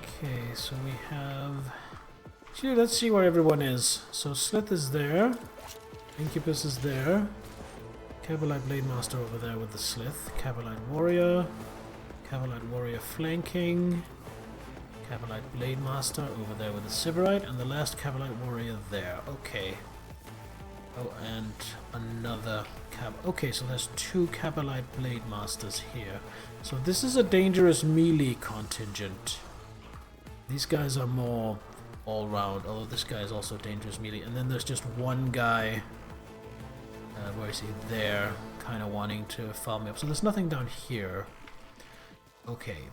Okay, so we have... Actually, let's see where everyone is. So Slith is there. Incubus is there. Cabalite Blade Master over there with the Slith. Cabalite Warrior. Cabalite Warrior flanking. Cabalite Blade Master over there with the Sybarite. And the last Cabalite Warrior there. Okay. Oh, and another Okay, so there's 2 Cabalite Blade Masters here. So this is a dangerous melee contingent. These guys are more all-round, although this guy is also dangerous melee. And then there's just one guy... where is he? There, kind of wanting to foul me up. So there's nothing down here. Okay.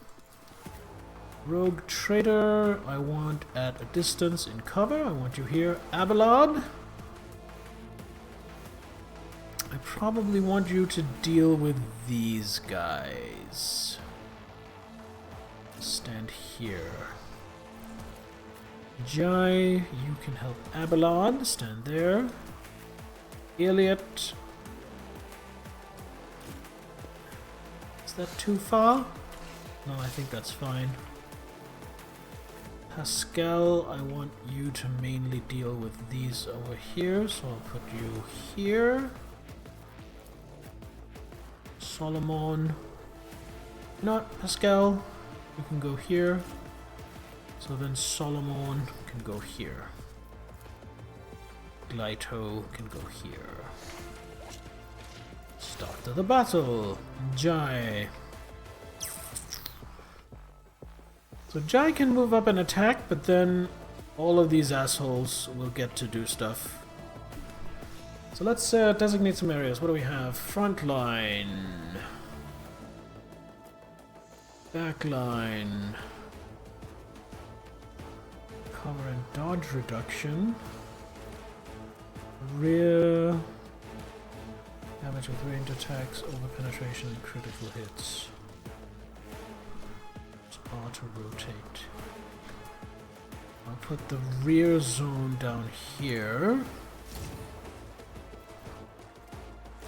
Rogue Trader, I want at a distance in cover. I want you here. Abelard. I probably want you to deal with these guys. Stand here. Jai, you can help Abelard. Stand there. Elliot. Is that too far? No, I think that's fine. Pascal, I want you to mainly deal with these over here, so I'll put you here. Solomon. Not Pascal. You can go here. So then Solomon can go here. Glyto can go here. Start of the battle. Jai. So Jai can move up and attack, but then all of these assholes will get to do stuff. So let's designate some areas. What do we have? Front line. Back line. Cover and dodge reduction. Rear. Damage with ranged attacks, over penetration and critical hits. It's R to rotate. I'll put the rear zone down here.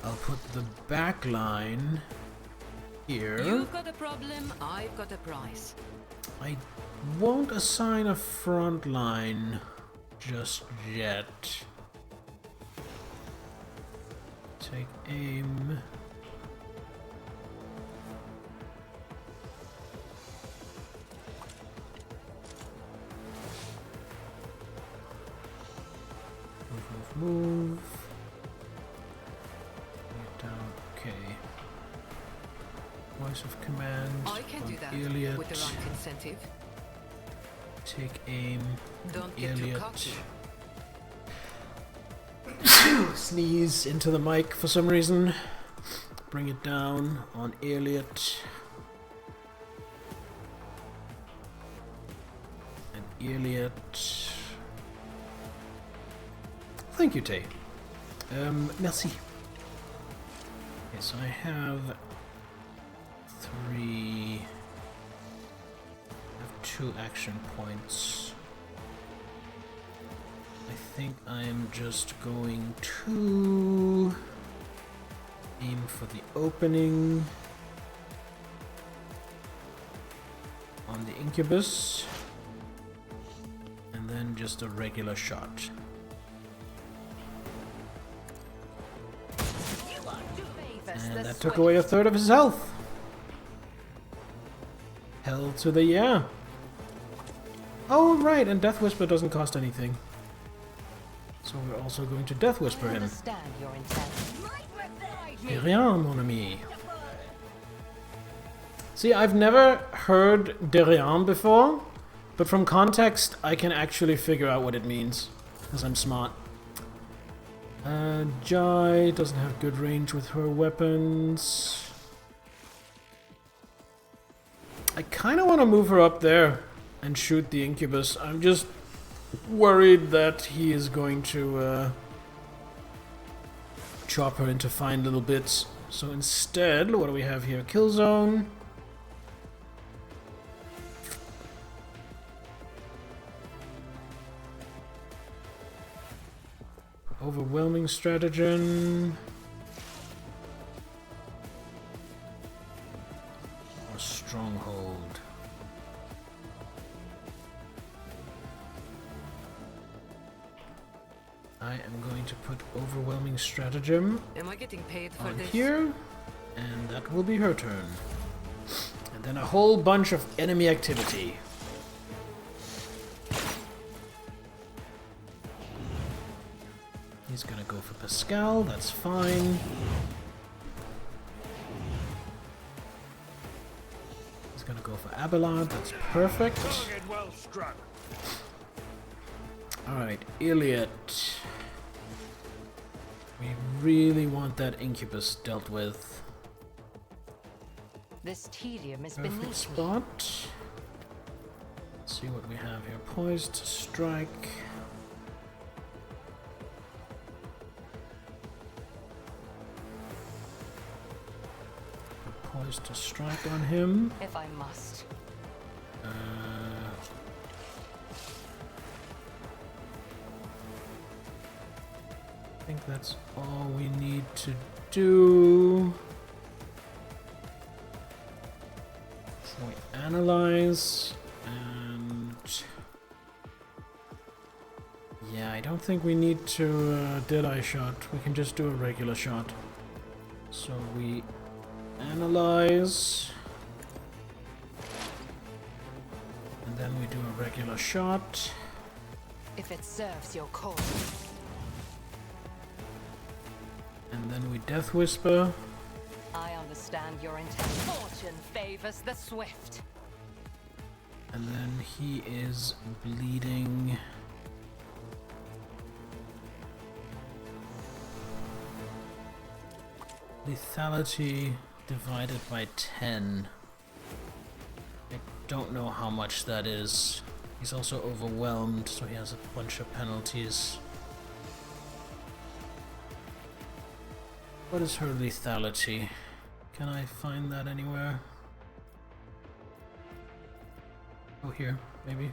I'll put the back line here. You've got a problem, I've got a price. I won't assign a front line just yet. Take aim. Move. Get down. Okay. Voice of command. I can do that Elliot. with the right incentive. Take aim. Don't get too cocky. Sneeze into the mic for some reason. Bring it down on Elliot. And Elliot. Thank you, Tay. Merci. Okay, so I have 2 action points. I think I'm just going to aim for the opening on the Incubus, and then just a regular shot. And that took away 1/3 of his health. Hell to the yeah. Oh, right, and Death Whisper doesn't cost anything. So we're also going to Death Whisper him. Rien, mon ami. See, I've never heard de rien before, but from context, I can actually figure out what it means, because I'm smart. Jai doesn't have good range with her weapons. I kind of want to move her up there and shoot the Incubus. I'm just worried that he is going to chop her into fine little bits. So instead, what do we have here? Kill zone. Overwhelming stratagem. Or stronghold. I am going to put overwhelming stratagem Am I getting paid for on this? here, and that will be her turn. And then a whole bunch of enemy activity. He's gonna go for Pascal, that's fine. He's gonna go for Abelard, that's perfect. Target well struck. Alright, Iliad. We really want that incubus dealt with. This tedium is Perfect beneath me. spot. Let's see what we have here. Poised to strike. Poised to strike on him. If I must. I think that's all we need to do. So we analyze, and yeah, I don't think we need to Deadeye shot. We can just do a regular shot. So we analyze, and then we do a regular shot. If it serves your cause. And then we Death Whisper. I understand your intent. Fortune favors the swift. And then he is bleeding. Lethality divided by 10. I don't know how much that is. He's also overwhelmed, so he has a bunch of penalties. What is her lethality? Can I find that anywhere? Oh, here, maybe.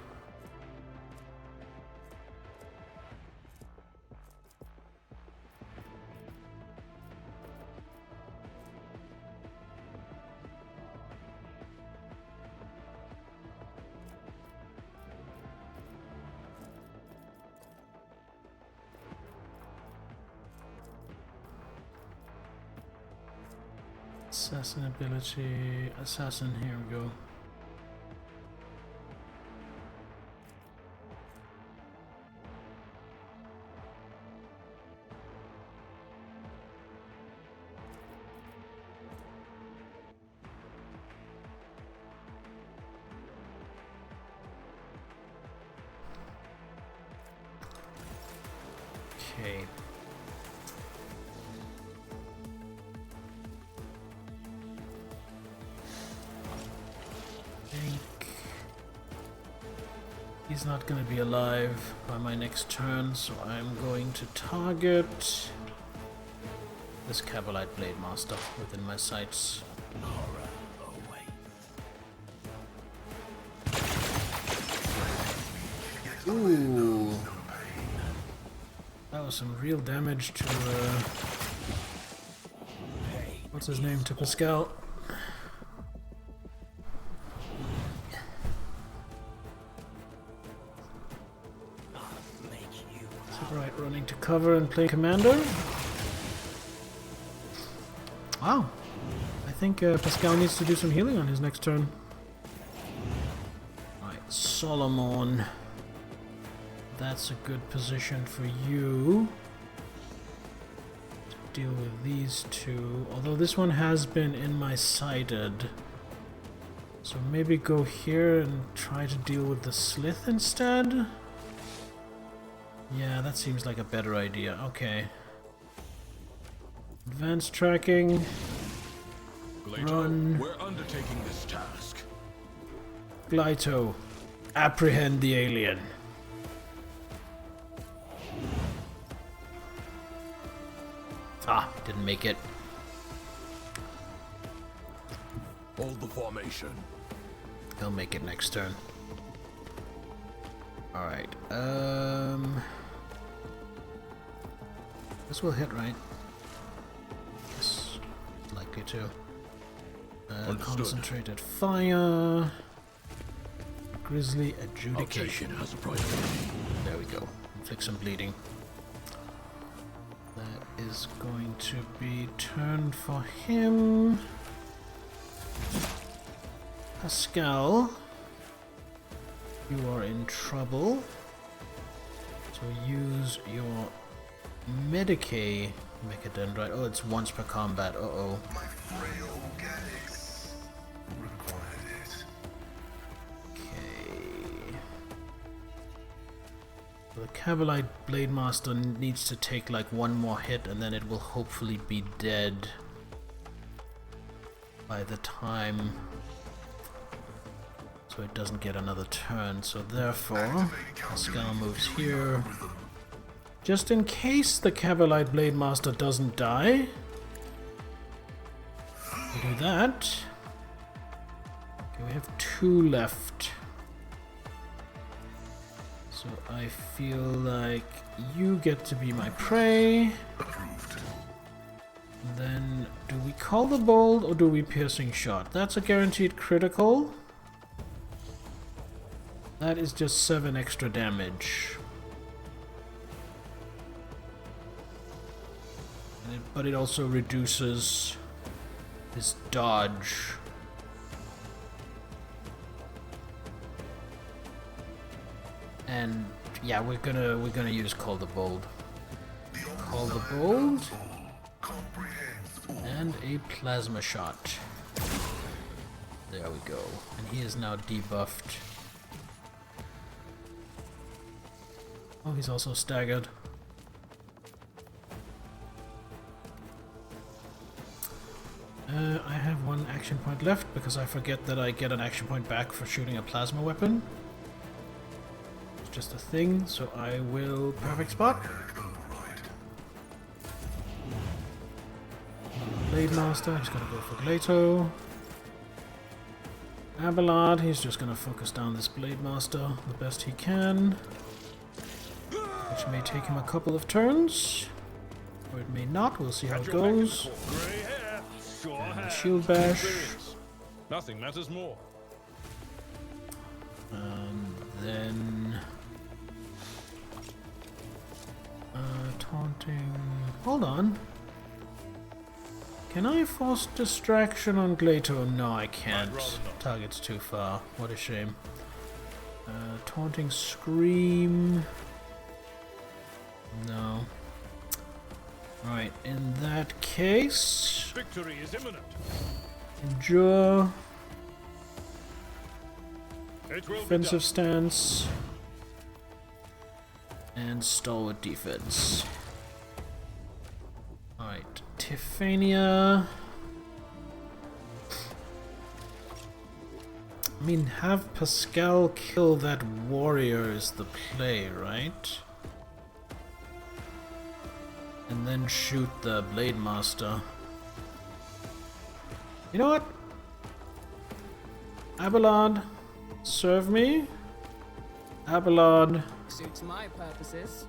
Assassin ability, assassin, here we go. Okay. He's not going to be alive by my next turn, so I'm going to target this Cabalite Blade Master within my sights. Ooh. That was some real damage to, what's his name, to Pascal. Right, running to cover and play commander. Wow. I think Pascal needs to do some healing on his next turn. Alright, Solomon. That's a good position for you to deal with these two. Although this one has been in my sighted. So maybe go here and try to deal with the Slith instead. Yeah, that seems like a better idea. Okay. Advanced tracking. Run. We're undertaking this task. Glyto. Apprehend the alien. Ah, didn't make it. Hold the formation. He'll make it next turn. Alright, this will hit, right? Yes, likely to. Concentrated fire. Grisly adjudication. Has a priority. There we go. Inflict some bleeding. That is going to be turn for him. Pascal, you are in trouble. So use your Medicae Mechadendrite. Oh, it's once per combat. Uh-oh. My frail organics required it. Okay. So the Cavalite Blade Master needs to take like one more hit and then it will hopefully be dead by the time, so it doesn't get another turn. So therefore, Pascal moves here. Just in case the Cavalite Blade Master doesn't die, we do that. Okay, we have 2 left. So I feel like you get to be my prey. Then, do we call the bold or do we piercing shot? That's a guaranteed critical. That is just 7 extra damage. But it also reduces his dodge. And yeah, we're gonna use Call the Bold. Call the Bold. And a plasma shot. There we go. And he is now debuffed. Oh, he's also staggered. I have 1 action point left because I forget that I get an action point back for shooting a plasma weapon. It's just a thing, so I will perfect spot. Blade Master, he's gonna go for Glato. Abelard, he's just gonna focus down this Blade Master the best he can. Which may take him a couple of turns. Or it may not, we'll see how it goes. And shield bash. Nothing matters more. And then taunting. Hold on. Can I force distraction on Glato? No, I can't. Target's too far. What a shame. Taunting scream. No. Right, in that case, Victory is imminent. endure, It will defensive stance, and stalwart defense. Alright, Tiffania. I mean, have Pascal kill that warrior is the play, right? And then shoot the Blade Master. You know what? Abelard, serve me. Abelard, Suits my purposes.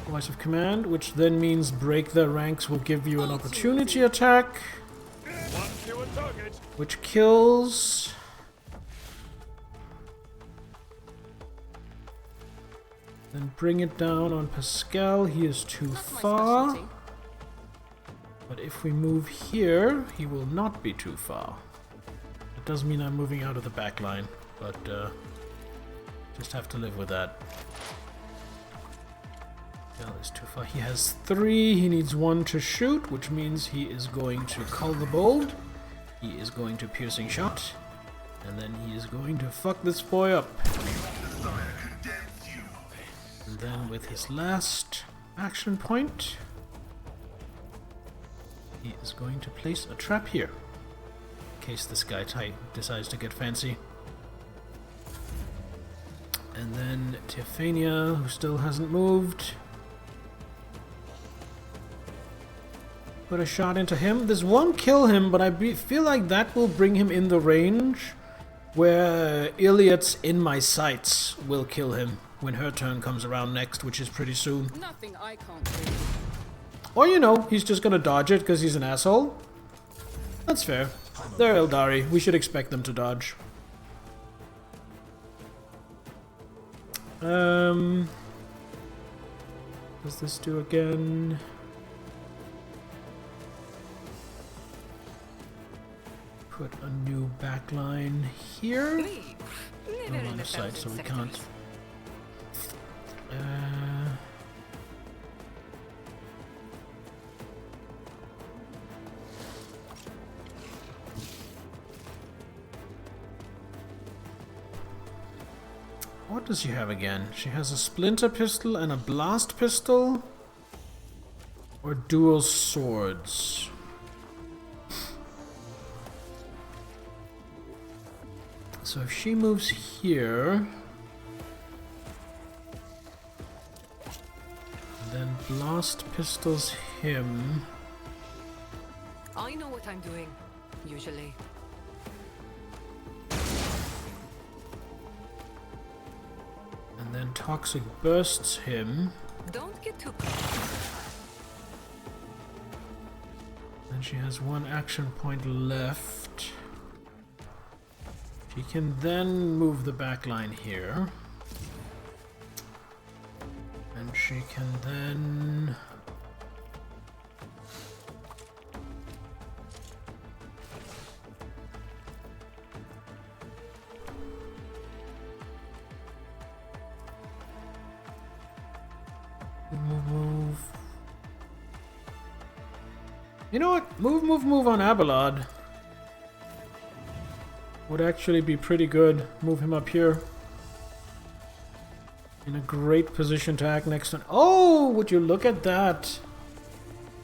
voice of command, which then means break their ranks will give you an opportunity attack, One fewer target. which kills. Then bring it down on Pascal. He is too That's my far. specialty. But if we move here, he will not be too far. It does mean I'm moving out of the back line, but just have to live with that. Pascal is too far. He has 3. He needs 1 to shoot, which means he is going to Cull the Bold. He is going to Piercing Shot. And then he is going to fuck this boy up. And then with his last action point, he is going to place a trap here. In case this guy decides to get fancy. And then Tiffania, who still hasn't moved. Put a shot into him. This won't kill him, but feel like that will bring him in the range where Iliad's in my sights will kill him when her turn comes around next, which is pretty soon. Nothing I can't do. Or, you know, he's just gonna dodge it because he's an asshole. That's fair. They're Eldari. We should expect them to dodge. Does this do again? Put a new backline here. No line of sight, so we can't. What does she have again? She has a splinter pistol and a blast pistol? Or dual swords? So if she moves here, then blast pistols him. I know what I'm doing, usually. And then toxic bursts him. Don't get too close. And she has one action point left. She can then move the back line here. And she can then... move. You know what? Move on Abelard. Would actually be pretty good. Move him up here. In a great position to act next on. Oh, would you look at that?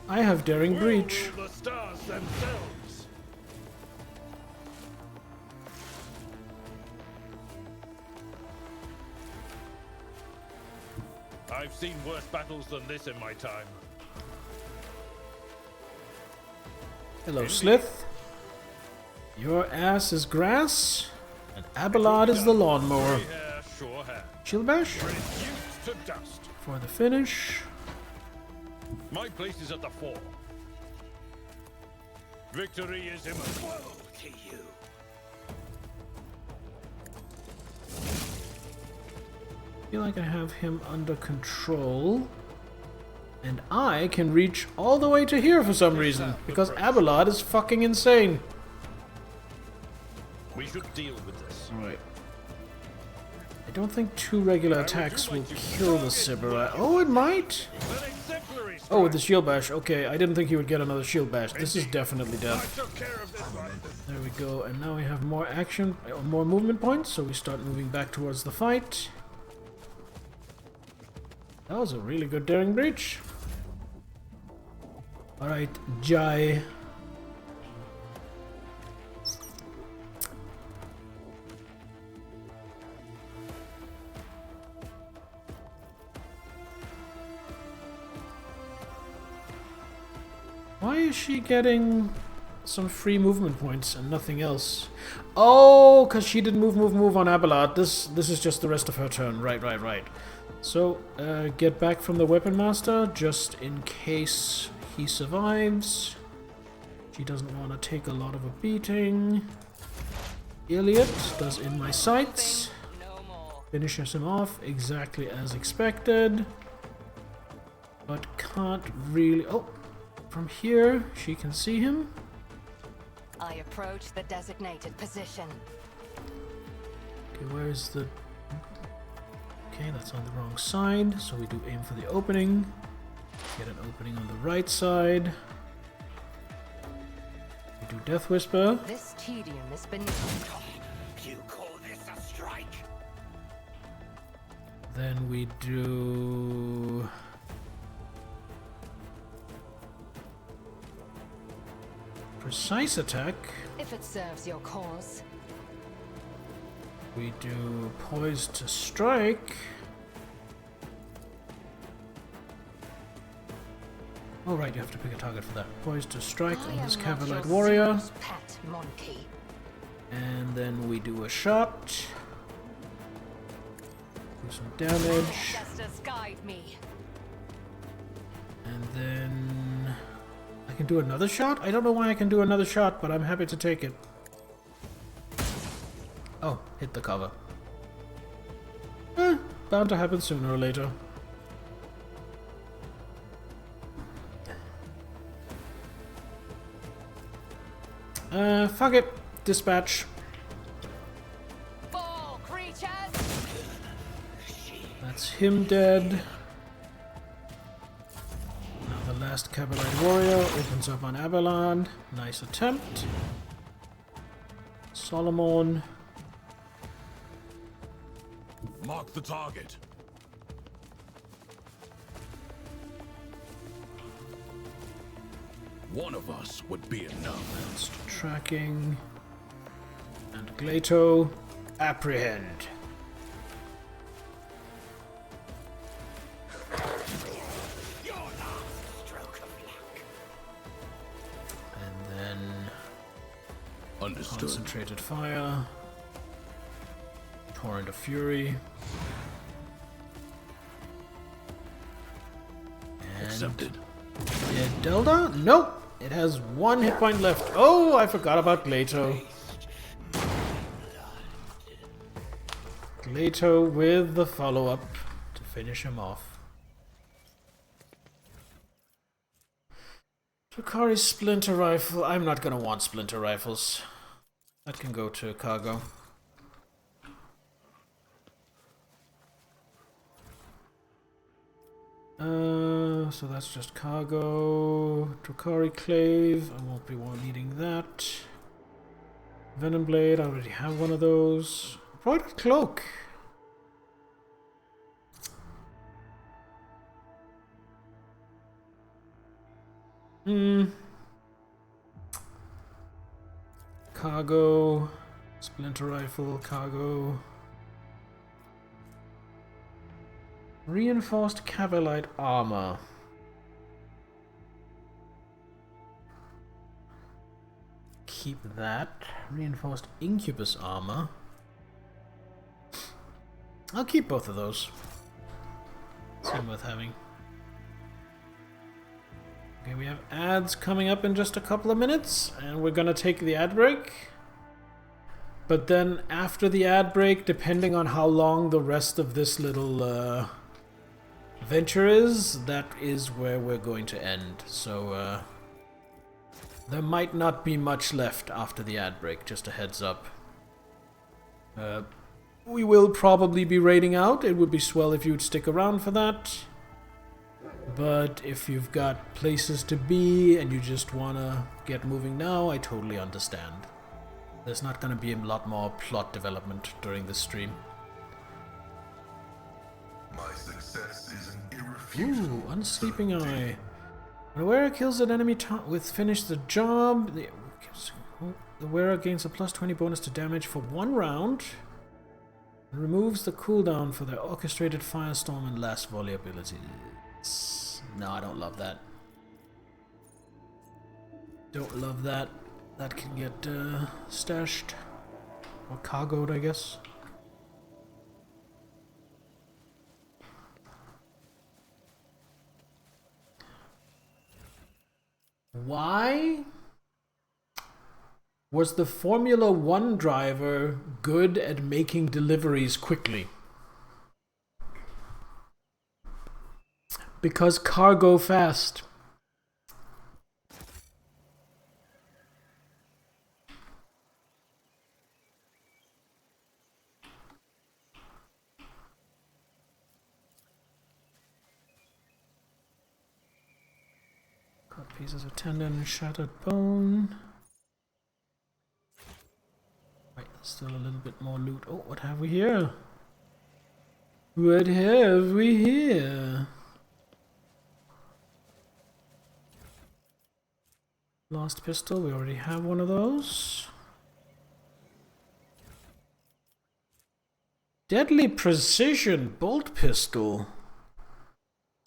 I have Daring Breach. The stars themselves. I've seen worse battles than this in my time. Hello, Slith. Your ass is grass, and Abelard is the lawnmower. Shield bash Reduced to dust. for the finish. My place is at the fore. Victory is imminent. Woe to you. I feel like I have him under control. And I can reach all the way to here for some reason. Because Abelard is fucking insane. We should deal with this. Alright. I don't think 2 regular attacks will kill the Sybarite. Oh, it might! Oh, with the shield bash. Okay, I didn't think he would get another shield bash. This is definitely death. There we go. And now we have more action, more movement points. So we start moving back towards the fight. That was a really good Daring Breach. Alright, Jai. Why is she getting some free movement points and nothing else? Oh, because she didn't move on Abelard. This is just the rest of her turn. Right. So, get back from the Weapon Master, just in case he survives. She doesn't want to take a lot of a beating. Iliad does In My Sights. Finishes him off exactly as expected. But can't really... Oh, from here she can see him. I approach the designated position. Okay, where's the... Okay, that's on the wrong side, so we do aim for the opening. Get an opening on the right side. We do Death Whisper. This tedium has been... You call this a strike? Then we do... Precise Attack. If it serves your cause. We do Poised to Strike. Oh right, you have to pick a target for that. Poised to strike I on this am not Cavalite your warrior. sister's pet monkey. And then we do a shot. Do some damage. Ancestors guide me. And then I can do another shot? I don't know why I can do another shot, but I'm happy to take it. Oh, hit the cover. Bound to happen sooner or later. Fuck it. Dispatch. Fall, creatures! That's him dead. Now the last Cavalite warrior opens up on Avalon. Nice attempt. Solomon. Mark the target. One of us would be enough. That's tracking. And Glato. Apprehend. And then Understood. concentrated fire. Torrent of Fury. And Accepted. Dead Delta? Nope! It has 1 hit point left. Oh, I forgot about Glato. Glato with the follow-up to finish him off. Drakari's Splinter Rifle. I'm not gonna want Splinter Rifles. That can go to cargo. So that's just cargo. Drakari Clave, I won't be needing that. Venom Blade, I already have one of those. Embroidered Cloak. Cargo. Splinter Rifle, cargo. Reinforced Cavalite Armor. Keep that. Reinforced Incubus Armor. I'll keep both of those. Seem worth having. Okay, we have ads coming up in just a couple of minutes, and we're gonna take the ad break. But then after the ad break, depending on how long the rest of this little venture is, that is where we're going to end. So there might not be much left after the ad break, just a heads up. We will probably be raiding out. It would be swell if you'd stick around for that. But if you've got places to be and you just want to get moving now, I totally understand. There's not going to be a lot more plot development during this stream. My success is an irrefutable. Ooh, Unsleeping Eye. When a wearer kills an enemy with finish the job, the wearer gains a plus 20 bonus to damage for 1 round. And removes the cooldown for their orchestrated firestorm and last volley abilities. No, I don't love that. Don't love that. That can get stashed. Or cargoed, I guess. Why was the Formula 1 driver good at making deliveries quickly? Because cargo fast. Cut pieces of tendon and shattered bone. Right, still a little bit more loot. Oh, what have we here? What have we here? Last pistol, we already have one of those. Deadly precision bolt pistol.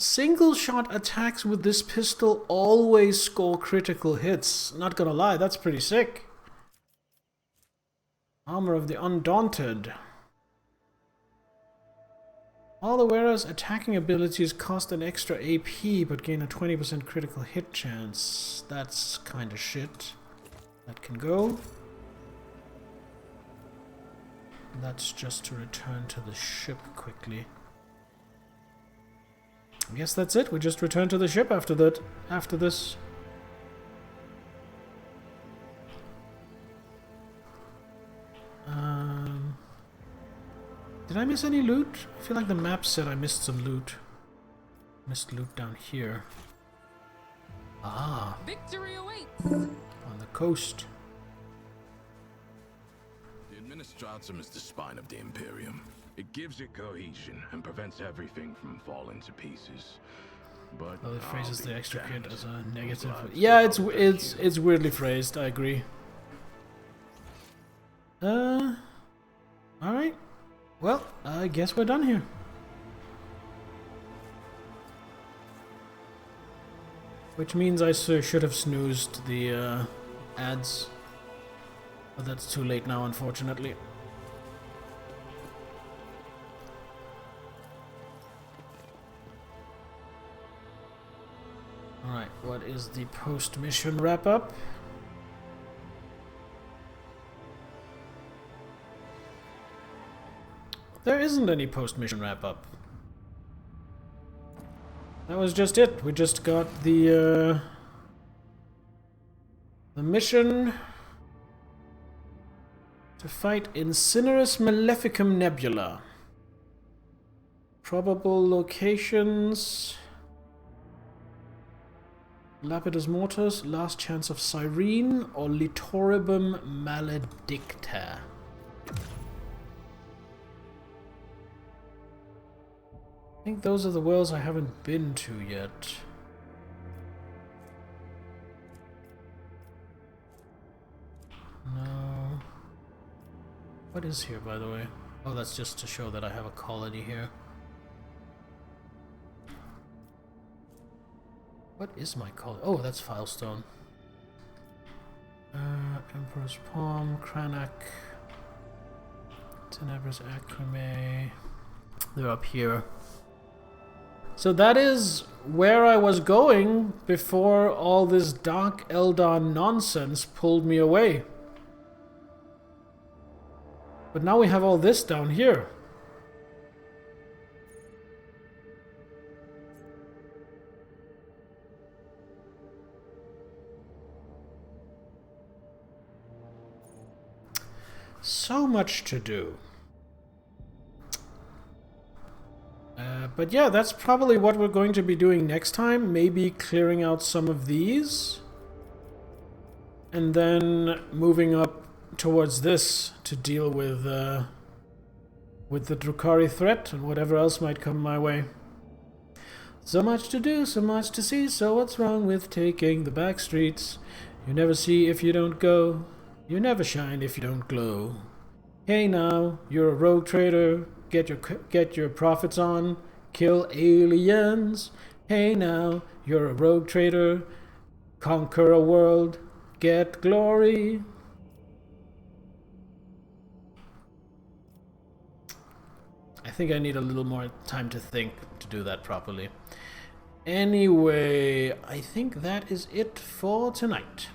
Single shot attacks with this pistol always score critical hits. Not gonna lie, that's pretty sick. Armor of the Undaunted. All the wearer's attacking abilities cost an extra AP but gain a 20% critical hit chance. That's kinda shit. That can go. That's just to return to the ship quickly. I guess that's it. We just return to the ship after that. After this. Did I miss any loot? I feel like the map said I missed some loot. Missed loot down here. Ah. Victory awaits. On the coast. The Administratum is the spine of the Imperium. It gives it cohesion and prevents everything from falling to pieces. But well, it phrases the extricate as a negative. lives Yeah, without it's weirdly phrased. I agree. All right. Well, I guess we're done here. Which means I should have snoozed the ads. But that's too late now, unfortunately. Alright, what is the post-mission wrap-up? There isn't any post-mission wrap-up. That was just it. We just got the mission to fight Incinerus Maleficum Nebula. Probable locations: Lapidus Mortis, Last Chance of Cyrene, or Litoribum Maledicta. I think those are the worlds I haven't been to yet. No. What is here, by the way? Oh, that's just to show that I have a colony here. What is my colony? Oh, that's Filestone. Emperor's Palm, Cranach, Tenebra's Acrame. They're up here. So that is where I was going before all this Dark Eldar nonsense pulled me away. But now we have all this down here. So much to do. But yeah, that's probably what we're going to be doing next time. Maybe clearing out some of these. And then moving up towards this to deal with the Drukhari threat and whatever else might come my way. So much to do, so much to see, so what's wrong with taking the back streets? You never see if you don't go. You never shine if you don't glow. Hey now, you're a rogue trader. Get your profits on. Kill aliens. Hey now, you're a rogue trader. Conquer a world. Get glory. I think I need a little more time to think to do that properly. Anyway, I think that is it for tonight.